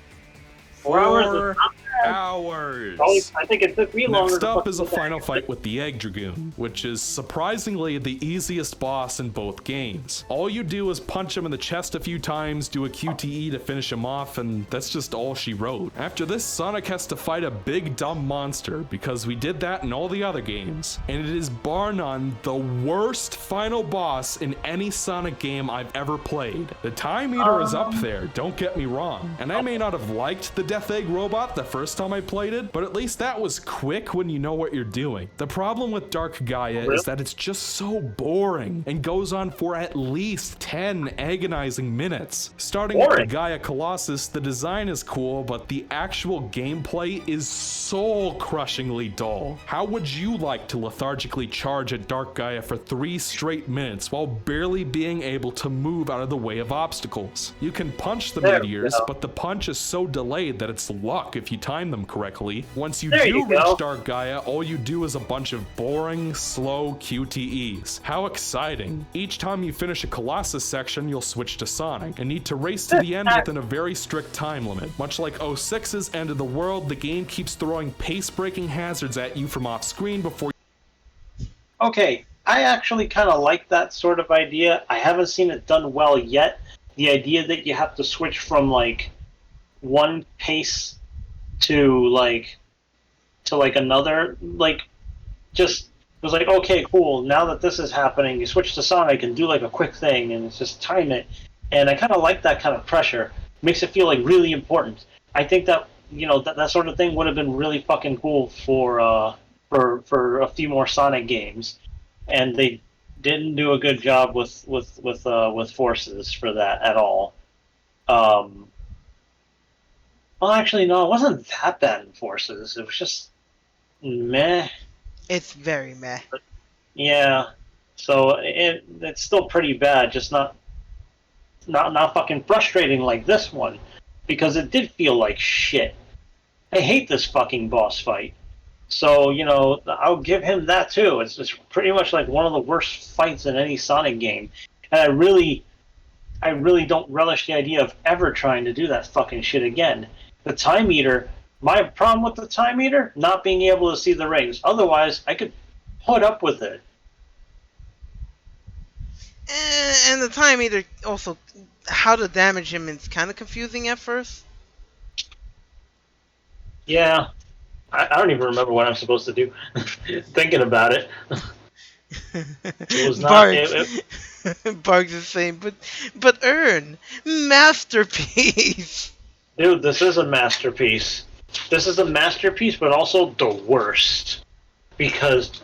Speaker 6: 4 hours is not bad.
Speaker 2: Hours.
Speaker 6: I think it took me longer.
Speaker 2: Next up is a final fight with the Egg Dragoon, which is surprisingly the easiest boss in both games. All you do is punch him in the chest a few times, do a QTE to finish him off, and that's just all she wrote. After this, Sonic has to fight a big dumb monster, because we did that in all the other games, and it is bar none the worst final boss in any Sonic game I've ever played. The time meter is up there, don't get me wrong, and I may not have liked the Death Egg robot the first time I played it, but at least that was quick when you know what you're doing. The problem with Dark Gaia is that it's just so boring and goes on for at least 10 agonizing minutes. Starting with the Gaia Colossus, the design is cool, but the actual gameplay is soul-crushingly dull. How would you like to lethargically charge at Dark Gaia for 3 straight minutes while barely being able to move out of the way of obstacles? You can punch the meteors, but the punch is so delayed that it's luck if you time them correctly. Once you do reach Dark Gaia, all you do is a bunch of boring, slow QTEs. How exciting. Each time you finish a Colossus section, you'll switch to Sonic, and need to race to the end within a very strict time limit. Much like 06's End of the World, the game keeps throwing pace-breaking hazards at you from off-screen before.
Speaker 6: Okay, I actually kind of like that sort of idea. I haven't seen it done well yet. The idea that you have to switch from, like, one pace to another, like, just it was like, okay, cool, now that this is happening, you switch to Sonic and do like a quick thing and it's just time it. And I kind of like that kind of pressure. Makes it feel like really important. I think that, you know, that sort of thing would have been really fucking cool for for a few more Sonic games, and they didn't do a good job with Forces for that at all. Well, actually, no, it wasn't that bad in Forces. It was just meh.
Speaker 1: It's very meh.
Speaker 6: Yeah, so it's still pretty bad, just not fucking frustrating like this one, because it did feel like shit. I hate this fucking boss fight. So, I'll give him that too. It's pretty much like one of the worst fights in any Sonic game. And I really don't relish the idea of ever trying to do that fucking shit again. The time meter, my problem with the time meter, not being able to see the rings. Otherwise, I could put up with it.
Speaker 1: And the time meter also, how to damage him is kind of confusing at first.
Speaker 6: Yeah. I don't even remember what I'm supposed to do. Thinking about it. It was not...
Speaker 1: Barks is saying, but Earn, masterpiece.
Speaker 6: Dude, this is a masterpiece. This is a masterpiece, but also the worst. Because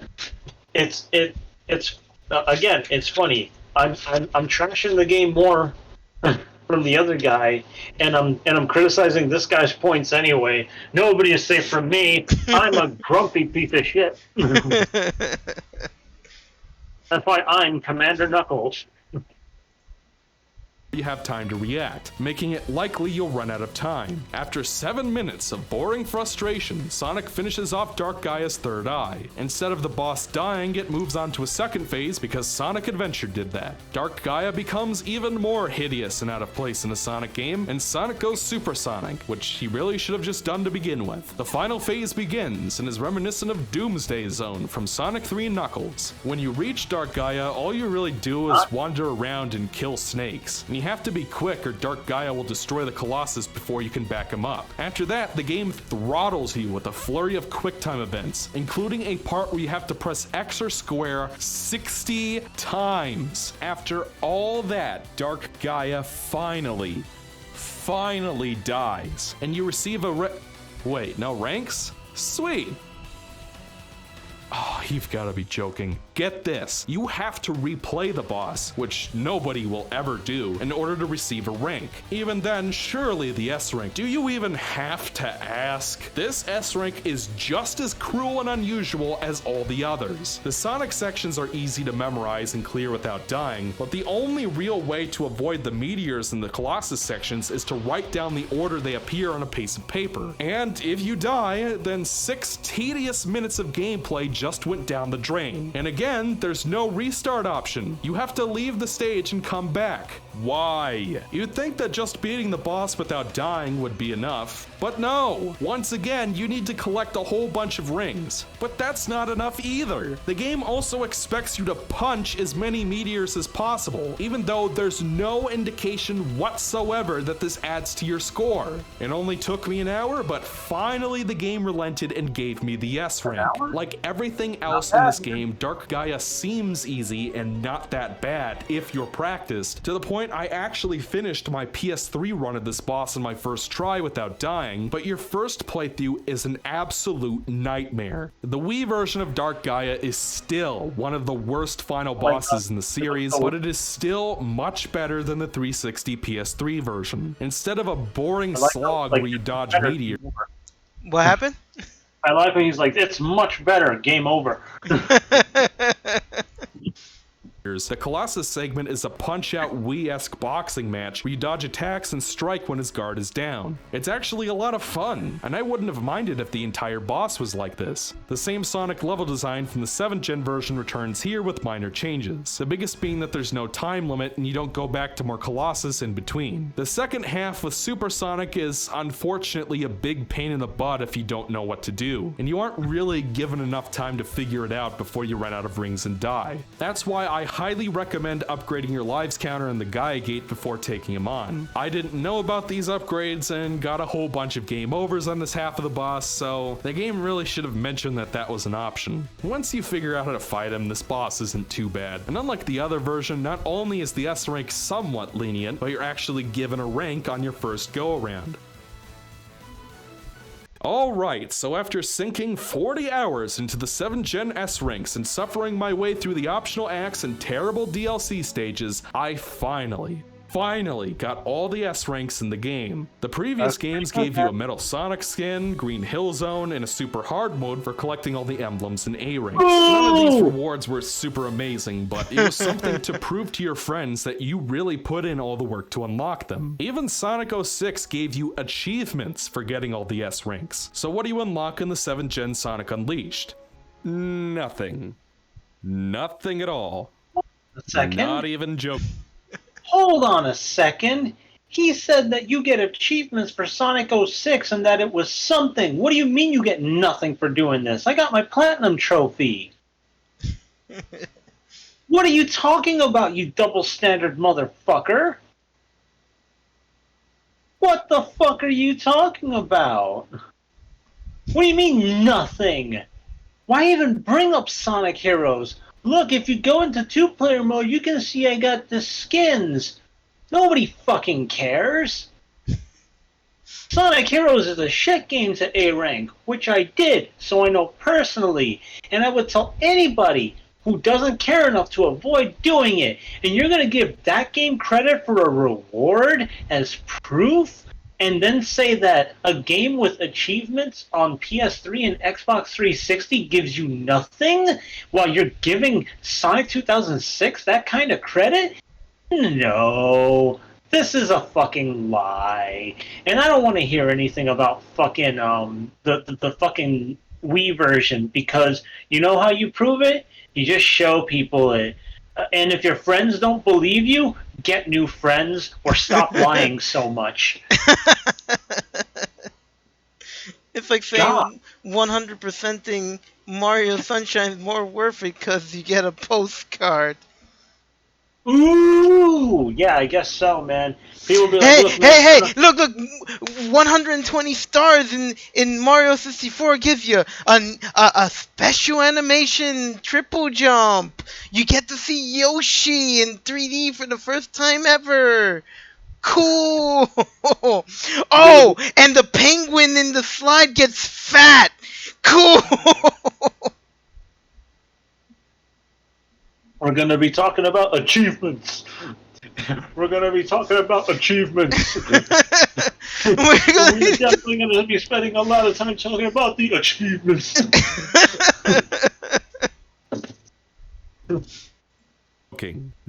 Speaker 6: it's again, it's funny. I'm trashing the game more from the other guy, and I'm criticizing this guy's points anyway. Nobody is safe from me. I'm a grumpy piece of shit. That's why I'm Commander Knuckles.
Speaker 2: You have time to react, making it likely you'll run out of time. After 7 minutes of boring frustration, Sonic finishes off Dark Gaia's third eye. Instead of the boss dying, it moves on to a second phase because Sonic Adventure did that. Dark Gaia becomes even more hideous and out of place in a Sonic game, and Sonic goes supersonic, which he really should have just done to begin with. The final phase begins and is reminiscent of Doomsday Zone from Sonic 3 Knuckles. When you reach Dark Gaia, all you really do is wander around and kill snakes. And you have to be quick or Dark Gaia will destroy the Colossus before you can back him up. After that, the game throttles you with a flurry of QuickTime events, including a part where you have to press X or square 60 times. After all that, Dark Gaia finally dies, and you receive a wait, no ranks? Sweet. Oh, you've got to be joking. Get this, you have to replay the boss, which nobody will ever do, in order to receive a rank. Even then, surely the S rank. Do you even have to ask? This S rank is just as cruel and unusual as all the others. The Sonic sections are easy to memorize and clear without dying, but the only real way to avoid the meteors in the Colossus sections is to write down the order they appear on a piece of paper. And if you die, then 6 tedious minutes of gameplay just went down the drain. And again, there's no restart option. You have to leave the stage and come back. Why? You'd think that just beating the boss without dying would be enough, but no. Once again, you need to collect a whole bunch of rings. But that's not enough either. The game also expects you to punch as many meteors as possible, even though there's no indication whatsoever that this adds to your score. It only took me an hour, but finally the game relented and gave me the S rank. Like everything else in this game, Dark Gaia seems easy and not that bad if you're practiced, to the point I actually finished my PS3 run of this boss in my first try without dying, but your first playthrough is an absolute nightmare. The Wii version of Dark Gaia is still one of the worst final bosses in the series, but it is still much better than the 360 PS3 version. Instead of a boring slog where you dodge meteors.
Speaker 1: What happened?
Speaker 6: I like when he's like, it's much better, game over.
Speaker 2: The Colossus segment is a punch-out Wii-esque boxing match where you dodge attacks and strike when his guard is down. It's actually a lot of fun, and I wouldn't have minded if the entire boss was like this. The same Sonic level design from the 7th gen version returns here with minor changes, the biggest being that there's no time limit and you don't go back to more Colossus in between. The second half with Super Sonic is unfortunately a big pain in the butt if you don't know what to do, and you aren't really given enough time to figure it out before you run out of rings and die. That's why I highly recommend upgrading your lives counter in the Gaia Gate before taking him on. I didn't know about these upgrades and got a whole bunch of game overs on this half of the boss, so the game really should have mentioned that that was an option. Once you figure out how to fight him, this boss isn't too bad, and unlike the other version, not only is the S rank somewhat lenient, but you're actually given a rank on your first go around. Alright, so after sinking 40 hours into the 7th Gen S ranks and suffering my way through the optional acts and terrible DLC stages, I finally got all the S ranks in the game. The previous games gave you a Metal Sonic skin, Green Hill Zone, and a super hard mode for collecting all the emblems and A ranks. None of these rewards were super amazing, but it was something to prove to your friends that you really put in all the work to unlock them. Even Sonic 06 gave you achievements for getting all the S ranks. So what do you unlock in the 7th Gen Sonic Unleashed? Nothing. Nothing at all.
Speaker 6: A second.
Speaker 2: Not even joking.
Speaker 6: Hold on a second. He said that you get achievements for Sonic 06 and that it was something. What do you mean you get nothing for doing this? I got my platinum trophy. What are you talking about, you double standard motherfucker? What the fuck are you talking about? What do you mean nothing? Why even bring up Sonic Heroes? Look, if you go into 2-player mode, you can see I got the skins. Nobody fucking cares. Sonic Heroes is a shit game to A rank, which I did, so I know personally. And I would tell anybody who doesn't care enough to avoid doing it. And you're going to give that game credit for a reward as proof? And then say that a game with achievements on PS3 and Xbox 360 gives you nothing while you're giving Sonic 2006 that kind of credit? No. This is a fucking lie. And I don't want to hear anything about fucking the fucking Wii version, because you know how you prove it? You just show people it. And if your friends don't believe you, get new friends or stop lying so much.
Speaker 1: It's like saying 100%ing Mario Sunshine is more worth it because you get a postcard.
Speaker 6: Ooh, yeah, I guess so, man. People be
Speaker 1: Hey,
Speaker 6: like, look,
Speaker 1: look, 120 stars in Mario 64 gives you a special animation triple jump. You get to see Yoshi in 3D for the first time ever. Cool. Oh, and the penguin in the slide gets fat. Cool.
Speaker 6: We're going to be talking about achievements. We're going to be talking about achievements. We're definitely going to be spending a lot of time talking about the achievements.
Speaker 2: No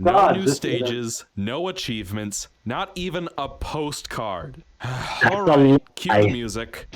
Speaker 6: God,
Speaker 2: new stages, no achievements, not even a postcard. Alright, cue the music.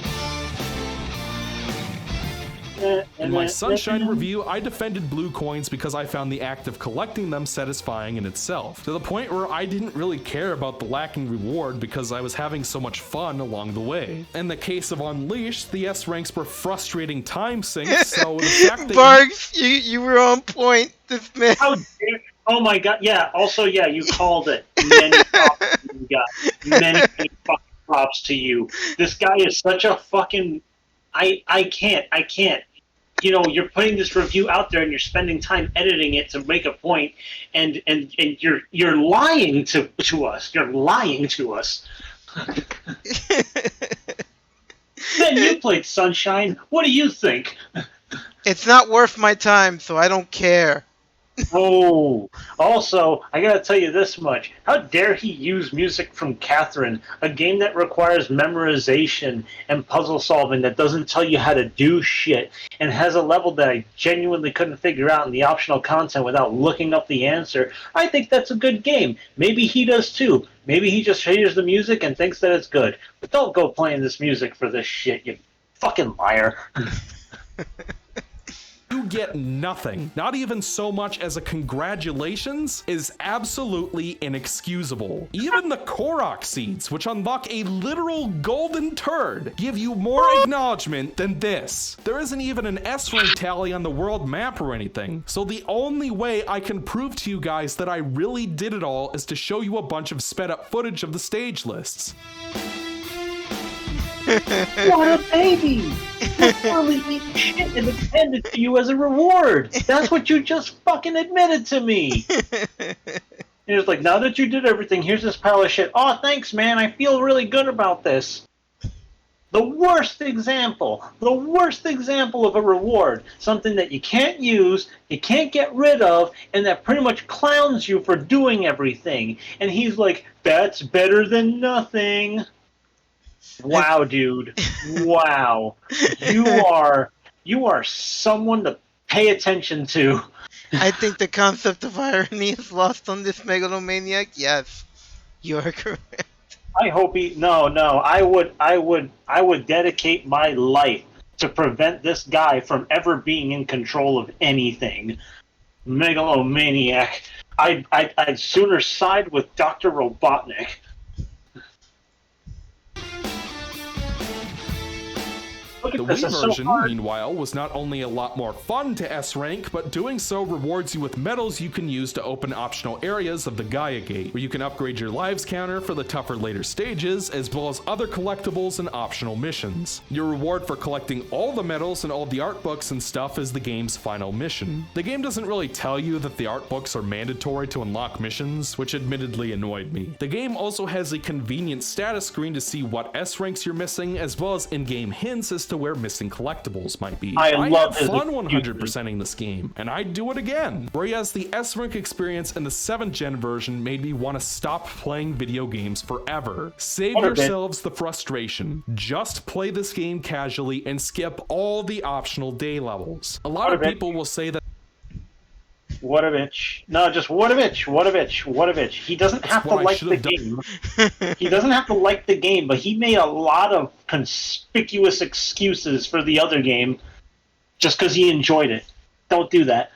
Speaker 2: In my Sunshine review, I defended blue coins because I found the act of collecting them satisfying in itself, to the point where I didn't really care about the lacking reward because I was having so much fun along the way. In the case of Unleashed, the S ranks were frustrating time sinks, so the fact that
Speaker 1: Barks, you were on point. This man.
Speaker 6: How dare, oh my god, yeah, also, yeah, you called it. Many props to you guys. Many fucking props to you. This guy is such a fucking... I can't. You know, you're putting this review out there and you're spending time editing it to make a point, and you're lying to us. You're lying to us. Then you played Sunshine. What do you think?
Speaker 1: It's not worth my time, so I don't care.
Speaker 6: Oh, also, I gotta tell you this much. How dare he use music from Catherine, a game that requires memorization and puzzle solving that doesn't tell you how to do shit, and has a level that I genuinely couldn't figure out in the optional content without looking up the answer. I think that's a good game. Maybe he does too. Maybe he just hears the music and thinks that it's good. But don't go playing this music for this shit, you fucking liar.
Speaker 2: you get nothing, not even so much as a congratulations, is absolutely inexcusable. Even the Korok seeds, which unlock a literal golden turd, give you more acknowledgement than this. There isn't even an S-rank tally on the world map or anything, so the only way I can prove to you guys that I really did it all is to show you a bunch of sped up footage of the stage lists.
Speaker 6: What a baby! Literally eating shit and it's handed to you as a reward. That's what you just fucking admitted to me. And it's like, now that you did everything, here's this pile of shit. Oh, thanks, man. I feel really good about this. The worst example of a reward. Something that you can't use, you can't get rid of, and that pretty much clowns you for doing everything. And he's like, that's better than nothing. Wow, dude. Wow. You are someone to pay attention to.
Speaker 1: I think the concept of irony is lost on this megalomaniac. Yes, you are correct.
Speaker 6: I hope he. No. I would dedicate my life to prevent this guy from ever being in control of anything. Megalomaniac. I'd sooner side with Dr. Robotnik. Look
Speaker 2: The
Speaker 6: at this,
Speaker 2: Wii
Speaker 6: it's so
Speaker 2: version,
Speaker 6: hard.
Speaker 2: meanwhile, was not only a lot more fun to S-rank, but doing so rewards you with medals you can use to open optional areas of the Gaia Gate, where you can upgrade your lives counter for the tougher later stages, as well as other collectibles and optional missions. Your reward for collecting all the medals and all the art books and stuff is the game's final mission. The game doesn't really tell you that the art books are mandatory to unlock missions, which admittedly annoyed me. The game also has a convenient status screen to see what S-ranks you're missing, as well as in-game hints as to where missing collectibles might be.
Speaker 6: I love
Speaker 2: had
Speaker 6: his
Speaker 2: fun
Speaker 6: excuses.
Speaker 2: 100%ing this game, and I'd do it again. Whereas the S-rank experience in the 7th gen version made me want to stop playing video games forever. Save
Speaker 6: What a bit.
Speaker 2: yourselves the frustration. Just play this game casually and skip all the optional day levels. A lot
Speaker 6: What a
Speaker 2: of
Speaker 6: bit.
Speaker 2: people will say that
Speaker 6: What a bitch. No, just what a bitch. What a bitch. What a bitch. He doesn't have to
Speaker 2: what I
Speaker 6: like
Speaker 2: should
Speaker 6: the
Speaker 2: have done.
Speaker 6: game. He doesn't have to like the game, but he made a lot of conspicuous excuses for the other game just because he enjoyed it. Don't do that.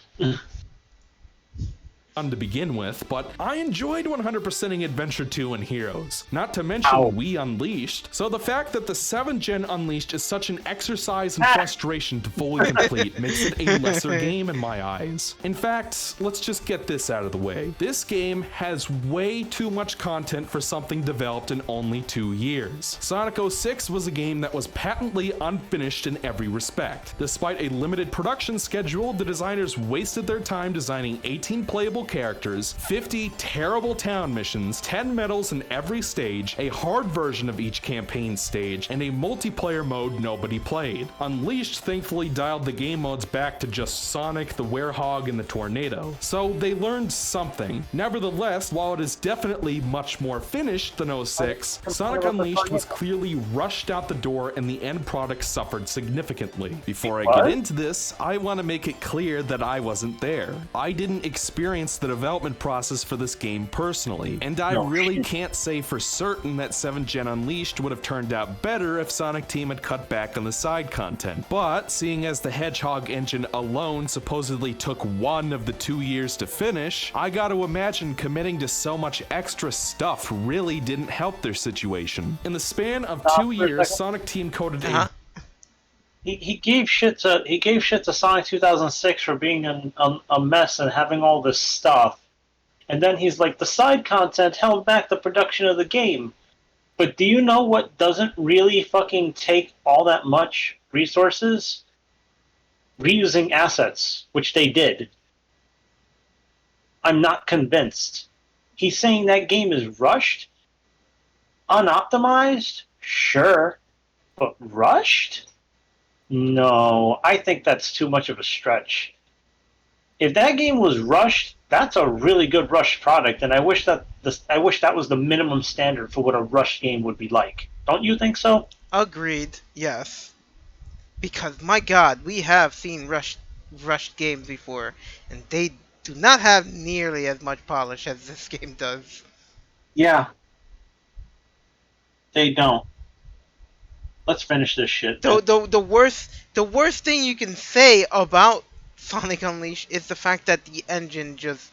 Speaker 2: fun to begin with, but I enjoyed 100%ing Adventure 2 and Heroes, not to mention
Speaker 6: Ow.
Speaker 2: Wii Unleashed. So the fact that the 7th gen Unleashed is such an exercise in frustration to fully complete makes it a lesser game in my eyes. In fact, let's just get this out of the way. This game has way too much content for something developed in only 2 years. Sonic 06 was a game that was patently unfinished in every respect. Despite a limited production schedule, the designers wasted their time designing 18 playable characters, 50 terrible town missions, 10 medals in every stage, a hard version of each campaign stage, and a multiplayer mode nobody played. Unleashed thankfully dialed the game modes back to just Sonic, the Werehog, and the Tornado, so they learned something. Nevertheless, while it is definitely much more finished than 06, Sonic Unleashed was clearly rushed out the door and the end product suffered significantly. Before I get into this, I want to make it clear that I wasn't there. I didn't experience the development process for this game personally, and I really can't say for certain that 7th Gen Unleashed would have turned out better if Sonic Team had cut back on the side content. But seeing as the Hedgehog engine alone supposedly took 1 of the 2 years to finish, I gotta imagine committing to so much extra stuff really didn't help their situation. In the span of 2 years, Sonic Team coded a
Speaker 6: He gave shit to Sonic 2006 for being a mess and having all this stuff, and then he's like, the side content held back the production of the game. But do you know what doesn't really fucking take all that much resources? Reusing assets, which they did. I'm not convinced. He's saying that game is rushed? Unoptimized? Sure. But rushed? No, I think that's too much of a stretch. If that game was rushed, that's a really good rushed product, and I wish that was the minimum standard for what a rushed game would be like. Don't you think so?
Speaker 1: Agreed. Yes. Because my God, we have seen rushed games before, and they do not have nearly as much polish as this game does.
Speaker 6: Yeah. They don't. Let's finish this shit.
Speaker 1: The worst thing you can say about Sonic Unleashed is the fact that the engine just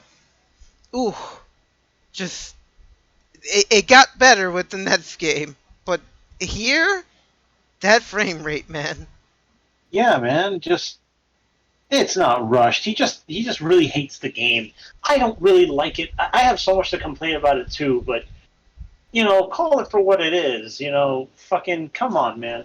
Speaker 1: it got better with the next game, but here, that frame rate, man.
Speaker 6: Yeah, man, it's not rushed. He just really hates the game. I don't really like it. I have so much to complain about it too, but call it for what it is. Fucking come on, man.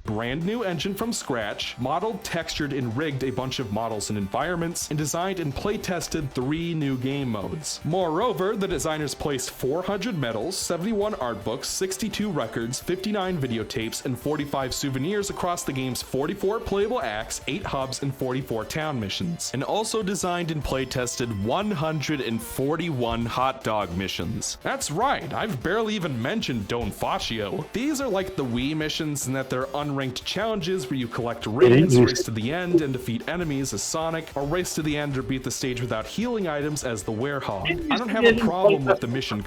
Speaker 2: brand new engine from scratch, modeled, textured, and rigged a bunch of models and environments, and designed and play-tested 3 new game modes. Moreover, the designers placed 400 medals, 71 art books, 62 records, 59 videotapes, and 45 souvenirs across the game's 44 playable acts, 8 hubs, and 44 town missions, and also designed and play-tested 141 hot dog missions. That's right, I've barely even mentioned Don Fascio. These are like the Wii missions in that they're unranked challenges where you collect rings, race to the end and defeat enemies as Sonic, or race to the end or beat the stage without healing items as the Werehog. I don't have a problem with the mission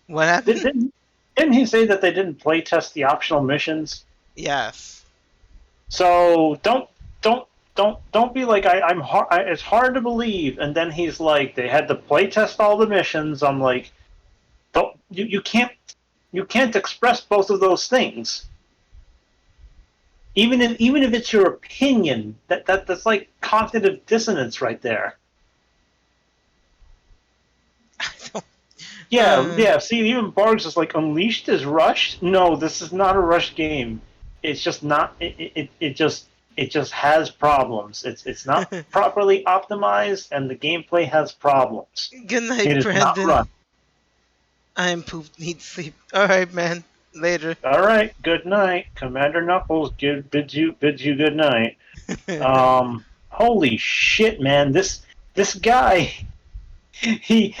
Speaker 1: What happened?
Speaker 6: Didn't he say that they didn't playtest the optional missions?
Speaker 1: Yes.
Speaker 6: So don't be like it's hard to believe. And then he's like, they had to playtest all the missions. I'm like, you can't express both of those things. Even if it's your opinion, that's like cognitive dissonance right there. Yeah. See, even Bargs is like, Unleashed is rushed. No, this is not a rushed game. It's just not. It just has problems. It's not properly optimized, and the gameplay has problems.
Speaker 1: Good night,
Speaker 6: It is not
Speaker 1: Brandon.
Speaker 6: rushed.
Speaker 1: I'm pooped. Need sleep. All right, man. Later.
Speaker 6: All right. Good night, Commander Knuckles. Bids you good night. Holy shit, man! This guy. This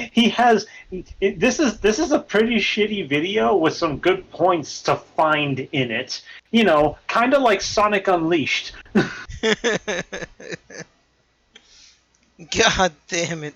Speaker 6: is a pretty shitty video with some good points to find in it. You know, kind of like Sonic Unleashed.
Speaker 1: God damn it.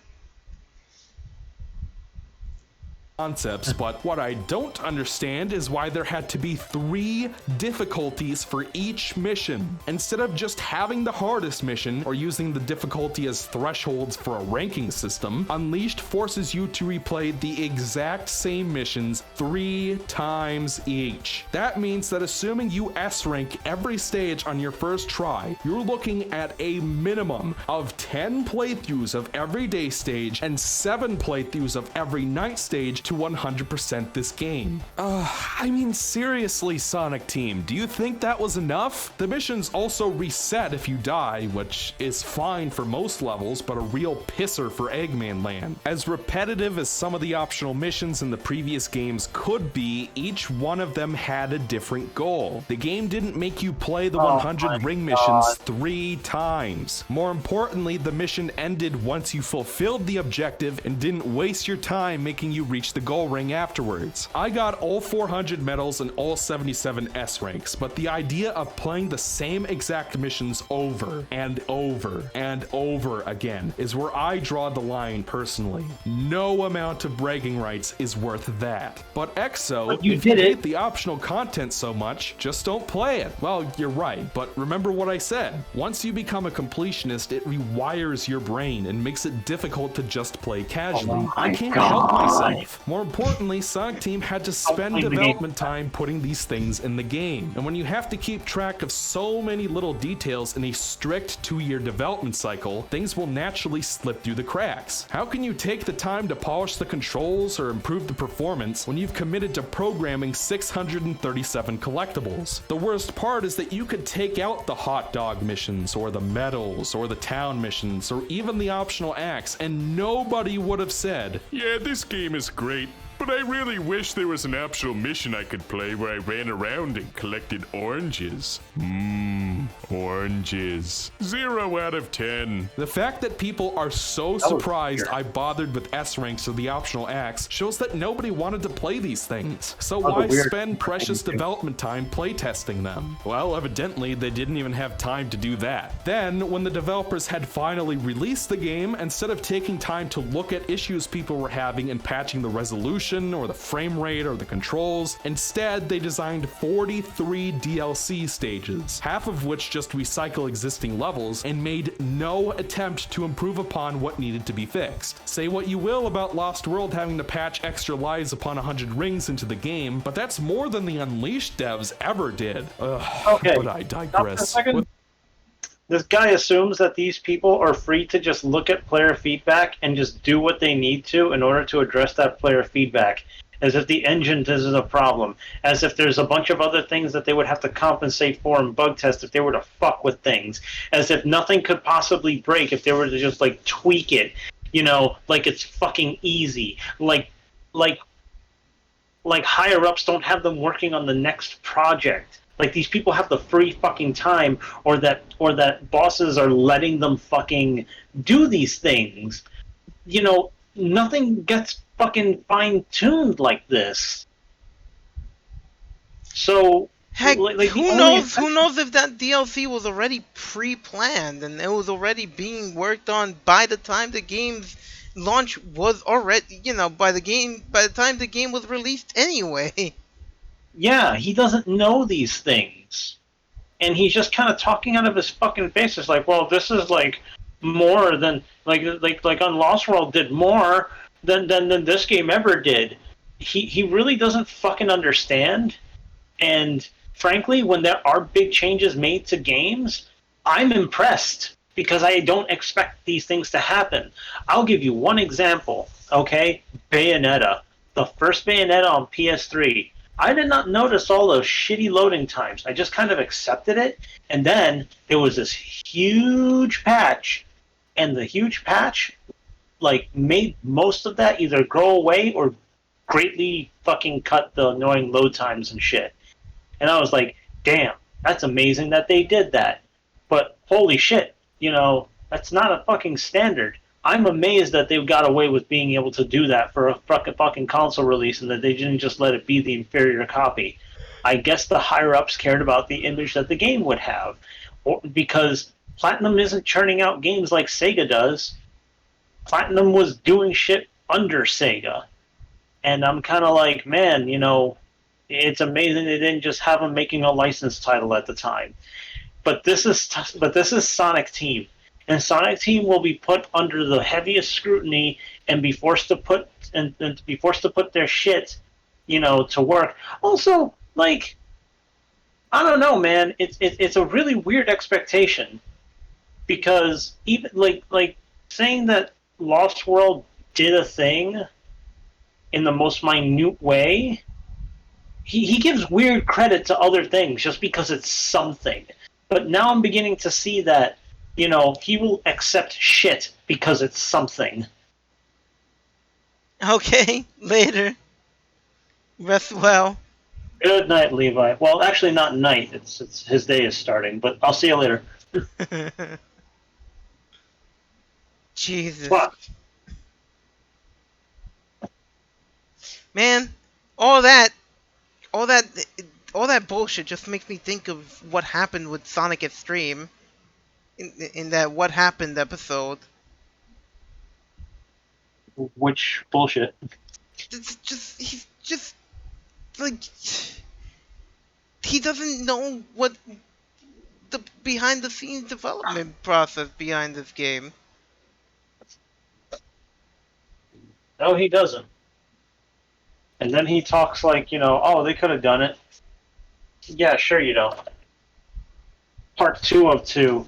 Speaker 2: concepts, but what I don't understand is why there had to be 3 difficulties for each mission. Instead of just having the hardest mission or using the difficulty as thresholds for a ranking system, Unleashed forces you to replay the exact same missions 3 times each. That means that assuming you S-rank every stage on your first try, you're looking at a minimum of 10 playthroughs of every day stage and 7 playthroughs of every night stage to 100% this game. I mean, seriously, Sonic Team, do you think that was enough? The missions also reset if you die, which is fine for most levels, but a real pisser for Eggman Land. As repetitive as some of the optional missions in the previous games could be, each one of them had a different goal. The game didn't make you play the 100 ring missions 3 times. More importantly, the mission ended once you fulfilled the objective and didn't waste your time making you reach the goal ring afterwards. I got all 400 medals and all 77 S ranks, but the idea of playing the same exact missions over and over and over again is where I draw the line personally. No amount of bragging rights is worth that. But EXO, if you hate the optional content so much, just don't play it. Well, you're right, but remember what I said. Once you become a completionist, it rewires your brain and makes it difficult to just play casually. I can't help myself. More importantly, Sonic Team had to spend development time putting these things in the game. And when you have to keep track of so many little details in a strict 2-year development cycle, things will naturally slip through the cracks. How can you take the time to polish the controls or improve the performance when you've committed to programming 637 collectibles? The worst part is that you could take out the hot dog missions, or the medals, or the town missions, or even the optional acts, and nobody would have said, "Yeah, this game is great, but I really wish there was an optional mission I could play where I ran around and collected oranges." Oranges. 0 out of 10. The fact that people are so surprised I bothered with S ranks or the optional acts shows that nobody wanted to play these things. So why spend precious development time playtesting them? Well, evidently they didn't even have time to do that. Then, when the developers had finally released the game, instead of taking time to look at issues people were having and patching the resolution or the frame rate or the controls, instead they designed 43 DLC stages, half of which just recycle existing levels, and made no attempt to improve upon what needed to be fixed. Say what you will about Lost World having to patch extra lives upon 100 rings into the game, but that's more than the Unleashed devs ever did. Okay, but I digress.
Speaker 6: This guy assumes that these people are free to just look at player feedback and just do what they need to in order to address that player feedback. as if the engine isn't a problem, as if there's a bunch of other things that they would have to compensate for and bug test if they were to fuck with things, as if nothing could possibly break if they were to just like tweak it, like it's fucking easy, like higher ups don't have them working on the next project. Like these people have the free fucking time, or that bosses are letting them fucking do these things. Nothing gets fucking fine-tuned like this. So
Speaker 1: Heck,
Speaker 6: like
Speaker 1: who knows? Who knows if that DLC was already pre-planned and it was already being worked on by the time the game's launch was already, by the time the game was released anyway.
Speaker 6: Yeah, he doesn't know these things, and he's just kind of talking out of his fucking face. It's like, well, this is like more than like on Lost World did more than this game ever did. He really doesn't fucking understand. And frankly, when there are big changes made to games, I'm impressed because I don't expect these things to happen. I'll give you one example, okay? Bayonetta. The first Bayonetta on PS3. I did not notice all those shitty loading times. I just kind of accepted it. And then there was this huge patch. And the huge patch, made most of that either go away or greatly fucking cut the annoying load times and shit. And I was like, damn, that's amazing that they did that. But holy shit, that's not a fucking standard. I'm amazed that they got away with being able to do that for a fucking console release and that they didn't just let it be the inferior copy. I guess the higher-ups cared about the image that the game would have. Because Platinum isn't churning out games like Sega does. Platinum was doing shit under Sega. And I'm kind of like, man, it's amazing they didn't just have them making a licensed title at the time. But this is Sonic Team. And Sonic Team will be put under the heaviest scrutiny and be forced to put their shit, to work. Also, I don't know, man. It's a really weird expectation because even like saying that Lost World did a thing in the most minute way. He gives weird credit to other things just because it's something. But now I'm beginning to see that. He will accept shit because it's something.
Speaker 1: Okay, later. Rest well.
Speaker 6: Good night, Levi. Well, actually, not night. It's his day is starting, but I'll see you later.
Speaker 1: Jesus.
Speaker 6: What?
Speaker 1: Man, all that bullshit just makes me think of what happened with Sonic Extreme. In that What Happened episode.
Speaker 6: Which bullshit?
Speaker 1: He's just like he doesn't know what the behind the scenes development process behind this game.
Speaker 6: No, he doesn't. And then he talks like, oh, they could have done it. Yeah, sure you don't. Part 2 of 2.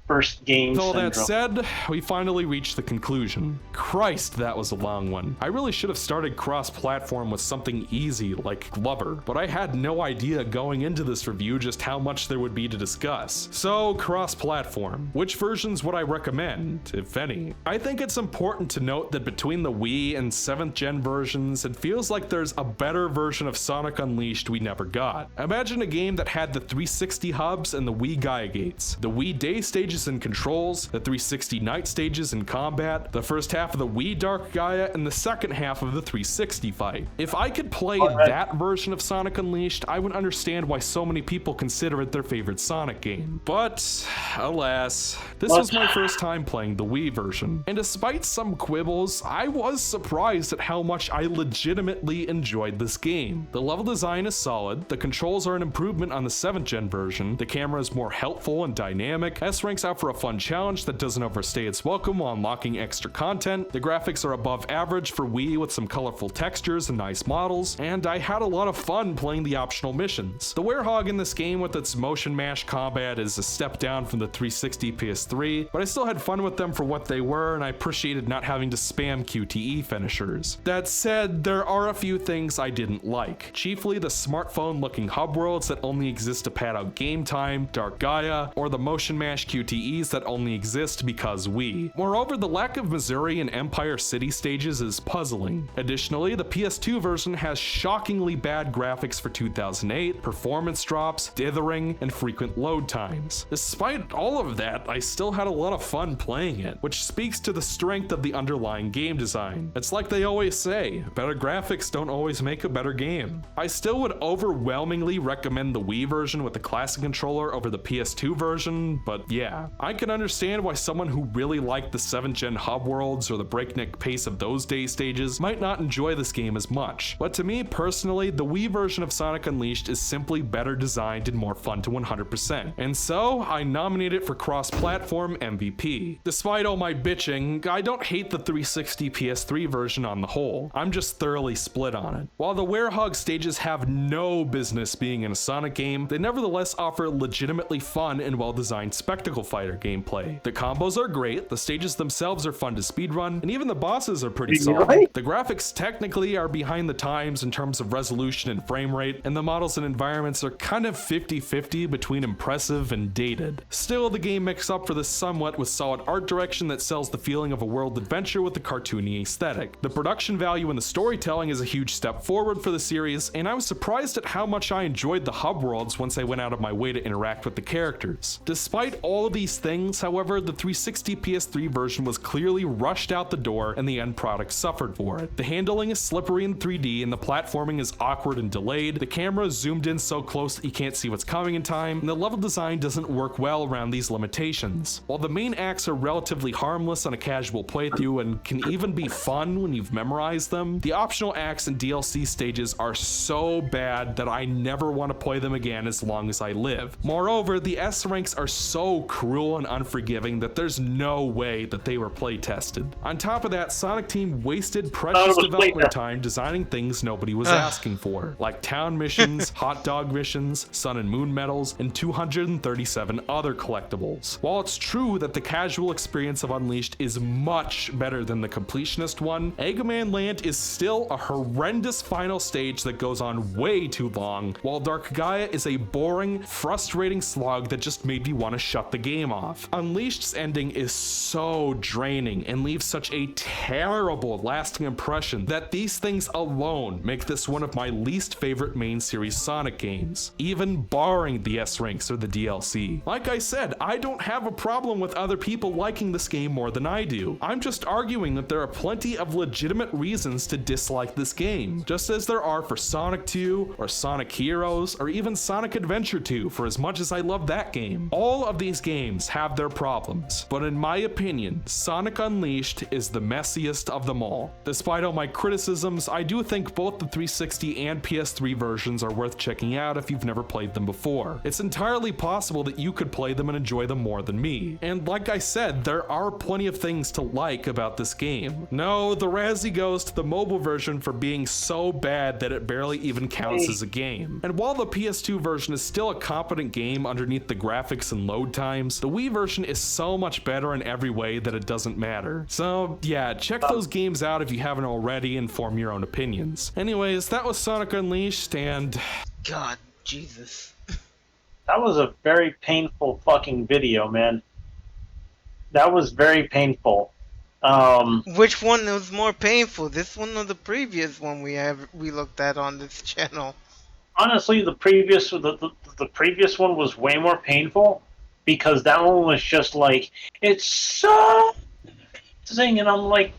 Speaker 6: First game
Speaker 2: With all
Speaker 6: syndrome.
Speaker 2: that said, we finally reached the conclusion. Christ, that was a long one. I really should have started cross-platform with something easy like Glover, but I had no idea going into this review just how much there would be to discuss. So, cross-platform. Which versions would I recommend, if any? I think it's important to note that between the Wii and 7th gen versions, it feels like there's a better version of Sonic Unleashed we never got. Imagine a game that had the 360 hubs and the Wii Gaia Gates, the Wii Day stages and controls, the 360 night stages and combat, the first half of the Wii Dark Gaia, and the second half of the 360 fight. If I could play that version of Sonic Unleashed, I would understand why so many people consider it their favorite Sonic game. But, alas, this was my first time playing the Wii version, and despite some quibbles, I was surprised at how much I legitimately enjoyed this game. The level design is solid, the controls are an improvement on the 7th gen version, the camera is more helpful and dynamic, S ranks starts out for a fun challenge that doesn't overstay its welcome while unlocking extra content. The graphics are above average for Wii with some colorful textures and nice models, and I had a lot of fun playing the optional missions. The werehog in this game with its motion mash combat is a step down from the 360 PS3, but I still had fun with them for what they were, and I appreciated not having to spam QTE finishers. That said, there are a few things I didn't like, chiefly the smartphone looking hub worlds that only exist to pad out game time, Dark Gaia, or the motion mash QTEs that only exist because Wii. Moreover, the lack of Missouri and Empire City stages is puzzling. Additionally, the PS2 version has shockingly bad graphics for 2008, performance drops, dithering, and frequent load times. Despite all of that, I still had a lot of fun playing it, which speaks to the strength of the underlying game design. It's like they always say, better graphics don't always make a better game. I still would overwhelmingly recommend the Wii version with the classic controller over the PS2 version, but yeah, I can understand why someone who really liked the 7th gen hub worlds or the breakneck pace of those day stages might not enjoy this game as much. But to me personally, the Wii version of Sonic Unleashed is simply better designed and more fun to 100%. And so, I nominate it for cross-platform MVP. Despite all my bitching, I don't hate the 360 PS3 version on the whole. I'm just thoroughly split on it. While the werehog stages have no business being in a Sonic game, they nevertheless offer legitimately fun and well-designed spectacle fighter gameplay. The combos are great, the stages themselves are fun to speedrun, and even the bosses are pretty solid. The graphics technically are behind the times in terms of resolution and frame rate, and the models and environments are kind of 50-50 between impressive and dated. Still, the game makes up for this somewhat with solid art direction that sells the feeling of a world adventure with a cartoony aesthetic. The production value and the storytelling is a huge step forward for the series, and I was surprised at how much I enjoyed the hub worlds once I went out of my way to interact with the characters. Despite all of these things, however, the 360 PS3 version was clearly rushed out the door and the end product suffered for it. The handling is slippery in 3D and the platforming is awkward and delayed, the camera is zoomed in so close that you can't see what's coming in time, and the level design doesn't work well around these limitations. While the main acts are relatively harmless on a casual playthrough and can even be fun when you've memorized them, the optional acts and DLC stages are so bad that I never want to play them again as long as I live. Moreover, the S ranks are so cruel and unforgiving that there's no way that they were play tested. On top of that, Sonic Team wasted precious development time designing things nobody was asking for, like town missions, hot dog missions, sun and moon medals, and 237 other collectibles. While it's true that the casual experience of Unleashed is much better than the completionist one, Eggman Land is still a horrendous final stage that goes on way too long, while Dark Gaia is a boring, frustrating slog that just made me want to shut the game off. Unleashed's ending is so draining and leaves such a terrible lasting impression that these things alone make this one of my least favorite main series Sonic games, even barring the S ranks or the DLC. Like I said, I don't have a problem with other people liking this game more than I do. I'm just arguing that there are plenty of legitimate reasons to dislike this game, just as there are for Sonic 2 or Sonic Heroes or even Sonic Adventure 2 for as much as I love that game. All of these games have their problems, but in my opinion, Sonic Unleashed is the messiest of them all. Despite all my criticisms, I do think both the 360 and PS3 versions are worth checking out if you've never played them before. It's entirely possible that you could play them and enjoy them more than me. And like I said, there are plenty of things to like about this game. No, the Razzie goes to the mobile version for being so bad that it barely even counts as a game. And while the PS2 version is still a competent game underneath the graphics and load times, the Wii version is so much better in every way that it doesn't matter. So yeah, check those games out if you haven't already and form your own opinions. Anyways, that was Sonic Unleashed, and
Speaker 1: God, Jesus.
Speaker 6: That was a very painful fucking video, man. That was very painful.
Speaker 1: Which one was more painful? This one or the previous one we looked at on this channel?
Speaker 6: Honestly, the previous one was way more painful because that one was just like, it's so amazing, and I'm like,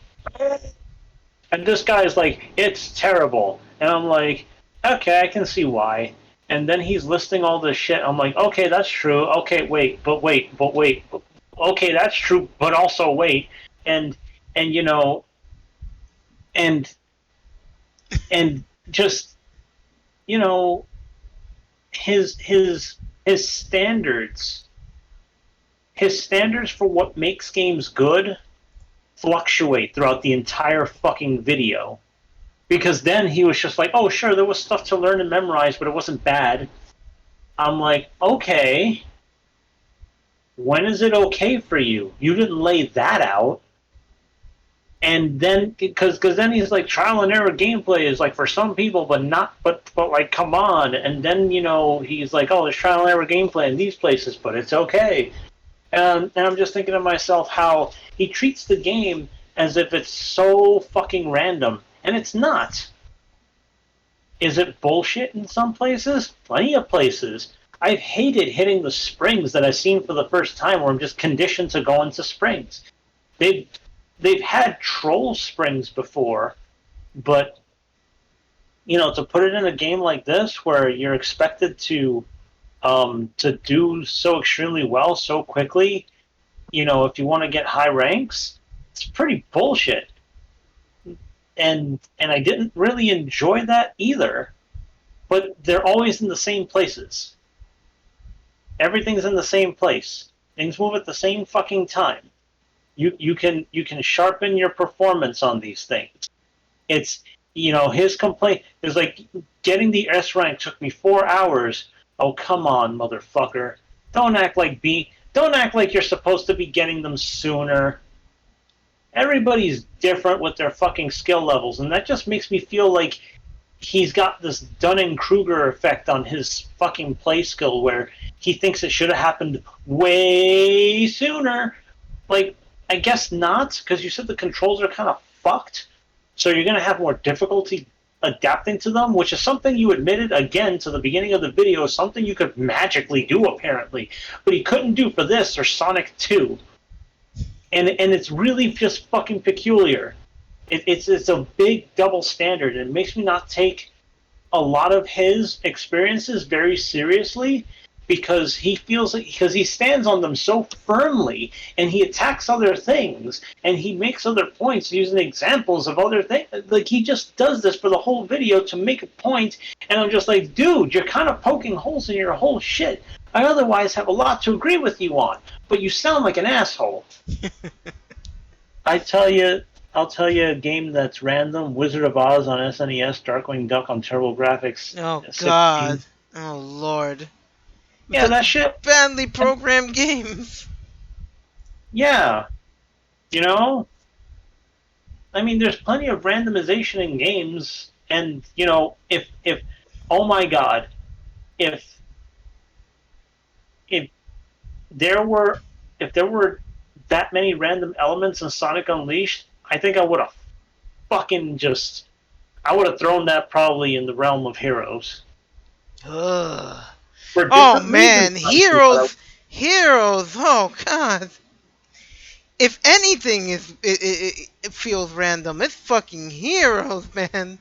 Speaker 6: and this guy's like, it's terrible, and I'm like, okay, I can see why. And then he's listing all this shit. I'm like, okay, that's true. Okay, wait. Okay, that's true, but also wait. And you know, and just, you know, his standards his standards for what makes games good fluctuate throughout the entire fucking video. Because then he was just like, oh, sure, there was stuff to learn and memorize, but it wasn't bad. I'm like, okay, when is it okay for you? You didn't lay that out. And then, because then he's like, trial and error gameplay is like for some people, but like, come on. And then, he's like, oh, there's trial and error gameplay in these places, but it's okay. And I'm just thinking to myself how he treats the game as if it's so fucking random. And it's not. Is it bullshit in some places? Plenty of places. I've hated hitting the springs that I've seen for the first time where I'm just conditioned to go into springs. They've had troll springs before, but to put it in a game like this where you're expected to do so extremely well so quickly, if you want to get high ranks, it's pretty bullshit. And I didn't really enjoy that either. But they're always in the same places. Everything's in the same place. Things move at the same fucking time. You can sharpen your performance on these things. It's his complaint is like getting the S rank took me 4 hours. Oh, come on, motherfucker. Don't act like you're supposed to be getting them sooner. Everybody's different with their fucking skill levels, and that just makes me feel like he's got this Dunning-Kruger effect on his fucking play skill where he thinks it should have happened way sooner. Like, I guess not, because you said the controls are kind of fucked, so you're going to have more difficulty adapting to them, which is something you admitted again to the beginning of the video, something you could magically do apparently, but he couldn't do for this or Sonic 2. And it's really just fucking peculiar. It's a big double standard, and it makes me not take a lot of his experiences very seriously because he stands on them so firmly, and he attacks other things, and he makes other points using examples of other things. Like, he just does this for the whole video to make a point, and I'm just like, dude, you're kind of poking holes in your whole shit. I otherwise have a lot to agree with you on, but you sound like an asshole. I'll tell you a game that's random: Wizard of Oz on SNES, Darkwing Duck on TurboGrafx.
Speaker 1: Oh
Speaker 6: 16.
Speaker 1: God! Oh Lord!
Speaker 6: Yeah, that shit.
Speaker 1: Badly programmed games.
Speaker 6: Yeah, I mean, there's plenty of randomization in games, and if oh my God, if there were that many random elements in Sonic Unleashed, I think I would have thrown that probably in the realm of Heroes.
Speaker 1: Ugh.
Speaker 6: For
Speaker 1: Oh
Speaker 6: different
Speaker 1: man,
Speaker 6: reasons,
Speaker 1: Heroes! Oh God! If anything it feels random, it's fucking Heroes, man.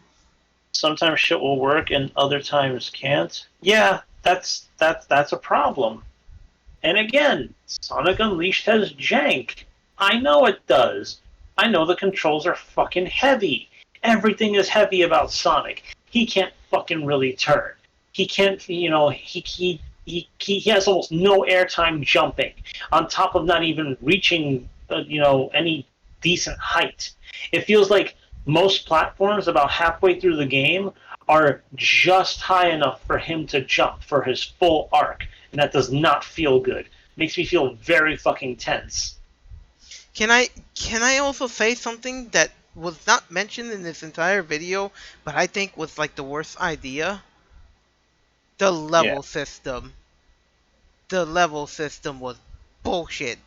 Speaker 6: sometimes shit will work and other times can't. Yeah, that's a problem. And again, Sonic Unleashed has jank. I know it does. I know the controls are fucking heavy. Everything is heavy about Sonic. He can't fucking really turn. He can't, he has almost no airtime jumping, on top of not even reaching, any decent height. It feels like most platforms about halfway through the game are just high enough for him to jump for his full arc, and that does not feel good. Makes me feel very fucking tense.
Speaker 1: Can I also say something that was not mentioned in this entire video, but I think was like the worst idea? The level system. The level system was bullshit.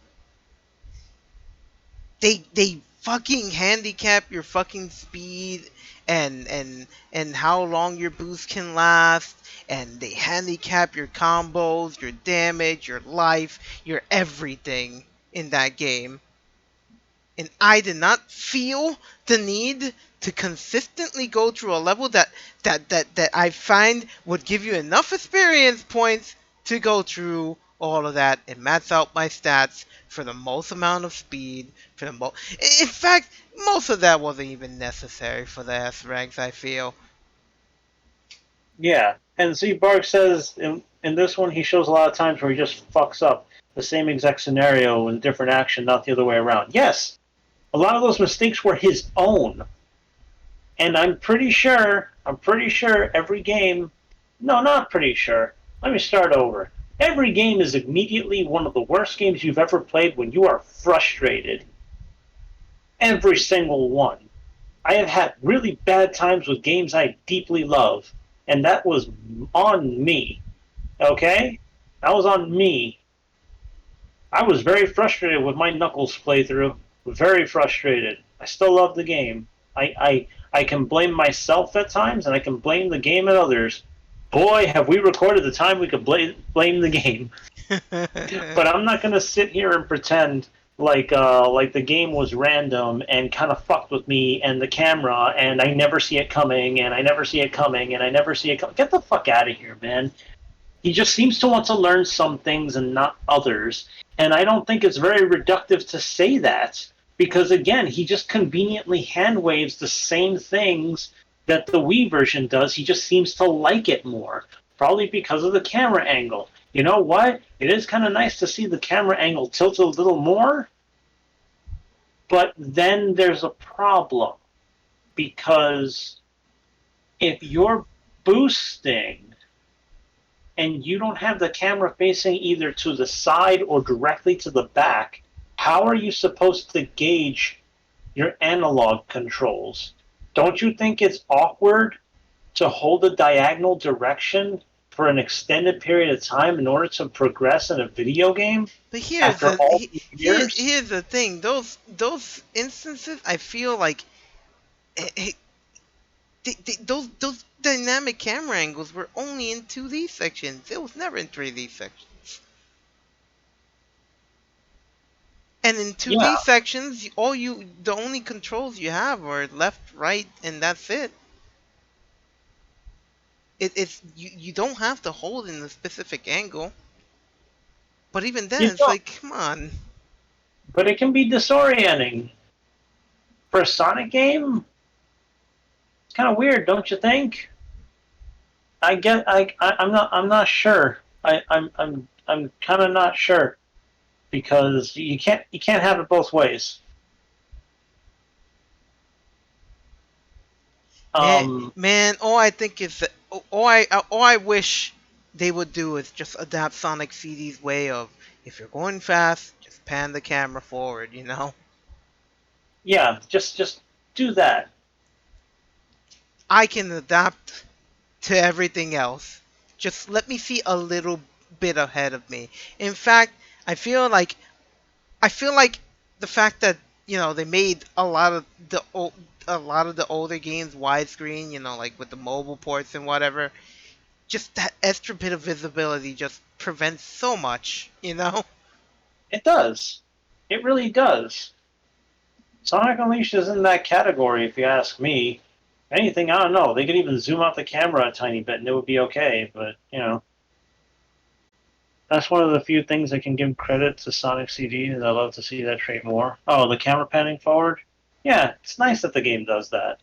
Speaker 1: They fucking handicap your fucking speed and how long your boost can last, and they handicap your combos, your damage, your life, your everything in that game. And I did not feel the need to consistently go through a level that I find would give you enough experience points to go through all of that and max out my stats for the most amount of speed. In fact, most of that wasn't even necessary for the S ranks, I feel.
Speaker 6: Yeah, and Z Bark says in this one he shows a lot of times where he just fucks up. the same exact scenario with a different action, not the other way around. Yes, a lot of those mistakes were his own. And I'm pretty sure every game, no, not pretty sure. Let me start over. Every game is immediately one of the worst games you've ever played when you are frustrated. Every single one. I have had really bad times with games I deeply love, and that was on me. Okay? That was on me. I was very frustrated with my Knuckles playthrough. Very frustrated. I still love the game. I can blame myself at times, and I can blame the game at others. Boy, have we recorded the time we could blame the game. But I'm not going to sit here and pretend like the game was random and kind of fucked with me and the camera, and I never see it coming, and I never see it coming, and I never see it coming. Get the fuck out of here, man. He just seems to want to learn some things and not others. And I don't think it's very reductive to say that. Because again, he just conveniently hand waves the same things that the Wii version does. He just seems to like it more. Probably because of the camera angle. You know what? It is kind of nice to see the camera angle tilt a little more. But then there's a problem. Because if you're boosting and you don't have the camera facing either to the side or directly to the back, how are you supposed to gauge your analog controls? Don't you think it's awkward to hold a diagonal direction for an extended period of time in order to progress in a video game?
Speaker 1: But here's the thing. Those instances, I feel like those dynamic camera angles were only in 2D sections. It was never in 3D sections. And in 2D sections, the only controls you have are left, right, and that's it. It's you don't have to hold in a specific angle. But even then, it's like, come on.
Speaker 6: But it can be disorienting. For a Sonic game, it's kind of weird, don't you think? I'm not sure. I'm kind of not sure. Because you can't have it both ways.
Speaker 1: Man, all I think is that all I wish they would do is just adapt Sonic CD's way of, if you're going fast, just pan the camera forward, you know?
Speaker 6: Yeah, just do that.
Speaker 1: I can adapt to everything else. Just let me see a little bit ahead of me. In fact, I feel like the fact that, they made a lot of the older games widescreen, like with the mobile ports and whatever, just that extra bit of visibility just prevents so much,
Speaker 6: It does. It really does. Sonic Unleashed is in that category, if you ask me. Anything, I don't know. They could even zoom out the camera a tiny bit and it would be okay, but, that's one of the few things I can give credit to Sonic CD, and I'd love to see that trait more. Oh, the camera panning forward? Yeah, it's nice that the game does that.